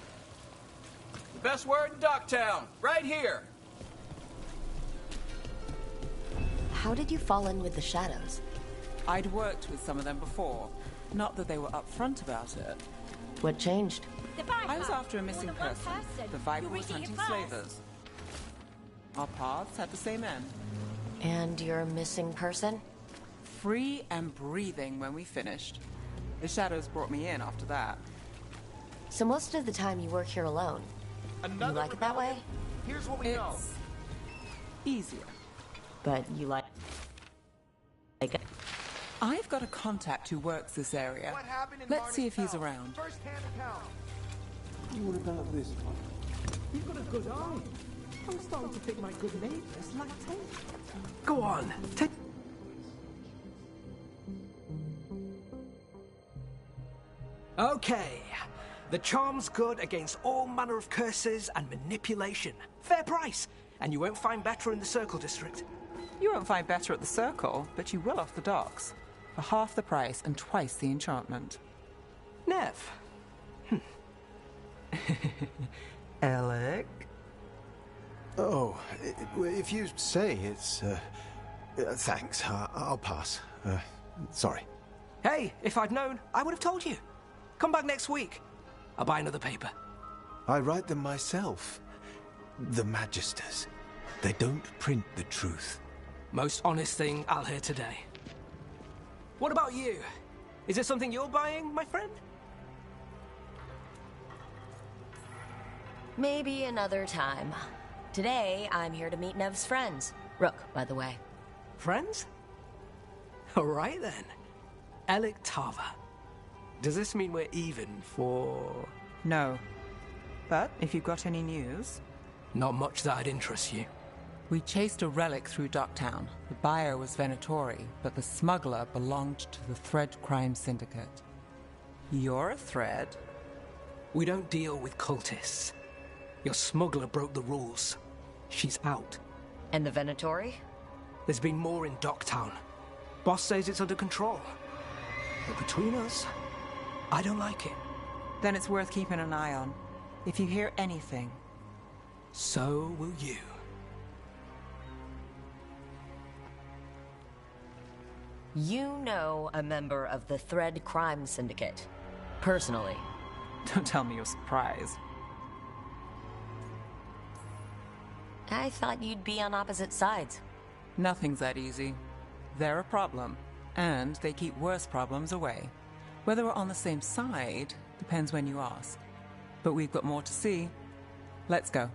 The best word in Docktown, right here. How did you fall in with the Shadows? I'd worked with some of them before. Not that they were upfront about it. What changed? I was after a missing person. The Viper was hunting slavers. Our paths had the same end. And your missing person? Free and breathing when we finished. The Shadows brought me in after that. So most of the time you work here alone. You like it that way? Here's what we know. Easier. But you like it? I've got a contact who works this area. Let's see if he's around. First-hand account. What about this one? You've got a good eye. I'm starting to think my good name is lactate. Go on, take... Okay. The charm's good against all manner of curses and manipulation. Fair price. And you won't find better in the Circle District. You won't find better at the Circle, but you will off the docks. For half the price and twice the enchantment. Nev. Alec? Oh, if you say it's... thanks, I'll pass. Sorry. Hey, if I'd known, I would have told you. Come back next week. I'll buy another paper. I write them myself. The Magisters. They don't print the truth. Most honest thing I'll hear today. What about you? Is it something you're buying, my friend? Maybe another time. Today, I'm here to meet Nev's friends. Rook, by the way. Friends? All right, then. Alec Tava. Does this mean we're even for... No. But if you've got any news... Not much that'd interest you. We chased a relic through Docktown. The buyer was Venatori, but the smuggler belonged to the Thread Crime Syndicate. You're a Thread? We don't deal with cultists. Your smuggler broke the rules. She's out. And the Venatori? There's been more in Docktown. Boss says it's under control. But between us, I don't like it. Then it's worth keeping an eye on. If you hear anything, so will you. You know a member of the Thread Crime Syndicate. Personally. don't tell me you're surprised. I thought you'd be on opposite sides. Nothing's that easy. They're a problem, and they keep worse problems away. Whether we're on the same side depends when you ask. But we've got more to see. Let's go.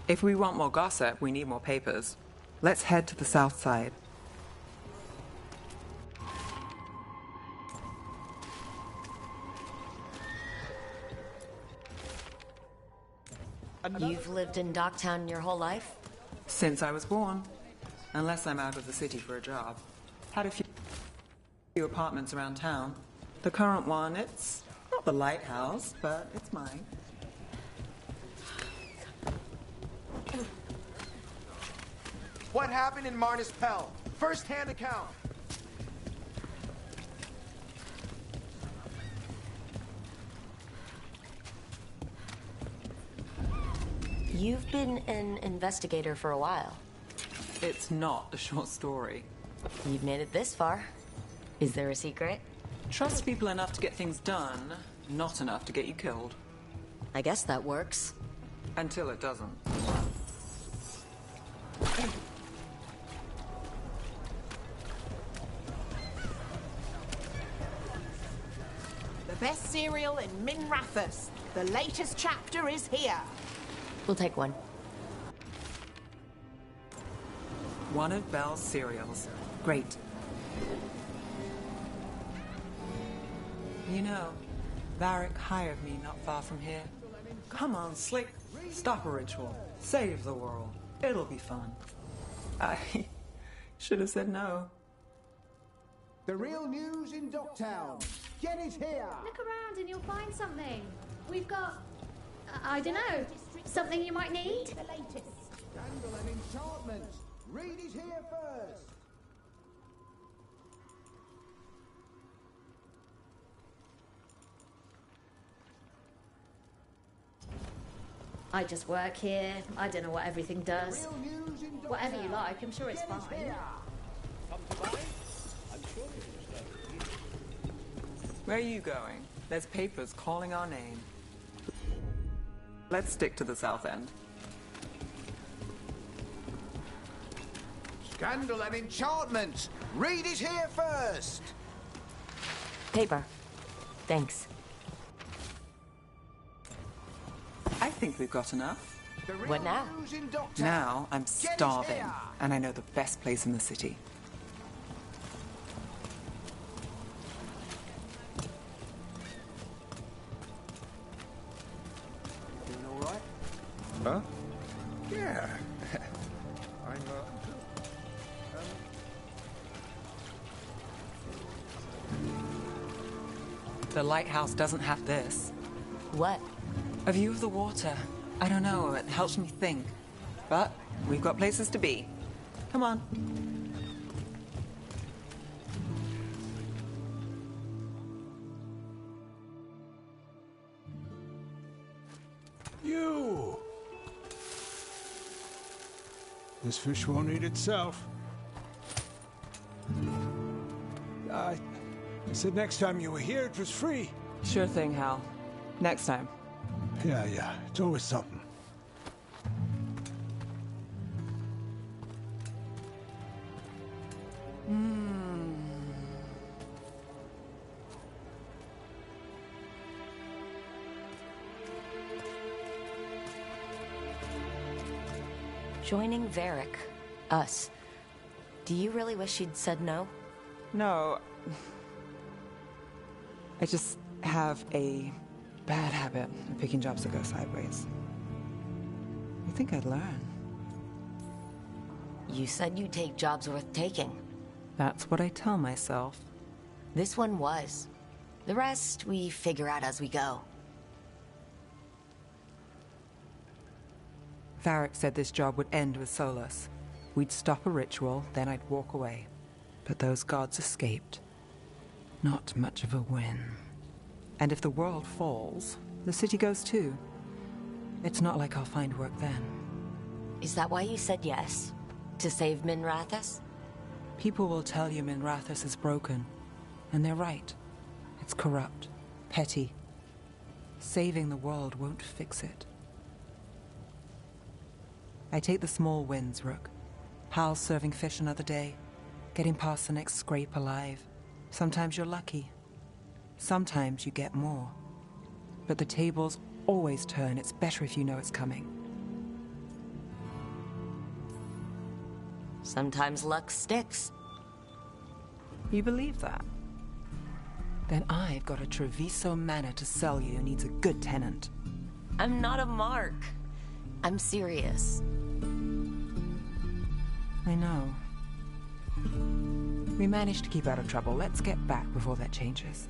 If we want more gossip, we need more papers. Let's head to the south side. You've lived in Docktown your whole life? Since I was born. Unless I'm out of the city for a job. Had a few apartments around town. The current one, it's not the lighthouse, but it's mine. What happened in Marnus Pell? First-hand account. You've been an investigator for a while. It's not a short story. You've made it this far. Is there a secret? Trust people enough to get things done, not enough to get you killed. I guess that works. Until it doesn't. The best cereal in Minrathous. The latest chapter is here. We'll take one. One of Belle's cereals. Great. You know, Varric hired me not far from here. Come on, Slick. Stop a ritual. Save the world. It'll be fun. I should have said no. The real news in Docktown. Get it here. Look around and you'll find something. We've got, I don't know, something you might need. The latest. Scandal and enchantment. Read it here first. I just work here. I don't know what everything does. Whatever you like, I'm sure it's fine. Where are you going? There's papers calling our name. Let's stick to the south end. Scandal and enchantment. Read it here first. Paper. Thanks. I think we've got enough. What now? Now I'm starving, and I know the best place in the city. Doing all right? Huh? Yeah. I'm, The lighthouse doesn't have this. What? A view of the water. I don't know, it helps me think. But we've got places to be. Come on. You! This fish won't eat itself. I said next time you were here, it was free. Sure thing, Hal. Next time. Yeah, it's always something. Joining Varric. Us. Do you really wish she'd said no? No. I just have a bad habit of picking jobs that go sideways. You think I'd learn? You said you'd take jobs worth taking. That's what I tell myself. This one was. The rest we figure out as we go. Varric said this job would end with Solus. We'd stop a ritual, then I'd walk away. But those gods escaped. Not much of a win. And if the world falls, the city goes too. It's not like I'll find work then. Is that why you said yes? To save Minrathous? People will tell you Minrathous is broken. And they're right. It's corrupt. Petty. Saving the world won't fix it. I take the small wins, Rook. Hal serving fish another day. Getting past the next scrape alive. Sometimes you're lucky. Sometimes you get more. But the tables always turn. It's better if you know it's coming. Sometimes luck sticks. You believe that? Then I've got a Treviso manor to sell you who needs a good tenant. I'm not a mark. I'm serious. I know. We managed to keep out of trouble. Let's get back before that changes.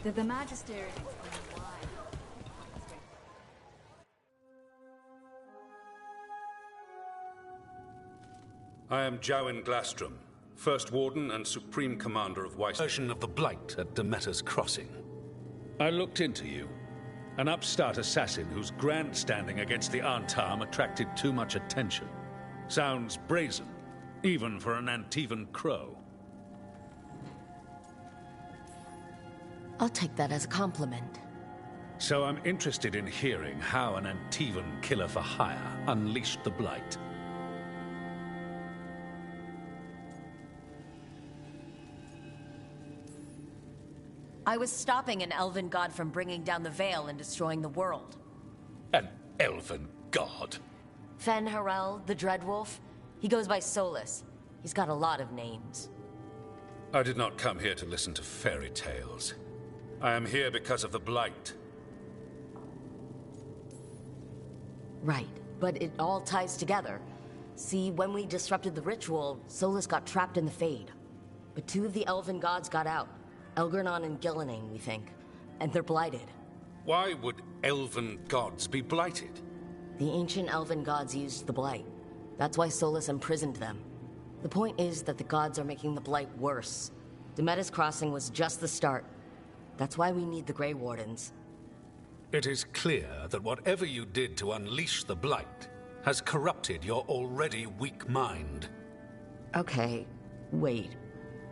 The Magister explained why. I am Jowin Glastrom, First Warden and Supreme Commander of Weiss. Version of the Blight at Demeter's Crossing. I looked into you. An upstart assassin whose grandstanding against the Antam attracted too much attention. Sounds brazen, even for an Antivan crow. I'll take that as a compliment. So I'm interested in hearing how an Antivan killer for hire unleashed the Blight. I was stopping an elven god from bringing down the Veil and destroying the world. An elven god? Fen Harel, the Dreadwolf. He goes by Solus. He's got a lot of names. I did not come here to listen to fairy tales. I am here because of the Blight. Right, but it all ties together. See, when we disrupted the ritual, Solus got trapped in the Fade. But two of the elven gods got out. Elgernon and Gillenane, we think. And they're blighted. Why would elven gods be blighted? The ancient elven gods used the Blight. That's why Solus imprisoned them. The point is that the gods are making the Blight worse. Demeter's Crossing was just the start. That's why we need the Grey Wardens. It is clear that whatever you did to unleash the Blight has corrupted your already weak mind. Okay, wait.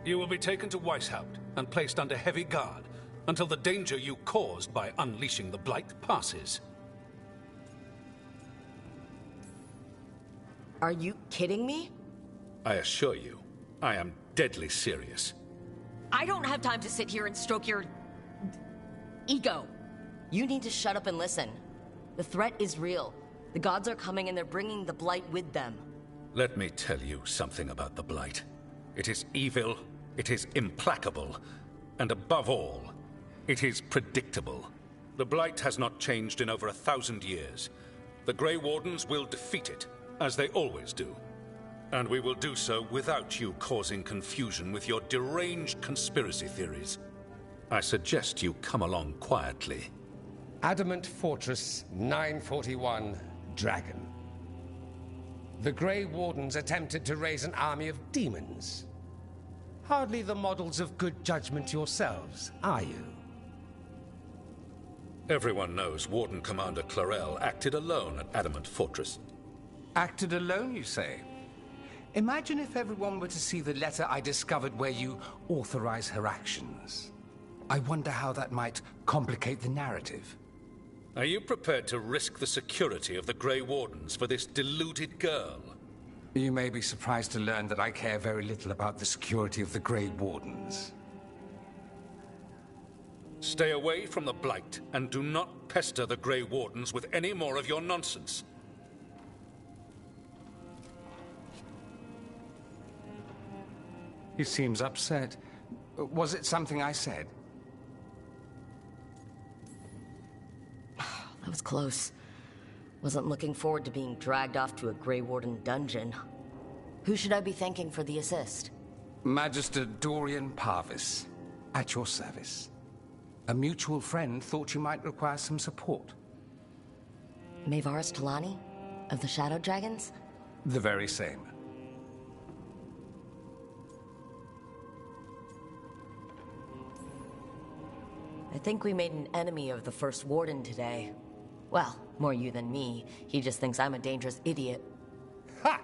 You will be taken to Weishaupt and placed under heavy guard until the danger you caused by unleashing the Blight passes. Are you kidding me? I assure you, I am deadly serious. I don't have time to sit here and stroke your ego. You need to shut up and listen. The threat is real. The gods are coming and they're bringing the Blight with them. Let me tell you something about the Blight. It is evil It is implacable. And above all, it is predictable. The Blight has not changed in over 1,000 years. The Grey Wardens will defeat it, as they always do. And we will do so without you causing confusion with your deranged conspiracy theories. I suggest you come along quietly. Adamant Fortress 941, Dragon. The Grey Wardens attempted to raise an army of demons. Hardly the models of good judgment yourselves, are you? Everyone knows Warden Commander Clarel acted alone at Adamant Fortress. Acted alone, you say? Imagine if everyone were to see the letter I discovered where you authorize her actions. I wonder how that might complicate the narrative. Are you prepared to risk the security of the Grey Wardens for this deluded girl? You may be surprised to learn that I care very little about the security of the Grey Wardens. Stay away from the Blight, and do not pester the Grey Wardens with any more of your nonsense. He seems upset. Was it something I said? That was close. Wasn't looking forward to being dragged off to a Grey Warden dungeon. Who should I be thanking for the assist? Magister Dorian Parvis, at your service. A mutual friend thought you might require some support. Maevaris Talani? Of the Shadow Dragons? The very same. I think we made an enemy of the First Warden today. Well, more you than me. He just thinks I'm a dangerous idiot. Ha!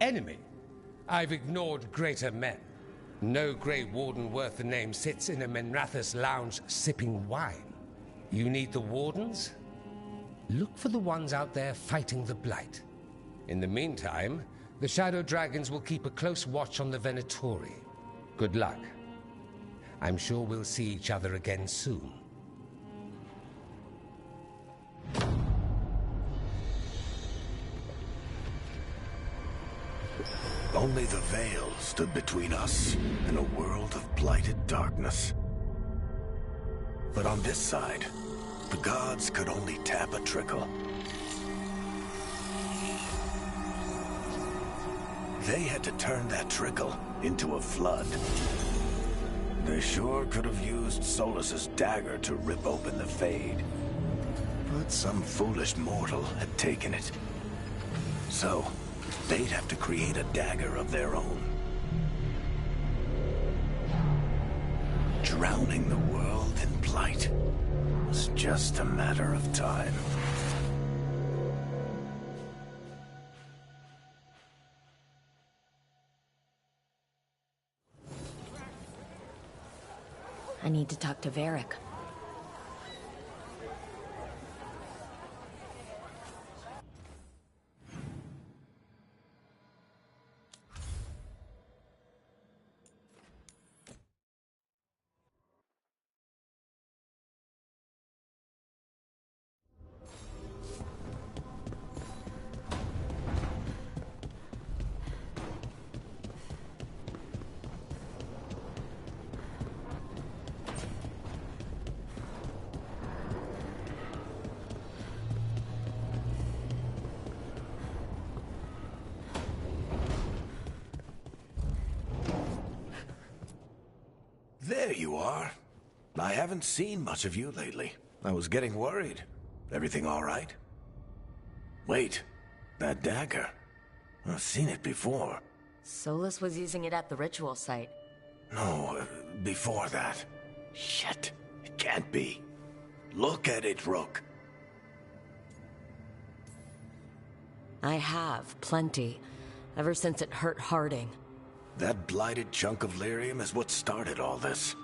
Enemy? I've ignored greater men. No Grey Warden worth the name sits in a Minrathous lounge sipping wine. You need the Wardens? Look for the ones out there fighting the Blight. In the meantime, the Shadow Dragons will keep a close watch on the Venatori. Good luck. I'm sure we'll see each other again soon. Only the veil stood between us and a world of blighted darkness. But on this side, the gods could only tap a trickle. They had to turn that trickle into a flood. They sure could have used Solus's dagger to rip open the Fade. But some foolish mortal had taken it. So, they'd have to create a dagger of their own. Drowning the world in blight was just a matter of time. I need to talk to Varric. There you are. I haven't seen much of you lately. I was getting worried. Everything all right? Wait, that dagger. I've seen it before. Solus was using it at the ritual site. No, before that. Shit, it can't be. Look at it, Rook. I have, plenty. Ever since it hurt Harding. That blighted chunk of lyrium is what started all this.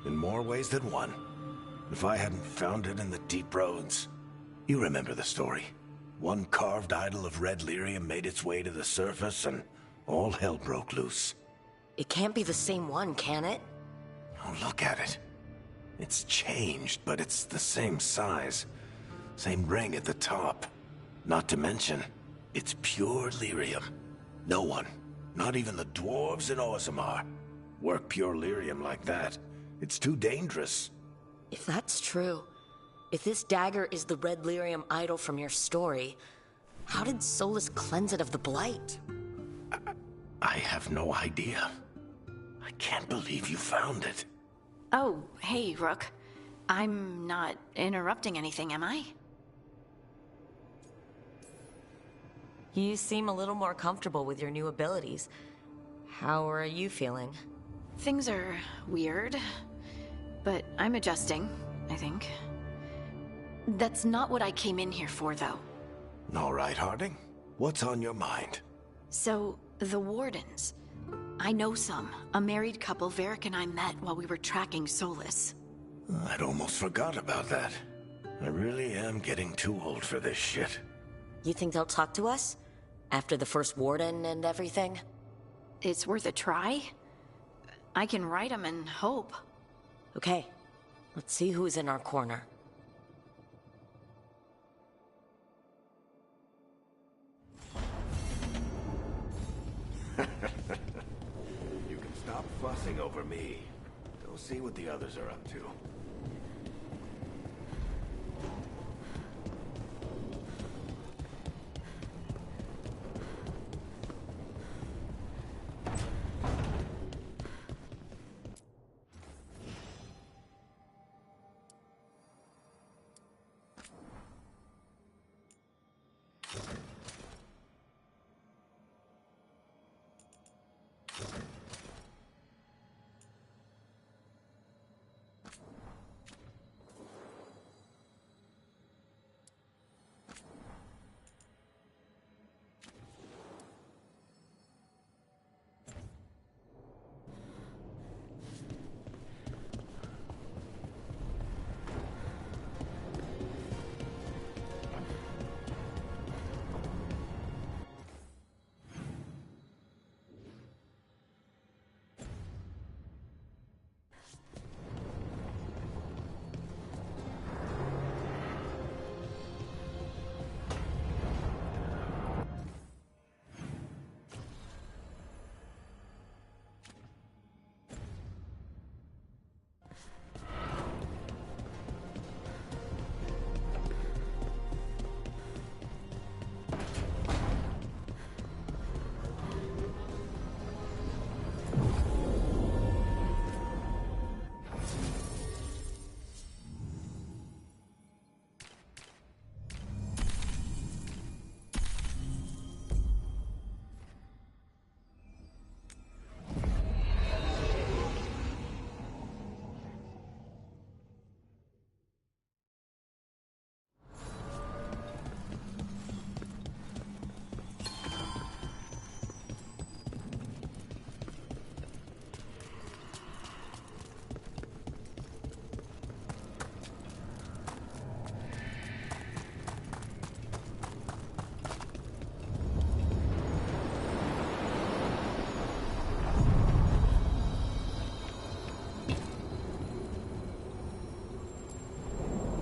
In more ways than one. If I hadn't found it in the deep roads. You remember the story. One carved idol of red lyrium made its way to the surface and all hell broke loose. It can't be the same one, can it? Oh, look at it. It's changed, but it's the same size. Same ring at the top. Not to mention, it's pure lyrium. No one, not even the dwarves in Orzammar, work pure lyrium like that. It's too dangerous. If that's true, if this dagger is the red lyrium idol from your story, how did Solus cleanse it of the blight? I have no idea. I can't believe you found it. Oh, hey, Rook. I'm not interrupting anything, am I? You seem a little more comfortable with your new abilities. How are you feeling? Things are weird, but I'm adjusting, I think. That's not what I came in here for, though. All right, Harding. What's on your mind? So, the Wardens. I know some. A married couple Varric and I met while we were tracking Solus. I'd almost forgot about that. I really am getting too old for this shit. You think they'll talk to us? After the first Warden and everything? It's worth a try. I can write them and hope. Okay, let's see who's in our corner. You can stop fussing over me. Go see what the others are up to.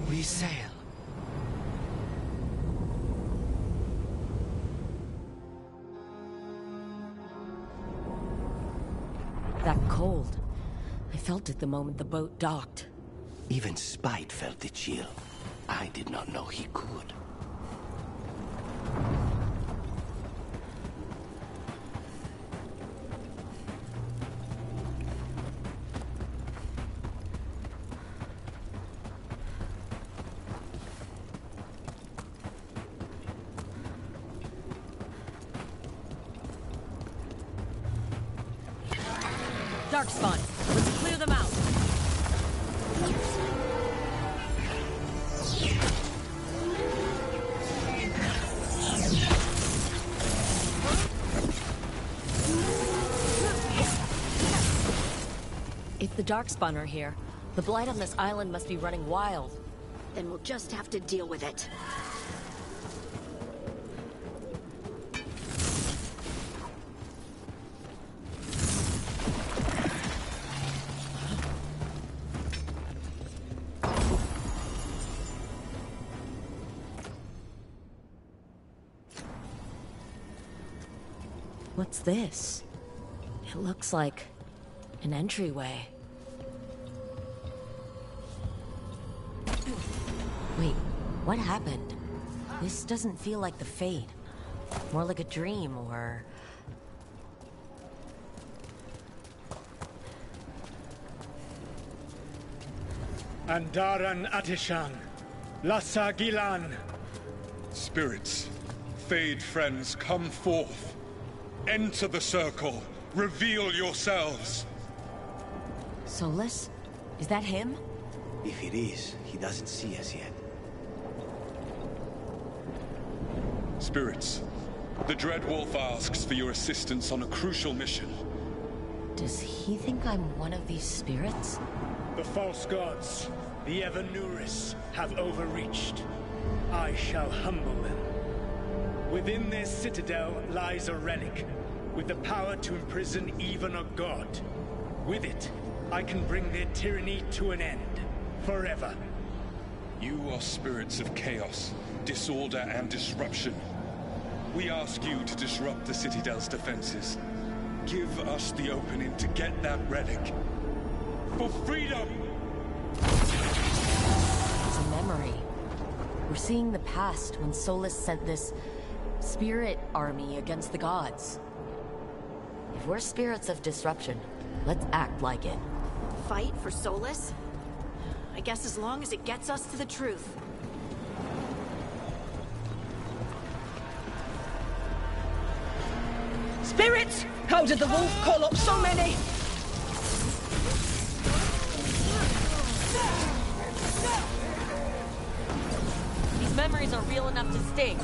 We sail. That cold. I felt it the moment the boat docked. Even Spite felt the chill. I did not know he could. Darkspawn, let's clear them out. If the Darkspawn are here, the blight on this island must be running wild. Then we'll just have to deal with it. What's this? It looks like An entryway. Wait, what happened? This doesn't feel like the Fade. More like a dream, or... Andaran Atishan, Lassa Gilan. Spirits, Fade friends, come forth. Enter the circle. Reveal yourselves. Solus? Is that him? If it is, he doesn't see us yet. Spirits, the Dread Wolf asks for your assistance on a crucial mission. Does he think I'm one of these spirits? The false gods, the Evanuris, have overreached. I shall humble them. Within their citadel lies a relic, with the power to imprison even a god. With it, I can bring their tyranny to an end, forever. You are spirits of chaos, disorder, and disruption. We ask you to disrupt the Citadel's defenses. Give us the opening to get that relic. For freedom! It's a memory. We're seeing the past when Solus sent this spirit army against the gods. If we're spirits of disruption, let's act like it. Fight for Solus? I guess as long as it gets us to the truth. Spirits! How did the wolf call up so many? These memories are real enough to sting.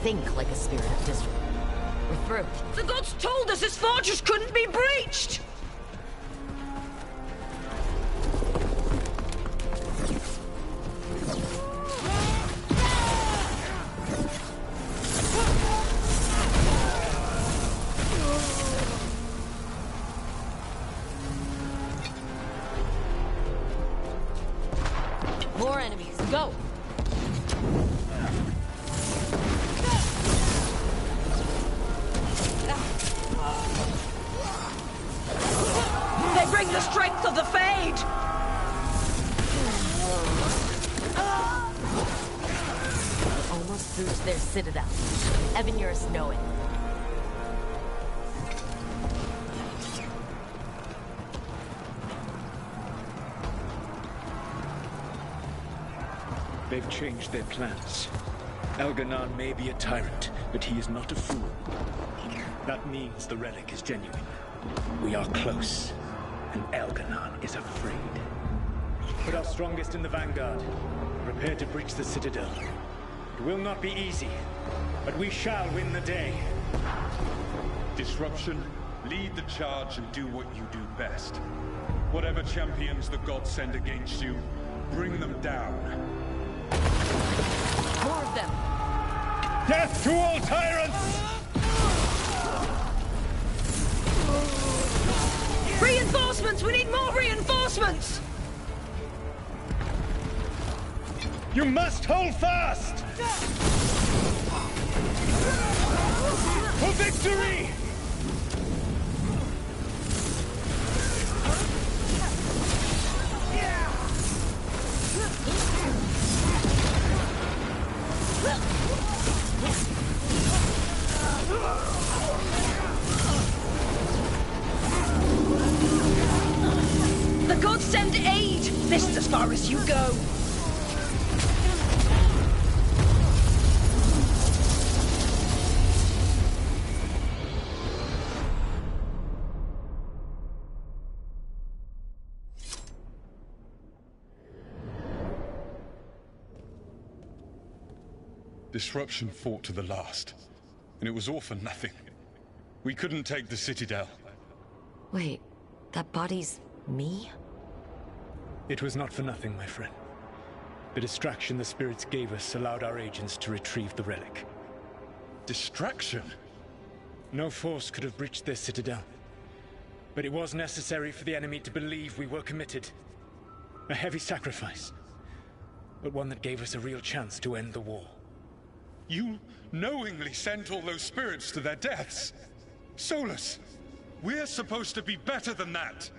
Think like a spirit of disrespect. We're through. The gods told us this fortress couldn't be breached! More enemies, go! They bring the strength of the Fade! Almost through to their citadel. Evanuris know it. They've changed their plans. Elganon may be a tyrant, but he is not a fool. That means the relic is genuine. We are close, and Elganon is afraid. Put our strongest in the vanguard. Prepare to breach the citadel. It will not be easy, but we shall win the day. Disruption, lead the charge and do what you do best. Whatever champions the gods send against you, bring them down. More of them! Death to all tyrants! Reinforcements! We need more reinforcements! You must hold fast! For victory! The gods send aid! This is as far as you go! Disruption fought to the last, and it was all for nothing. We couldn't take the Citadel. Wait, that body's me? It was not for nothing, my friend. The distraction the spirits gave us allowed our agents to retrieve the relic. Distraction? No force could have breached this Citadel. But it was necessary for the enemy to believe we were committed. A heavy sacrifice, but one that gave us a real chance to end the war. You knowingly sent all those spirits to their deaths. Solus, we're supposed to be better than that.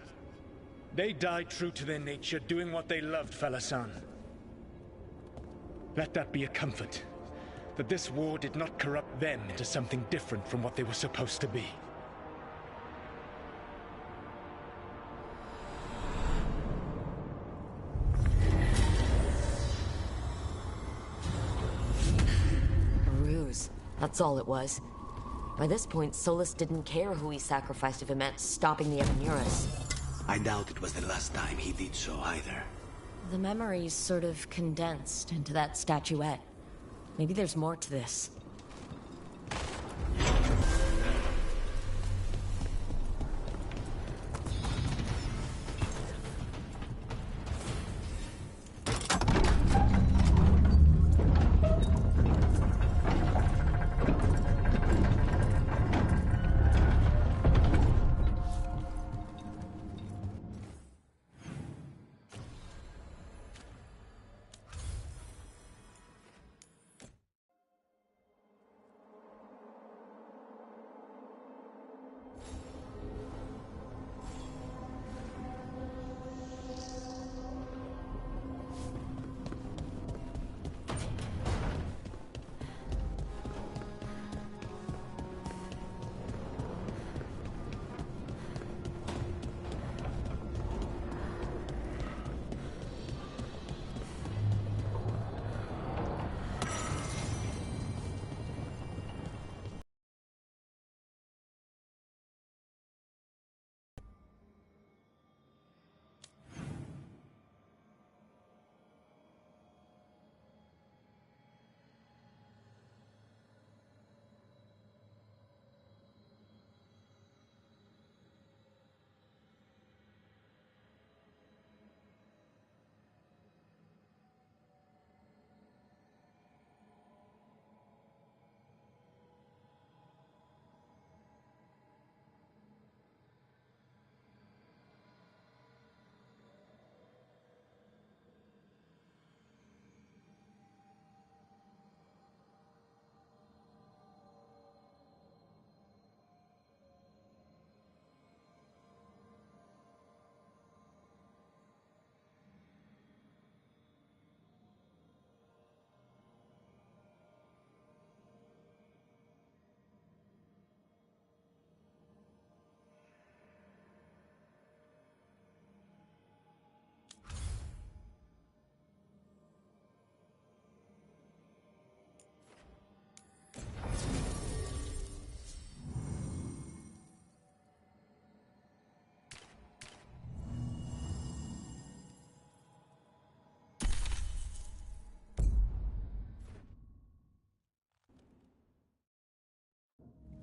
They died true to their nature, doing what they loved, Falasan. Let that be a comfort, that this war did not corrupt them into something different from what they were supposed to be. A ruse. That's all it was. By this point, Solus didn't care who he sacrificed if it meant stopping the Epinuris. I doubt it was the last time he did so either. The memories sort of condensed into that statuette. Maybe there's more to this.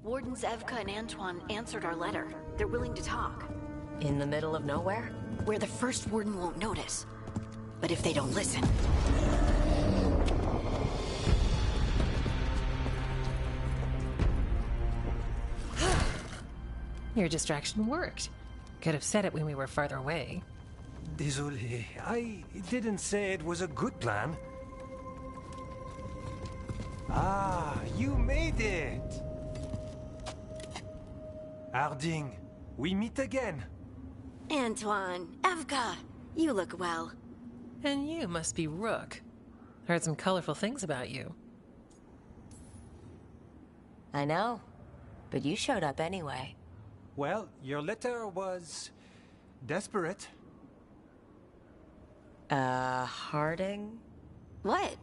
Wardens Evka and Antoine answered our letter. They're willing to talk. In the middle of nowhere? Where the first warden won't notice. But if they don't listen... Your distraction worked. Could have said it when we were farther away. Désolé, I didn't say it was a good plan. Ah, you made it! Harding, we meet again. Antoine, Evka, you look well. And you must be Rook. Heard some colorful things about you. I know, but you showed up anyway. Well, your letter was... desperate. Harding? What?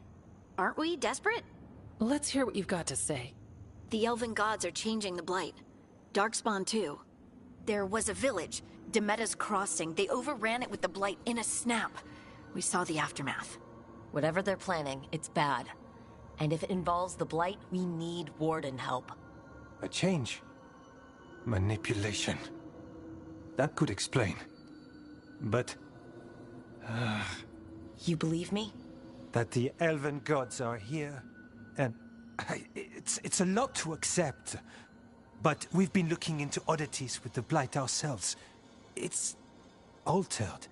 Aren't we desperate? Let's hear what you've got to say. The Elven Gods are changing the Blight. Darkspawn too. There was a village, Demeter's Crossing. They overran it with the Blight in a snap. We saw the aftermath. Whatever they're planning, it's bad. And if it involves the Blight, we need Warden help. A change. Manipulation. That could explain. But... You believe me? that the elven gods are here, and it's a lot to accept. But we've been looking into oddities with the Blight ourselves. It's altered.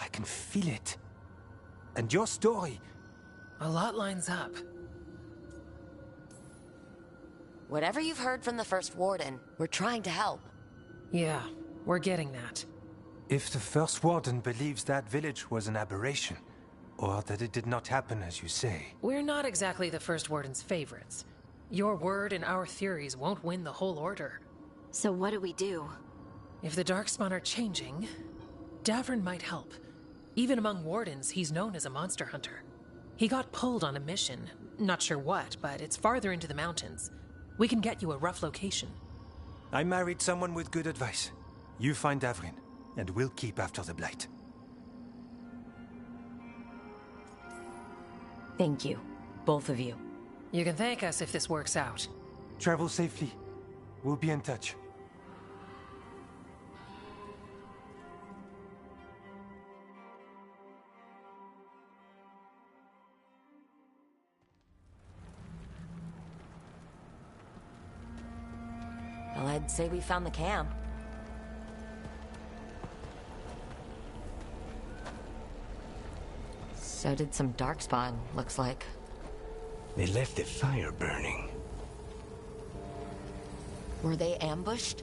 I can feel it. And your story... A lot lines up. Whatever you've heard from the First Warden, we're trying to help. Yeah, we're getting that. If the First Warden believes that village was an aberration, or that it did not happen as you say... We're not exactly the First Warden's favorites. Your word and our theories won't win the whole order. So what do we do? If the Darkspawn are changing, Davrin might help. Even among Wardens, he's known as a monster hunter. He got pulled on a mission. Not sure what, but it's farther into the mountains. We can get you a rough location. I married someone with good advice. You find Davrin, and we'll keep after the Blight. Thank you. Both of you. You can thank us if this works out. Travel safely. We'll be in touch. Well, I'd say we found the camp. So did some Darkspawn, looks like. They left the fire burning. Were they ambushed?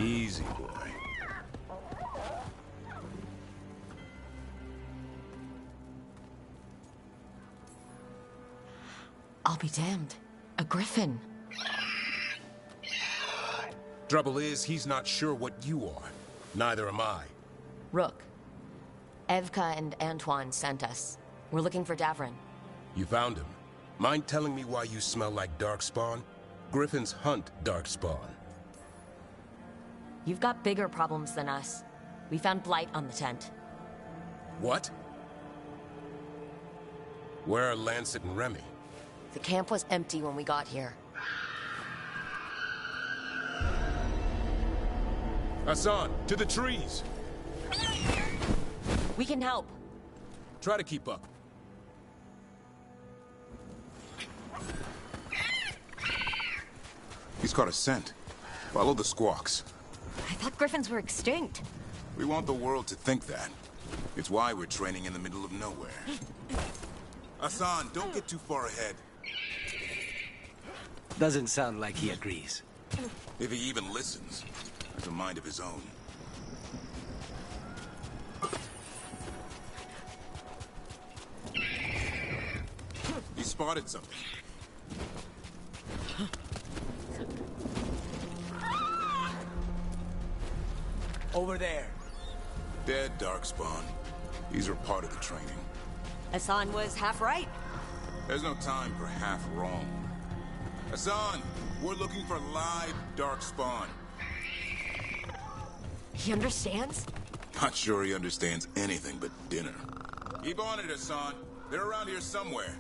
Easy, boy. I'll be damned. A griffin. Trouble is, he's not sure what you are. Neither am I. Rook. Evka and Antoine sent us. We're looking for Davrin. You found him. Mind telling me why you smell like Darkspawn? Griffins hunt Darkspawn. You've got bigger problems than us. We found Blight on the tent. What? Where are Lancet and Remy? The camp was empty when we got here. Hassan, to the trees! We can help. Try to keep up. He's caught a scent. Follow the squawks. I thought griffins were extinct. We want the world to think that. It's why we're training in the middle of nowhere. Hassan, don't get too far ahead. Doesn't sound like he agrees. If he even listens. Has a mind of his own. He spotted something. Over there. Dead Darkspawn. These are part of the training. Hassan was half right. There's no time for half wrong. Hassan, we're looking for live Darkspawn. He understands? Not sure he understands anything but dinner. Keep on it, Hassan. They're around here somewhere.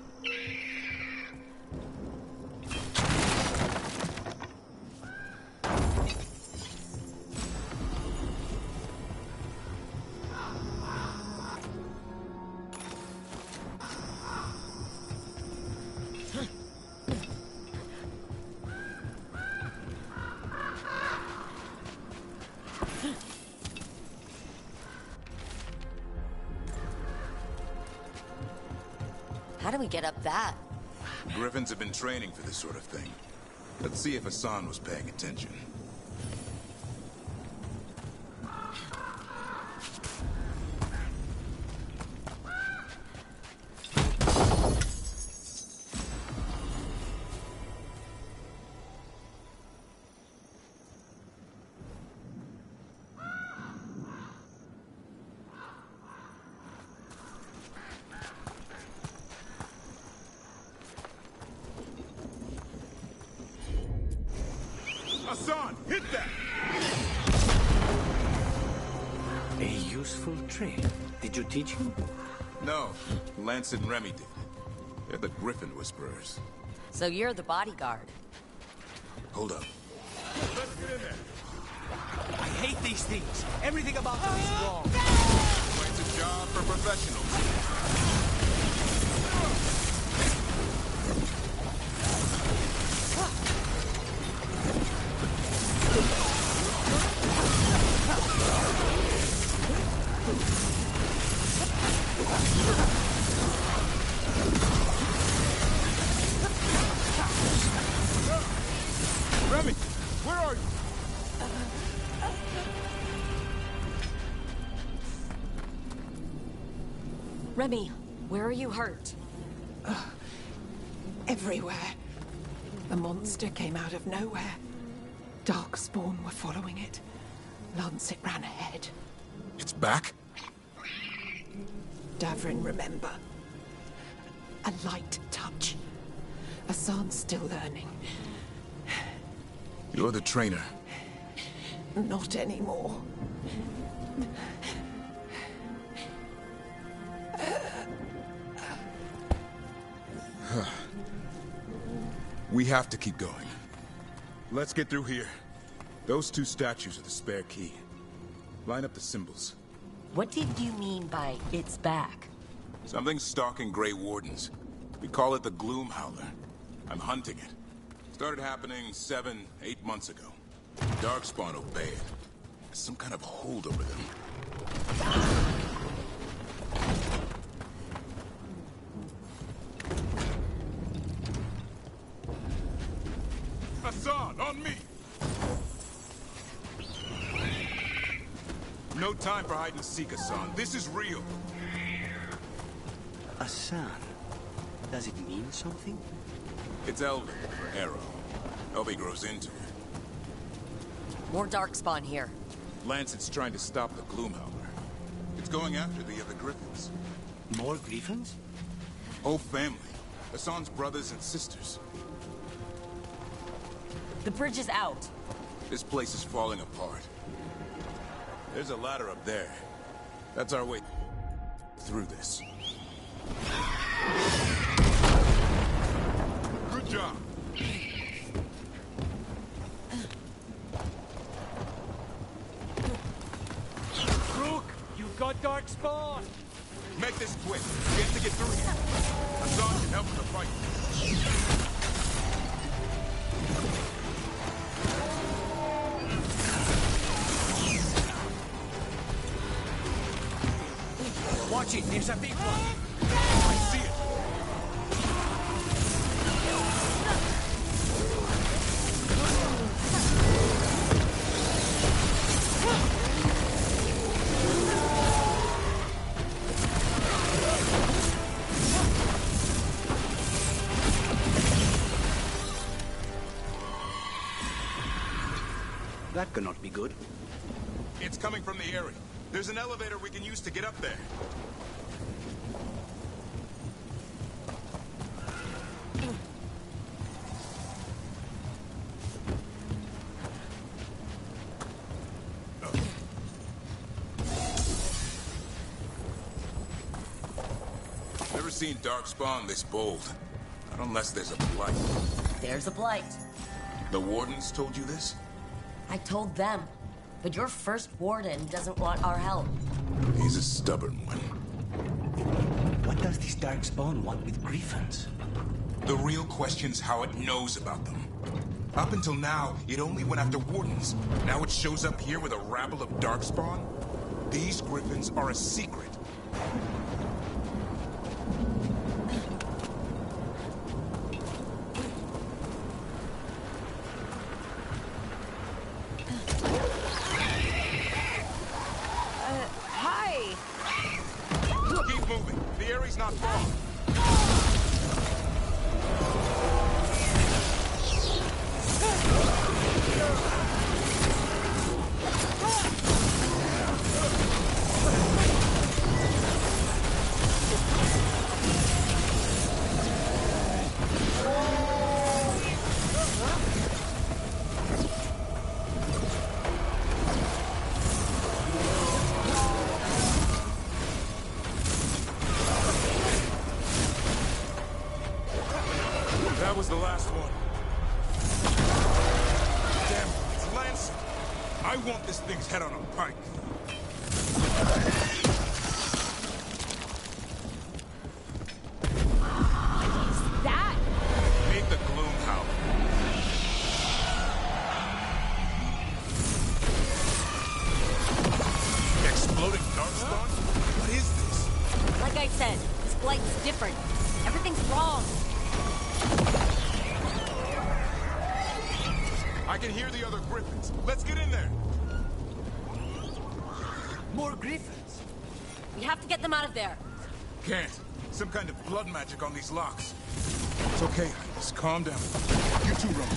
How do we get up that? Griffins have been training for this sort of thing. Let's see if Hassan was paying attention. Hassan, hit that! A useful trick. Did you teach him? No, Lance and Remy did. They're the Griffin Whisperers. So you're the bodyguard. Hold up. Let's get in there. I hate these things. Everything about them is wrong. It's a job for professionals. Remy, where are you? Remy, where are you hurt? Everywhere. The monster came out of nowhere. Darkspawn were following it. Lancet ran ahead. It's back? Davrin, remember. A light touch. Hassan's still learning. You're the trainer. Not anymore. We have to keep going. Let's get through here. Those two statues are the spare key. Line up the symbols. What did you mean by it's back? Something's stalking Grey Wardens. We call it the Gloom Howler. I'm hunting it. Started happening 7, 8 months ago. Darkspawn obey it. There's some kind of hold over them. Hassan, on me! No time for hide and seek, Hassan. This is real. Hassan. Does it mean something? It's Elven for arrow. Elvi grows into it. More Darkspawn here. Lancet's trying to stop the Gloom Howler. It's going after the other Griffins. More Griffins? Whole family. Hassan's brothers and sisters. The bridge is out. This place is falling apart. There's a ladder up there. That's our way through this. Good job. Rook, you've got Darkspawn. Make this quick. We have to get through here. Hassan can help with the fight. Watch it, there's a big one. I see it. That cannot be good. It's coming from the area. There's an elevator we can use to get up there. Never seen Darkspawn this bold. Not unless there's a blight. There's a blight. The Wardens told you this? I told them. But your first warden doesn't want our help. He's a stubborn one. What does this Darkspawn want with Griffins? The real question's how it knows about them. Up until now, it only went after Wardens. Now it shows up here with a rabble of Darkspawn? These Griffins are a secret. Keep moving. The area's not far. last one. Damn, it's Lancet. I want this thing's head on a pike. That? Meet the Gloom Howler. Exploding darkspawn? What is this? Like I said, this blight's different. Everything's wrong. I can hear the other griffins. Let's get in there. More griffins? We have to get them out of there. Can't. Some kind of blood magic on these locks. It's okay, just calm down. You two run.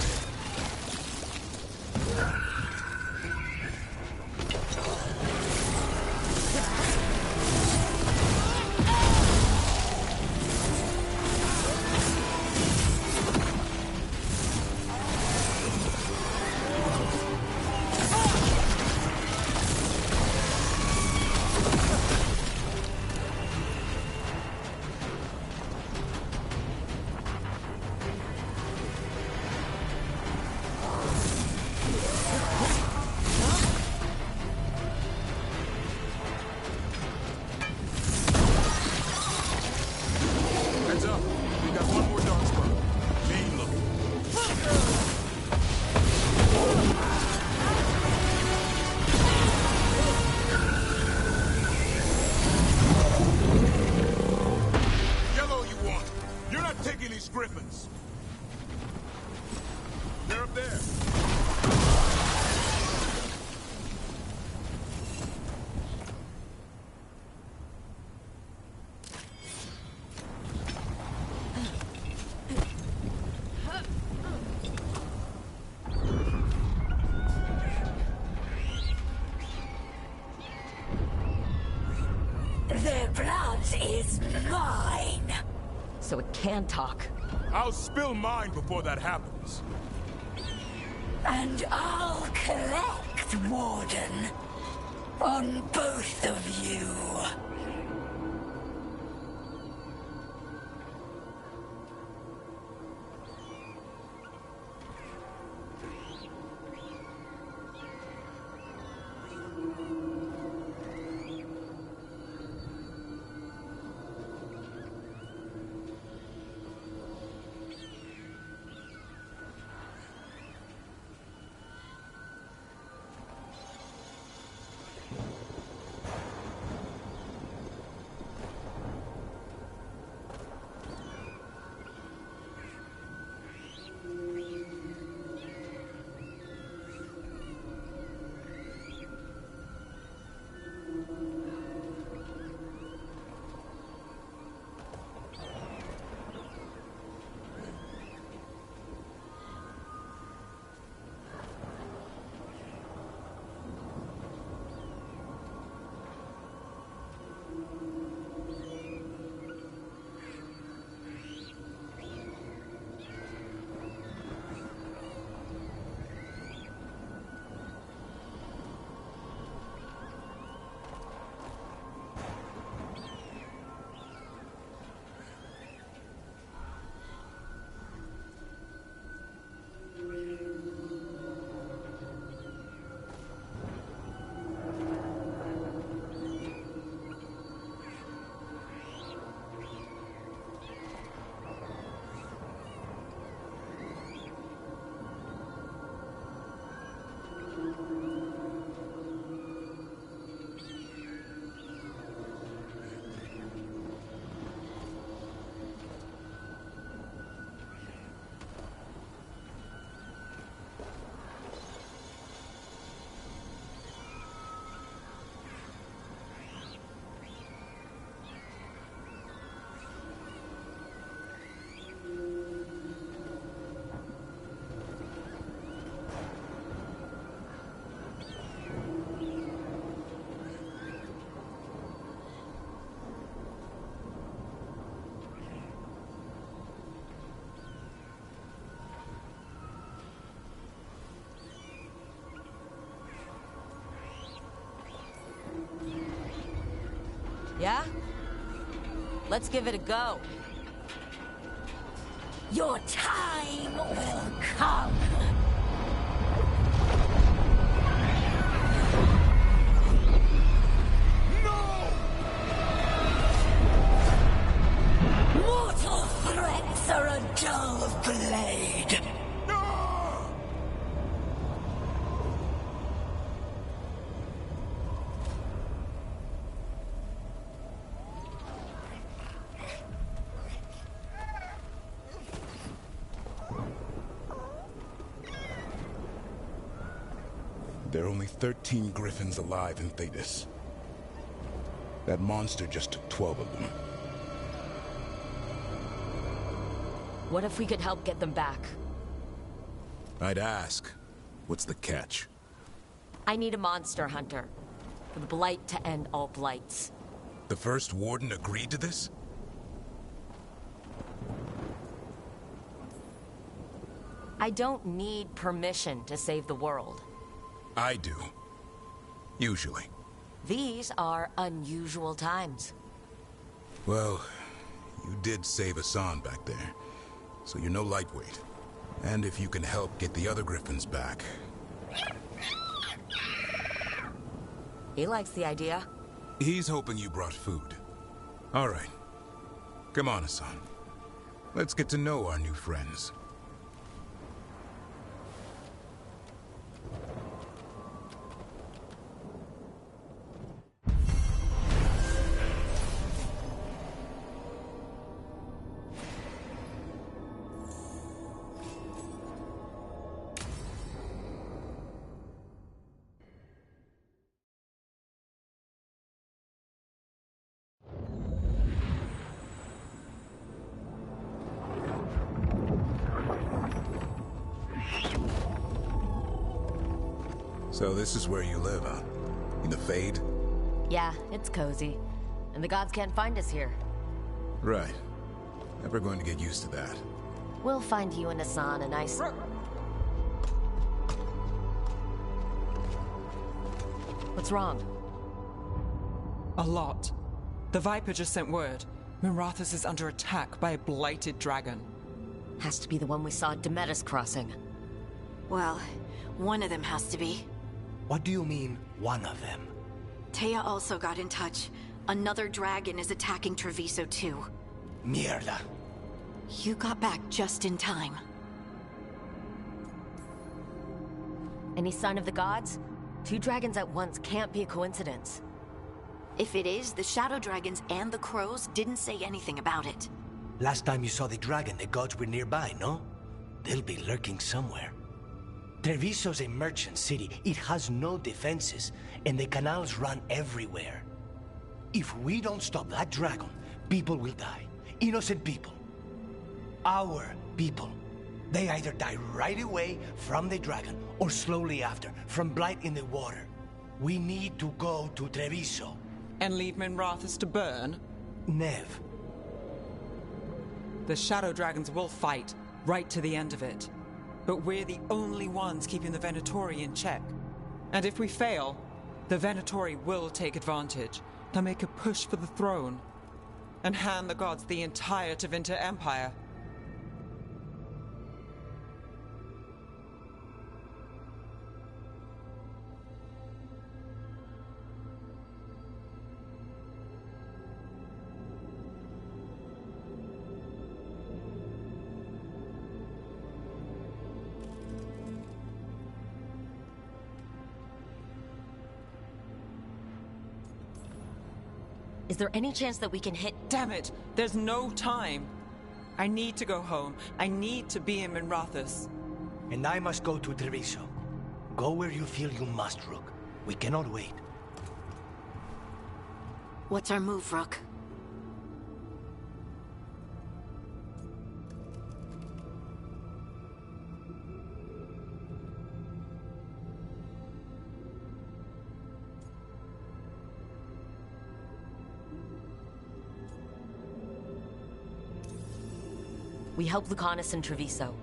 Griffins. They're up there. Their blood is mine. So it can talk. I'll spill mine before that happens. And I'll collect, Warden, on both of you. Yeah? Let's give it a go. Your time will come. Mortal threats are a dull blade. There are only 13 griffins alive in Thedas. That monster just took 12 of them. What if we could help get them back? I'd ask. What's the catch? I need a monster hunter. For the Blight to end all blights. The first warden agreed to this? I don't need permission to save the world. I do. Usually. These are unusual times. Well, you did save Hassan back there, so you're no lightweight. And if you can help get the other griffins back... He likes the idea. He's hoping you brought food. All right. Come on, Hassan. Let's get to know our new friends. So this is where you live, huh? In the Fade? Yeah, it's cozy. And the gods can't find us here. Right. Never going to get used to that. We'll find you and Hassan a nice... What's wrong? A lot. The Viper just sent word. Minrathous is under attack by a blighted dragon. Has to be the one we saw at Demetus Crossing. Well, one of them has to be. What do you mean, one of them? Taya also got in touch. Another dragon is attacking Treviso too. Mierda. You got back just in time. Any sign of the gods? 2 dragons at once can't be a coincidence. If it is, the Shadow Dragons and the Crows didn't say anything about it. Last time you saw the dragon, the gods were nearby, no? They'll be lurking somewhere. Treviso's a merchant city. It has no defenses, and the canals run everywhere. If we don't stop that dragon, people will die. Innocent people. Our people. They either die right away from the dragon, or slowly after, from blight in the water. We need to go to Treviso. And leave Minrathous to burn? Nev. The Shadow Dragons will fight, right to the end of it. But we're the only ones keeping the Venatori in check. And if we fail, the Venatori will take advantage. They'll make a push for the throne. And hand the gods the entire Tevinter Empire. Is there any chance that we can hit... Damn it! There's no time! I need to go home. I need to be in Minrathous. And I must go to Treviso. Go where you feel you must, Rook. We cannot wait. What's our move, Rook? We help Lucanus and Treviso.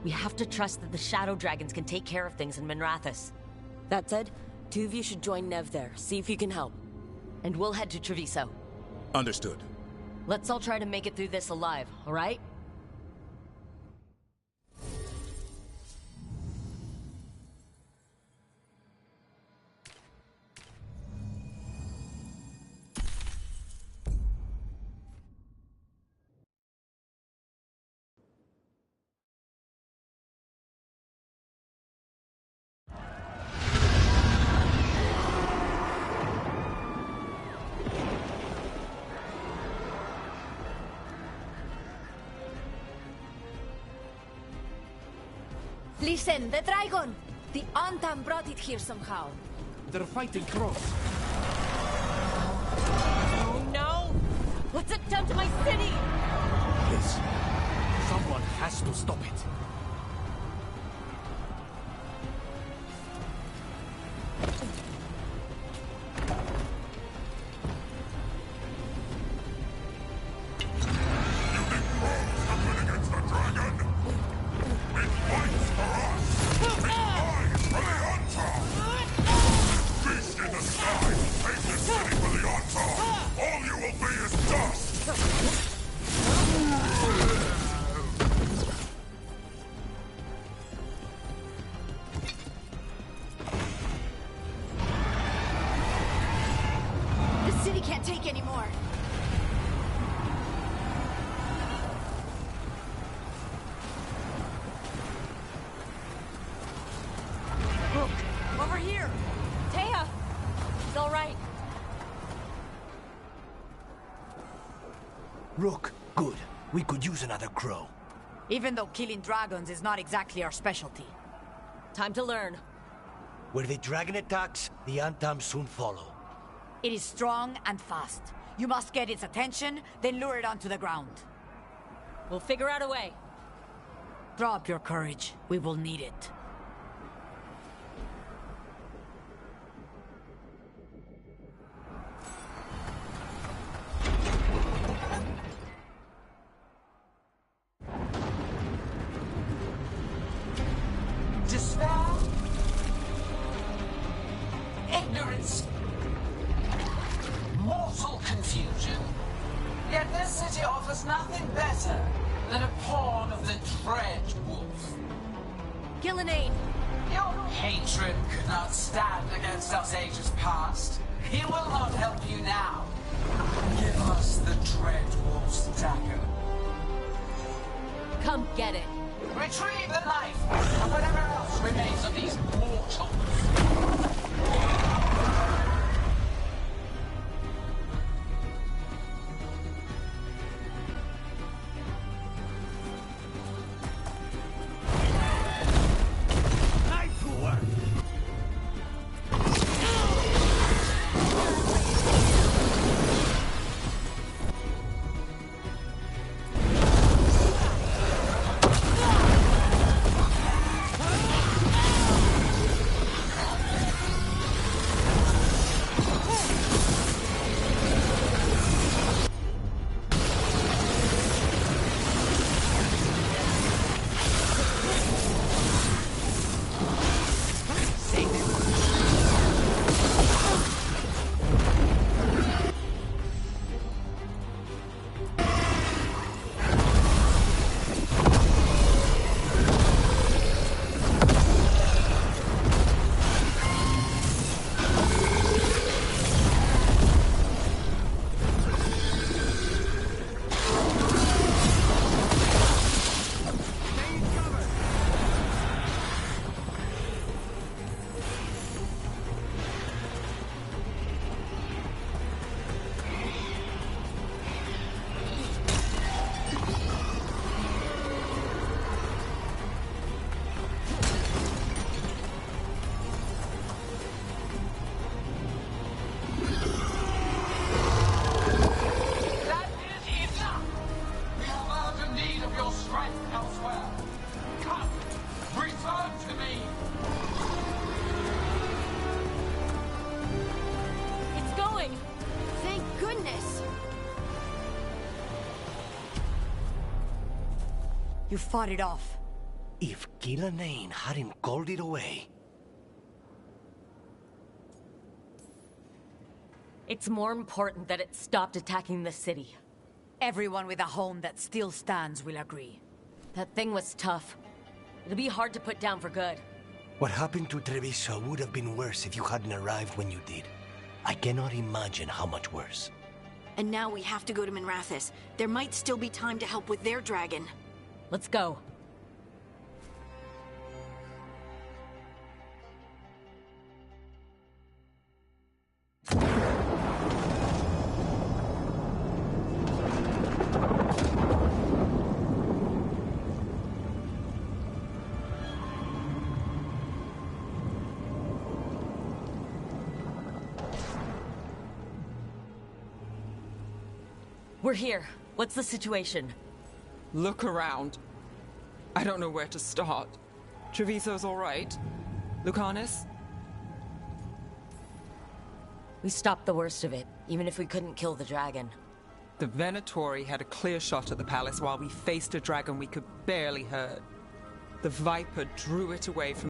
We have to trust that the Shadow Dragons can take care of things in Minrathous. That said, 2 of you should join Nev there, see if you can help. And we'll head to Treviso. Understood. Let's all try to make it through this alive, all right? Listen, the dragon! The Antam brought it here somehow. They're fighting cross. Oh no! What's it done to my city? Yes. Someone has to stop it. Rook, good. We could use another crow. Even though killing dragons is not exactly our specialty. Time to learn. Where the dragon attacks, the Antam soon follow. It is strong and fast. You must get its attention, then lure it onto the ground. We'll figure out a way. Drop your courage. We will need it. Despair, ignorance, mortal confusion. Yet this city offers nothing better than a pawn of the Dread Wolf. Gillenane! Your hatred could not stand against us ages past. He will not help you now. Give us the Dread Wolf's dagger. Come get it. Retrieve the knife, and whatever else remains of these mortals. Knife to work! You fought it off. If Gillenane hadn't called it away... It's more important that it stopped attacking the city. Everyone with a home that still stands will agree. That thing was tough. It'll be hard to put down for good. What happened to Treviso would have been worse if you hadn't arrived when you did. I cannot imagine how much worse. And now we have to go to Minrathous. There might still be time to help with their dragon. Let's go. We're here. What's the situation? Look around. I don't know where to start. Treviso's all right. Lucanus? We stopped the worst of it, even if we couldn't kill the dragon. The Venatori had a clear shot at the palace while we faced a dragon we could barely hurt. The Viper drew it away from